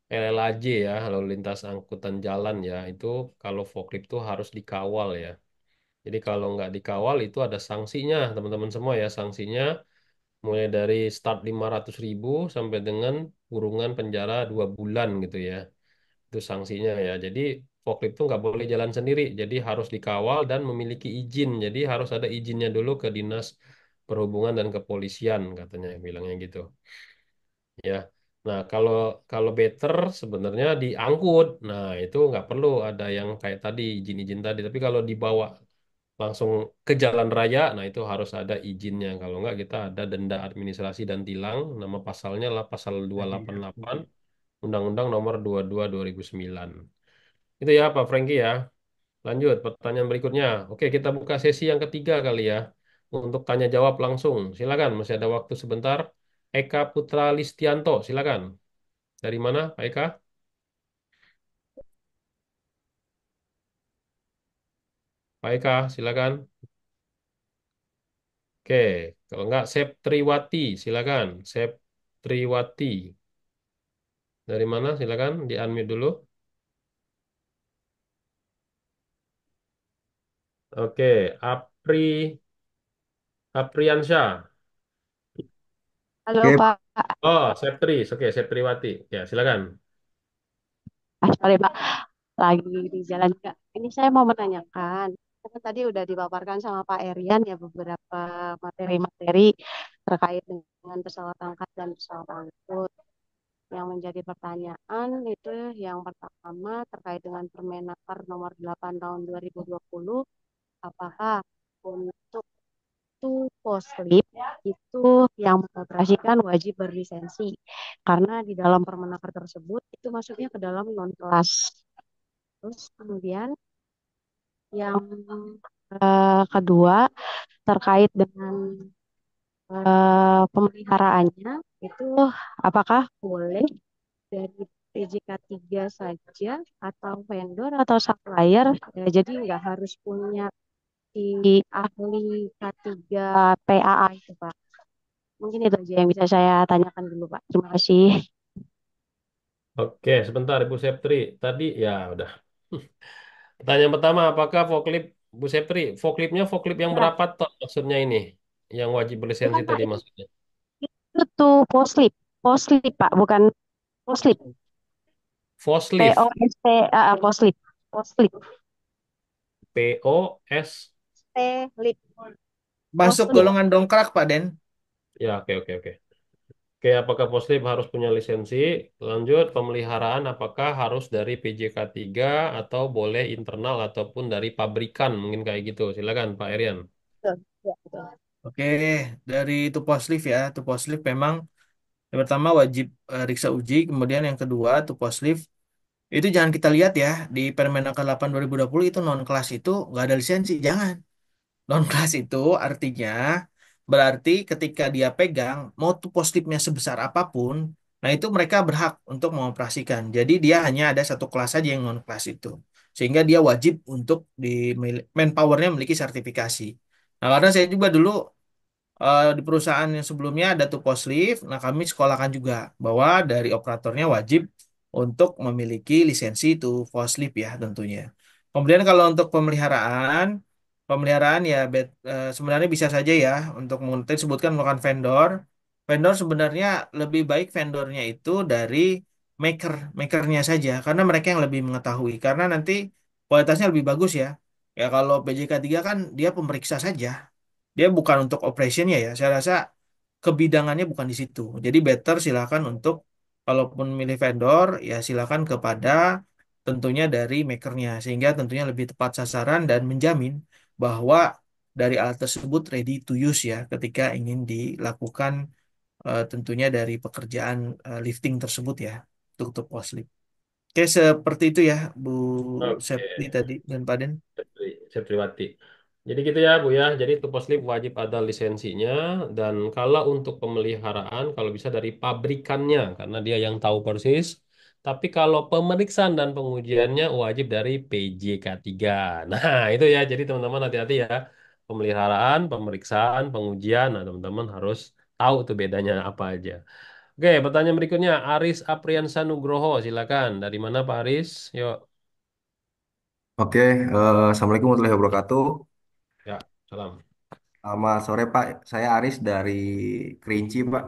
LLAJ ya, lalu lintas angkutan jalan ya. Itu kalau forklift itu harus dikawal ya. Jadi kalau nggak dikawal itu ada sanksinya, teman-teman semua ya. Sanksinya mulai dari start 500.000 sampai dengan kurungan penjara 2 bulan gitu ya. Itu sanksinya ya. Jadi forklift itu nggak boleh jalan sendiri. Jadi harus dikawal dan memiliki izin. Jadi harus ada izinnya dulu ke Dinas Perhubungan dan Kepolisian katanya bilangnya gitu. Ya. Nah, kalau kalau better sebenarnya diangkut. Nah, itu nggak perlu ada yang kayak tadi izin-izin tadi. Tapi kalau dibawa langsung ke jalan raya, nah itu harus ada izinnya. Kalau nggak kita ada denda administrasi dan tilang. Nama pasalnya lah pasal 288 Undang-Undang Nomor 22 2009. Itu ya Pak Franky ya. Lanjut pertanyaan berikutnya. Oke, kita buka sesi yang ketiga kali ya. Untuk tanya jawab langsung. Silakan, masih ada waktu sebentar. Eka Putra Listianto, silakan. Dari mana, Pak Eka? Pak Eka, silakan. Oke, kalau enggak, Septriwati, silakan. Septriwati. Dari mana, silakan. Di-unmute dulu. Oke, Apriansyah. Halo Oke, Pak, Oh, Septri. Oke, Septriwati. Ya, silakan. sorry Pak, lagi di jalan juga. Ini saya mau menanyakan, kan tadi udah dipaparkan sama Pak Erian ya beberapa materi-materi terkait dengan pesawat angkat dan pesawat angkut. Yang menjadi pertanyaan itu yang pertama terkait dengan Permenaker nomor 8 tahun 2020, apakah untuk itu poslip itu yang mengoperasikan wajib berlisensi karena di dalam Permenaker tersebut itu masuknya ke dalam non kelas. Terus kemudian yang kedua terkait dengan pemeliharaannya itu apakah boleh dari PJK 3 saja atau vendor atau supplier. Ya, jadi nggak harus punya di ahli K3 PAA itu Pak. Mungkin itu aja yang bisa saya tanyakan dulu Pak. Terima kasih. Oke, sebentar Ibu Septri. Tadi ya udah. Pertanyaan pertama, apakah forklift Bu Septri, forkliftnya yang Ya, berapa ton maksudnya ini? Yang wajib berlisensi bukan Pak, tadi maksudnya. itu tuh poslip. Poslip Pak, bukan poslip. Forklift, POST, poslip. Poslip. POS. Poslip. masuk Poslip. golongan dongkrak Pak Den. Ya, oke oke oke. Oke, apakah Poslip harus punya lisensi? Lanjut, pemeliharaan apakah harus dari PJK 3 atau boleh internal ataupun dari pabrikan? Mungkin kayak gitu. Silakan Pak Erian. Betul. Ya, betul. Oke, dari Tuposlif ya. Tuposlif memang yang pertama wajib riksa uji, kemudian yang kedua Tuposlif itu jangan kita lihat ya di Permenaker 8 2020 itu non kelas itu nggak ada lisensi, jangan. Non kelas itu artinya berarti ketika dia pegang mau tuh positifnya sebesar apapun, nah itu mereka berhak untuk mengoperasikan. Jadi dia hanya ada satu kelas saja yang non kelas itu, sehingga dia wajib untuk di manpowernya memiliki sertifikasi. Nah karena saya juga dulu di perusahaan yang sebelumnya ada tuh post lift. Nah, kami sekolahkan juga bahwa dari operatornya wajib untuk memiliki lisensi itu post lift ya tentunya. Kemudian kalau untuk pemeliharaan, pemeliharaan ya sebenarnya bisa saja ya untuk tadi sebutkan melakukan vendor. Vendor sebenarnya lebih baik vendornya itu dari makernya saja karena mereka yang lebih mengetahui karena nanti kualitasnya lebih bagus ya. Ya kalau PJK 3 kan dia pemeriksa saja. Dia bukan untuk operationnya ya. Saya rasa kebidangannya bukan di situ. Jadi better silakan untuk kalaupun milih vendor ya silakan kepada tentunya dari makernya sehingga tentunya lebih tepat sasaran dan menjamin bahwa dari alat tersebut ready to use ya ketika ingin dilakukan tentunya dari pekerjaan lifting tersebut ya untuk post lift. Oke, seperti itu ya Bu Oke. Septi tadi dan Paden. Septriwati. Jadi gitu ya Bu ya. Jadi itu poslip wajib ada lisensinya dan kalau untuk pemeliharaan kalau bisa dari pabrikannya karena dia yang tahu persis. Tapi kalau pemeriksaan dan pengujiannya wajib dari PJK 3. Nah, itu ya. Jadi teman-teman hati-hati ya. Pemeliharaan, pemeriksaan, pengujian. Nah, teman-teman harus tahu tuh bedanya apa aja. Oke, pertanyaan berikutnya Aris Apriansa Nugroho, silakan. Dari mana Pak Aris? Yuk. Oke, Assalamualaikum warahmatullahi wabarakatuh. Ya, salam. Selamat sore Pak, saya Aris dari Kerinci Pak.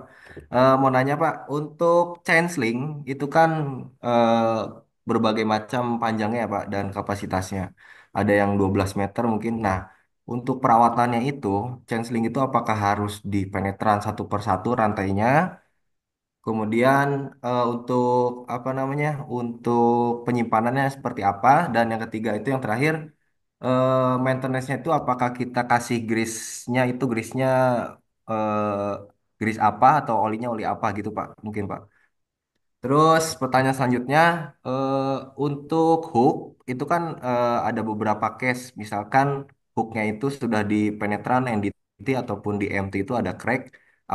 Mau nanya Pak, untuk chainsling itu kan berbagai macam panjangnya ya Pak dan kapasitasnya. Ada yang 12 meter mungkin. Nah, untuk perawatannya itu, chainsling itu apakah harus dipenetran satu persatu rantainya? Kemudian untuk apa namanya? Untuk penyimpanannya seperti apa? Dan yang ketiga itu yang terakhir maintenance-nya itu apakah kita kasih grease-nya grease apa atau olinya oli apa gitu Pak? Mungkin Pak. Terus pertanyaan selanjutnya eh, untuk hook itu kan ada beberapa case misalkan hooknya itu sudah di penetran NDT ataupun di MT itu ada crack.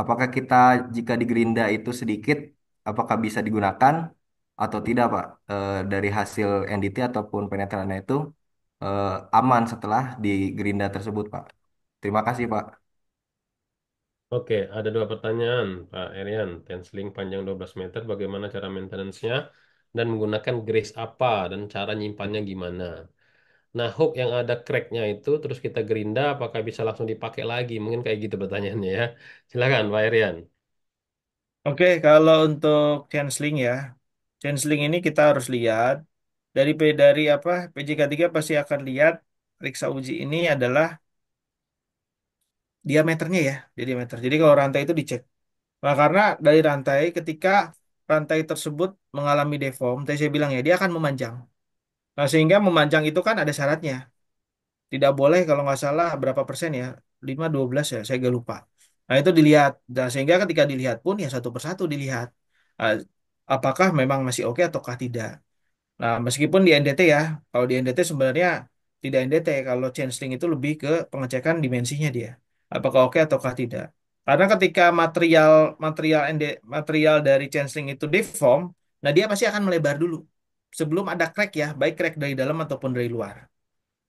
Apakah kita jika di gerinda itu sedikit apakah bisa digunakan atau tidak Pak? Dari hasil NDT ataupun penetrannya itu aman setelah di gerinda tersebut Pak. Terima kasih Pak. Oke, ada dua pertanyaan, Pak Erian. Tensling panjang 12 meter, bagaimana cara maintenance-nya? Dan menggunakan grease apa? Dan cara nyimpannya gimana? Nah, hook yang ada crack-nya itu, terus kita gerinda, apakah bisa langsung dipakai lagi? Mungkin kayak gitu pertanyaannya ya. Silakan, Pak Erian. Oke, kalau untuk canceling ya, canceling ini kita harus lihat dari apa PJK 3 pasti akan lihat periksa uji ini adalah diameternya ya, jadi diameter. Jadi kalau rantai itu dicek. Nah, karena dari rantai ketika rantai tersebut mengalami deform, tadi saya bilang ya, dia akan memanjang. Nah, sehingga memanjang itu kan ada syaratnya. Tidak boleh kalau nggak salah berapa persen ya, 5 12 ya, saya agak lupa. Nah, itu dilihat. Dan sehingga ketika dilihat pun ya satu persatu dilihat. Ah, apakah memang masih oke ataukah tidak. Nah, meskipun di NDT ya, kalau di NDT sebenarnya tidak NDT, kalau chain itu lebih ke pengecekan dimensinya dia. Apakah oke ataukah tidak. Karena ketika material material material dari chain itu deform, nah dia pasti akan melebar dulu. Sebelum ada crack ya, baik crack dari dalam ataupun dari luar.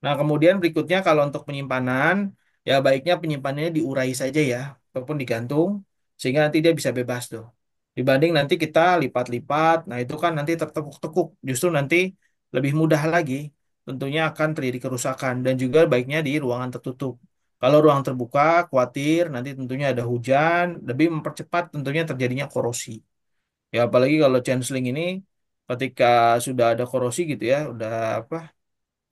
Nah, kemudian berikutnya kalau untuk penyimpanan, ya baiknya penyimpanannya diurai saja ya, ataupun digantung, sehingga nanti dia bisa bebas tuh. Dibanding nanti kita lipat-lipat, nah itu kan nanti tertekuk-tekuk, justru nanti lebih mudah lagi, tentunya akan terjadi kerusakan, dan juga baiknya di ruangan tertutup. Kalau ruang terbuka, khawatir nanti tentunya ada hujan, lebih mempercepat tentunya terjadinya korosi. Ya apalagi kalau chain ini, ketika sudah ada korosi gitu ya, udah apa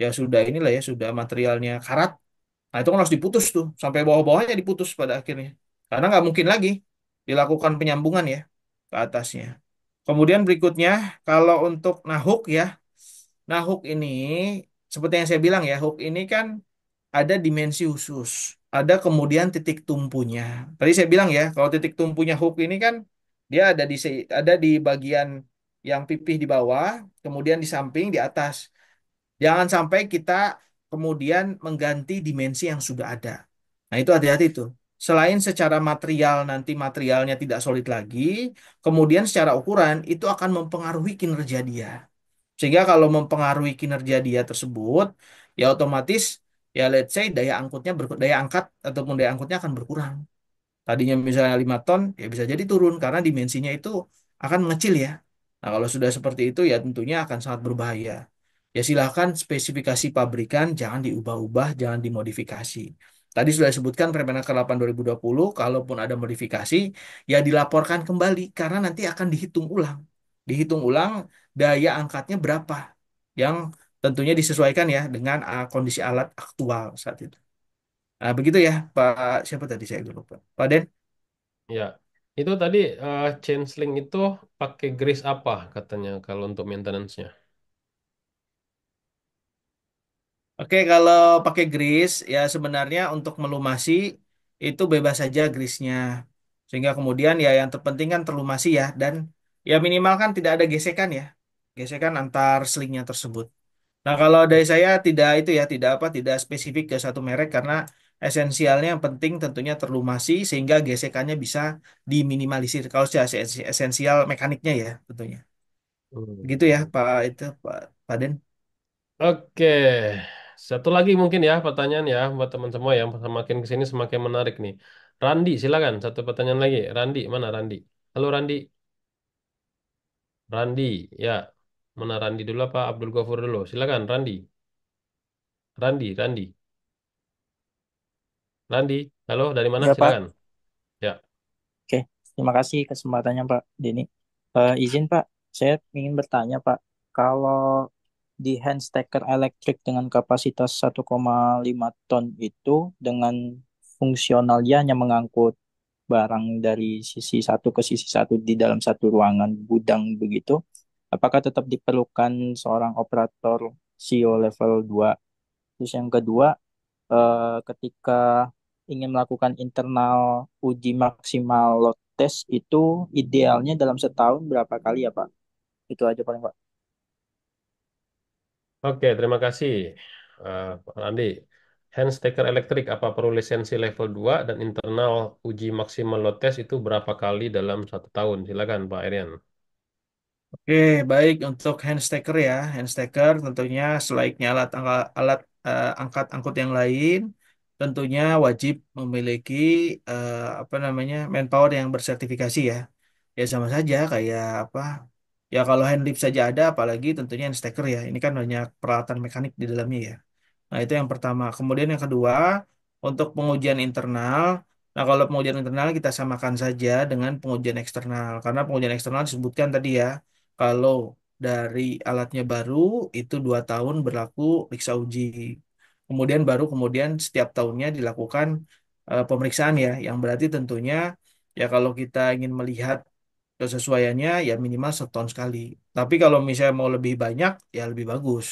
ya sudah inilah ya sudah materialnya karat. Nah itu kan harus diputus tuh sampai bawah-bawahnya diputus pada akhirnya karena nggak mungkin lagi dilakukan penyambungan ya ke atasnya. Kemudian berikutnya kalau untuk nahuk ya, nahuk ini seperti yang saya bilang ya, hook ini kan ada dimensi khusus, ada kemudian titik tumpunya. Tadi saya bilang ya, kalau titik tumpunya hook ini kan dia ada di bagian yang pipih di bawah, kemudian di samping, di atas. Jangan sampai kita kemudian mengganti dimensi yang sudah ada. Nah, itu hati-hati tuh. Selain secara material nanti materialnya tidak solid lagi, kemudian secara ukuran itu akan mempengaruhi kinerja dia. Sehingga kalau mempengaruhi kinerja dia tersebut, ya otomatis ya let's say daya angkut ataupun daya angkutnya akan berkurang. Tadinya misalnya 5 ton, ya bisa jadi turun karena dimensinya itu akan mengecil ya. Nah, kalau sudah seperti itu ya tentunya akan sangat berbahaya. Ya silahkan spesifikasi pabrikan jangan diubah-ubah, jangan dimodifikasi. Tadi sudah disebutkan Permenaker 8 2020, kalaupun ada modifikasi, ya dilaporkan kembali karena nanti akan dihitung ulang. Dihitung ulang daya angkatnya berapa, yang tentunya disesuaikan ya dengan kondisi alat aktual saat itu. Nah, begitu ya, Pak. Siapa tadi saya lupa. Pak Den? Ya, itu tadi Chainslink itu pakai grease apa katanya kalau untuk maintenance-nya? Oke, kalau pakai grease ya sebenarnya untuk melumasi itu bebas saja grease-nya. Sehingga kemudian ya yang terpenting kan terlumasi ya dan ya minimal kan tidak ada gesekan ya. Gesekan antar selingnya tersebut. Nah, kalau dari saya tidak itu ya, tidak apa, tidak spesifik ke satu merek karena esensialnya yang penting tentunya terlumasi sehingga gesekannya bisa diminimalisir. Kalau secara esensial mekaniknya ya tentunya. Gitu ya, Hmm. Pak itu Pak Den. Oke, satu lagi mungkin ya pertanyaan ya buat teman semua yang semakin kesini semakin menarik nih. Randi, silakan satu pertanyaan lagi. Randi, mana Randi? Halo Randi, Randi, ya. Mana Randi dulu apa Abdul Ghafur dulu? Silakan Randi, Randi, Randi. Halo, dari mana? Ya Pak, Silakan. Ya. oke. Terima kasih kesempatannya Pak Denny. Izin Pak, saya ingin bertanya Pak, kalau di hand stacker elektrik dengan kapasitas 1,5 ton itu dengan fungsionalnya hanya mengangkut barang dari sisi satu ke sisi satu di dalam satu ruangan gudang begitu, apakah tetap diperlukan seorang operator CEO level 2? Terus yang kedua, ketika ingin melakukan internal uji maksimal load test itu idealnya dalam setahun berapa kali ya Pak? Itu aja paling Pak. Oke, terima kasih, Pak Randi. Hand stacker elektrik, apa perlu lisensi level 2 dan internal uji maksimal load test itu berapa kali dalam 1 tahun? Silakan, Pak Erian. Oke, baik untuk hand stacker ya. Hand stacker tentunya selainnya alat angkat angkut yang lain, tentunya wajib memiliki apa namanya manpower yang bersertifikasi ya. Ya sama saja kayak apa? Ya kalau hand lift saja ada, apalagi tentunya hand stacker ya. Ini kan banyak peralatan mekanik di dalamnya ya. Nah, itu yang pertama. Kemudian yang kedua, untuk pengujian internal. Nah, kalau pengujian internal kita samakan saja dengan pengujian eksternal. Karena pengujian eksternal disebutkan tadi ya, kalau dari alatnya baru, itu 2 tahun berlaku periksa uji. Kemudian setiap tahunnya dilakukan pemeriksaan ya, yang berarti tentunya ya kalau kita ingin melihat kesesuaiannya ya minimal setahun sekali. Tapi kalau misalnya mau lebih banyak, ya lebih bagus.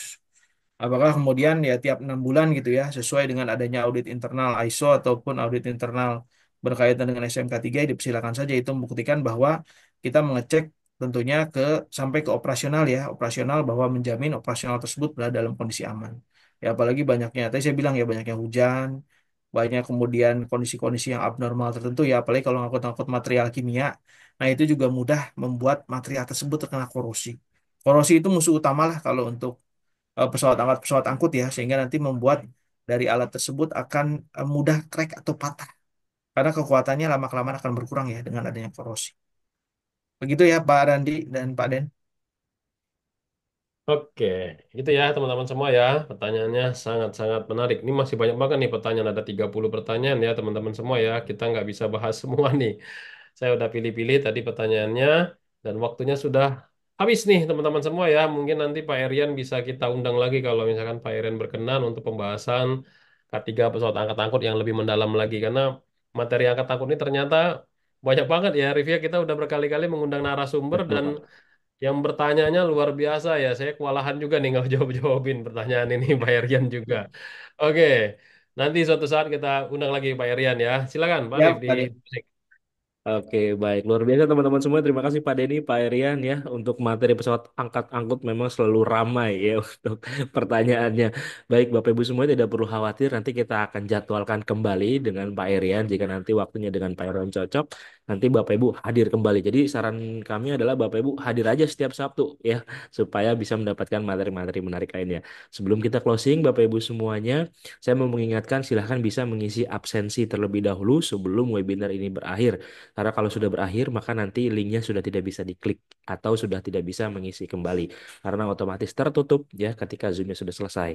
Apakah kemudian ya tiap 6 bulan gitu ya, sesuai dengan adanya audit internal ISO ataupun audit internal berkaitan dengan SMK 3, dipersilakan saja itu membuktikan bahwa kita mengecek tentunya sampai ke operasional ya, operasional bahwa menjamin operasional tersebut berada dalam kondisi aman. Ya apalagi banyaknya, tadi saya bilang ya banyaknya hujan, banyak kemudian kondisi-kondisi yang abnormal tertentu ya, apalagi kalau ngangkut-ngangkut material kimia, nah itu juga mudah membuat material tersebut terkena korosi. Korosi itu musuh utama lah kalau untuk pesawat angkut ya sehingga nanti membuat dari alat tersebut akan mudah crack atau patah karena kekuatannya lama-kelamaan akan berkurang ya dengan adanya korosi. Begitu ya Pak Randi dan Pak Den. Oke, itu ya teman-teman semua ya. Pertanyaannya sangat-sangat menarik. Ini masih banyak banget nih pertanyaan. Ada 30 pertanyaan ya teman-teman semua ya. Kita nggak bisa bahas semua nih. Saya udah pilih-pilih tadi pertanyaannya. Dan waktunya sudah habis nih teman-teman semua ya. Mungkin nanti Pak Erian bisa kita undang lagi kalau misalkan Pak Erian berkenan untuk pembahasan K3 pesawat angkat angkut yang lebih mendalam lagi. Karena materi angkat angkut ini ternyata banyak banget ya. Review kita udah berkali-kali mengundang narasumber Betul, dan Pak. yang bertanyanya luar biasa ya. Saya kewalahan juga nih nggak jawab-jawabin pertanyaan ini Pak Erian juga. Oke, nanti suatu saat kita undang lagi Pak Erian ya. Silakan Pak Arif Ya, di Pak Den. musik. Oke, baik. Luar biasa teman-teman semua. Terima kasih Pak Denny, Pak Erian ya. Untuk materi pesawat angkat angkut memang selalu ramai ya untuk pertanyaannya. Baik, Bapak Ibu semua tidak perlu khawatir. Nanti kita akan jadwalkan kembali dengan Pak Erian jika nanti waktunya dengan Pak Erian cocok. nanti Bapak Ibu hadir kembali. Jadi saran kami adalah Bapak Ibu hadir aja setiap Sabtu ya, supaya bisa mendapatkan materi-materi menarik lainnya. Sebelum kita closing, Bapak Ibu semuanya, saya mau mengingatkan silahkan bisa mengisi absensi terlebih dahulu sebelum webinar ini berakhir. Karena kalau sudah berakhir, maka nanti linknya sudah tidak bisa diklik atau sudah tidak bisa mengisi kembali. Karena otomatis tertutup ya ketika Zoom-nya sudah selesai.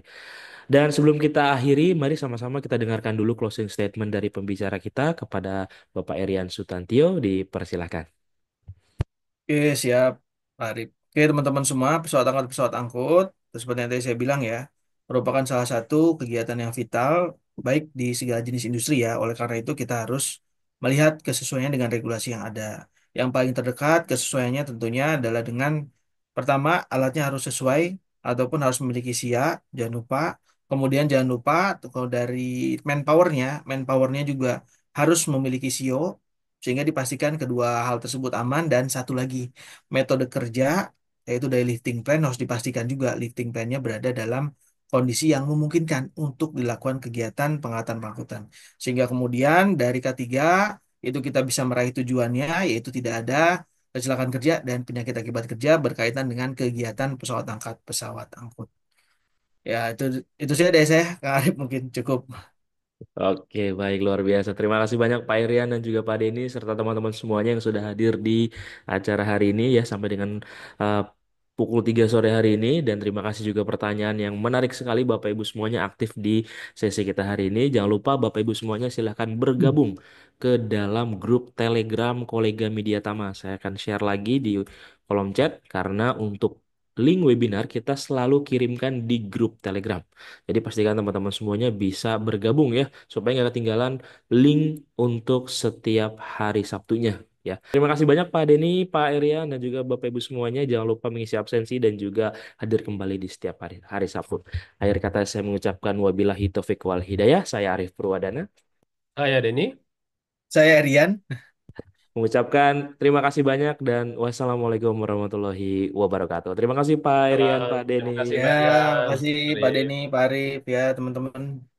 Dan sebelum kita akhiri, mari sama-sama kita dengarkan dulu closing statement dari pembicara kita kepada Bapak Erian Sutantio. Dipersilahkan. Oke, siap, Pak Arif. Oke, teman-teman semua, pesawat angkut, seperti yang tadi saya bilang ya, merupakan salah satu kegiatan yang vital, baik di segala jenis industri ya. Oleh karena itu, kita harus melihat kesesuaian dengan regulasi yang ada. Yang paling terdekat kesesuaiannya tentunya adalah dengan, pertama, alatnya harus sesuai, ataupun harus memiliki SIA, jangan lupa. Kemudian jangan lupa, kalau dari manpowernya juga harus memiliki SIO, sehingga dipastikan kedua hal tersebut aman. Dan satu lagi, metode kerja, yaitu dari lifting plan, harus dipastikan juga lifting plannya berada dalam kondisi yang memungkinkan untuk dilakukan kegiatan pengangkatan pangkutan, sehingga kemudian dari K3 itu kita bisa meraih tujuannya, yaitu tidak ada kecelakaan kerja dan penyakit akibat kerja berkaitan dengan kegiatan pesawat angkut. Ya, itu saja dari saya, Kak Arif, mungkin cukup. Oke, baik, luar biasa. Terima kasih banyak Pak Irian dan juga Pak Denny serta teman-teman semuanya yang sudah hadir di acara hari ini ya sampai dengan uh, pukul 3 sore hari ini, dan terima kasih juga pertanyaan yang menarik sekali Bapak Ibu semuanya aktif di sesi kita hari ini. Jangan lupa Bapak Ibu semuanya silahkan bergabung ke dalam grup Telegram Kolega Media Tama. Saya akan share lagi di kolom chat karena untuk link webinar kita selalu kirimkan di grup Telegram. Jadi pastikan teman-teman semuanya bisa bergabung ya, supaya nggak ketinggalan link untuk setiap hari Sabtunya. Ya, terima kasih banyak Pak Denny, Pak Erian, dan juga Bapak Ibu semuanya. Jangan lupa mengisi absensi dan juga hadir kembali di setiap hari Sabtu. Akhir kata saya mengucapkan wabillahi taufiq wal hidayah. Saya Arif Purwadana Ah ya, Denny. Saya Rian. mengucapkan terima kasih banyak dan wassalamualaikum warahmatullahi wabarakatuh. Terima kasih Pak Erian, Salam. Pak Terima Denny. kasih Ya, Pak Rian. makasih Pak Arif. Denny, Pak Arif, ya teman-teman.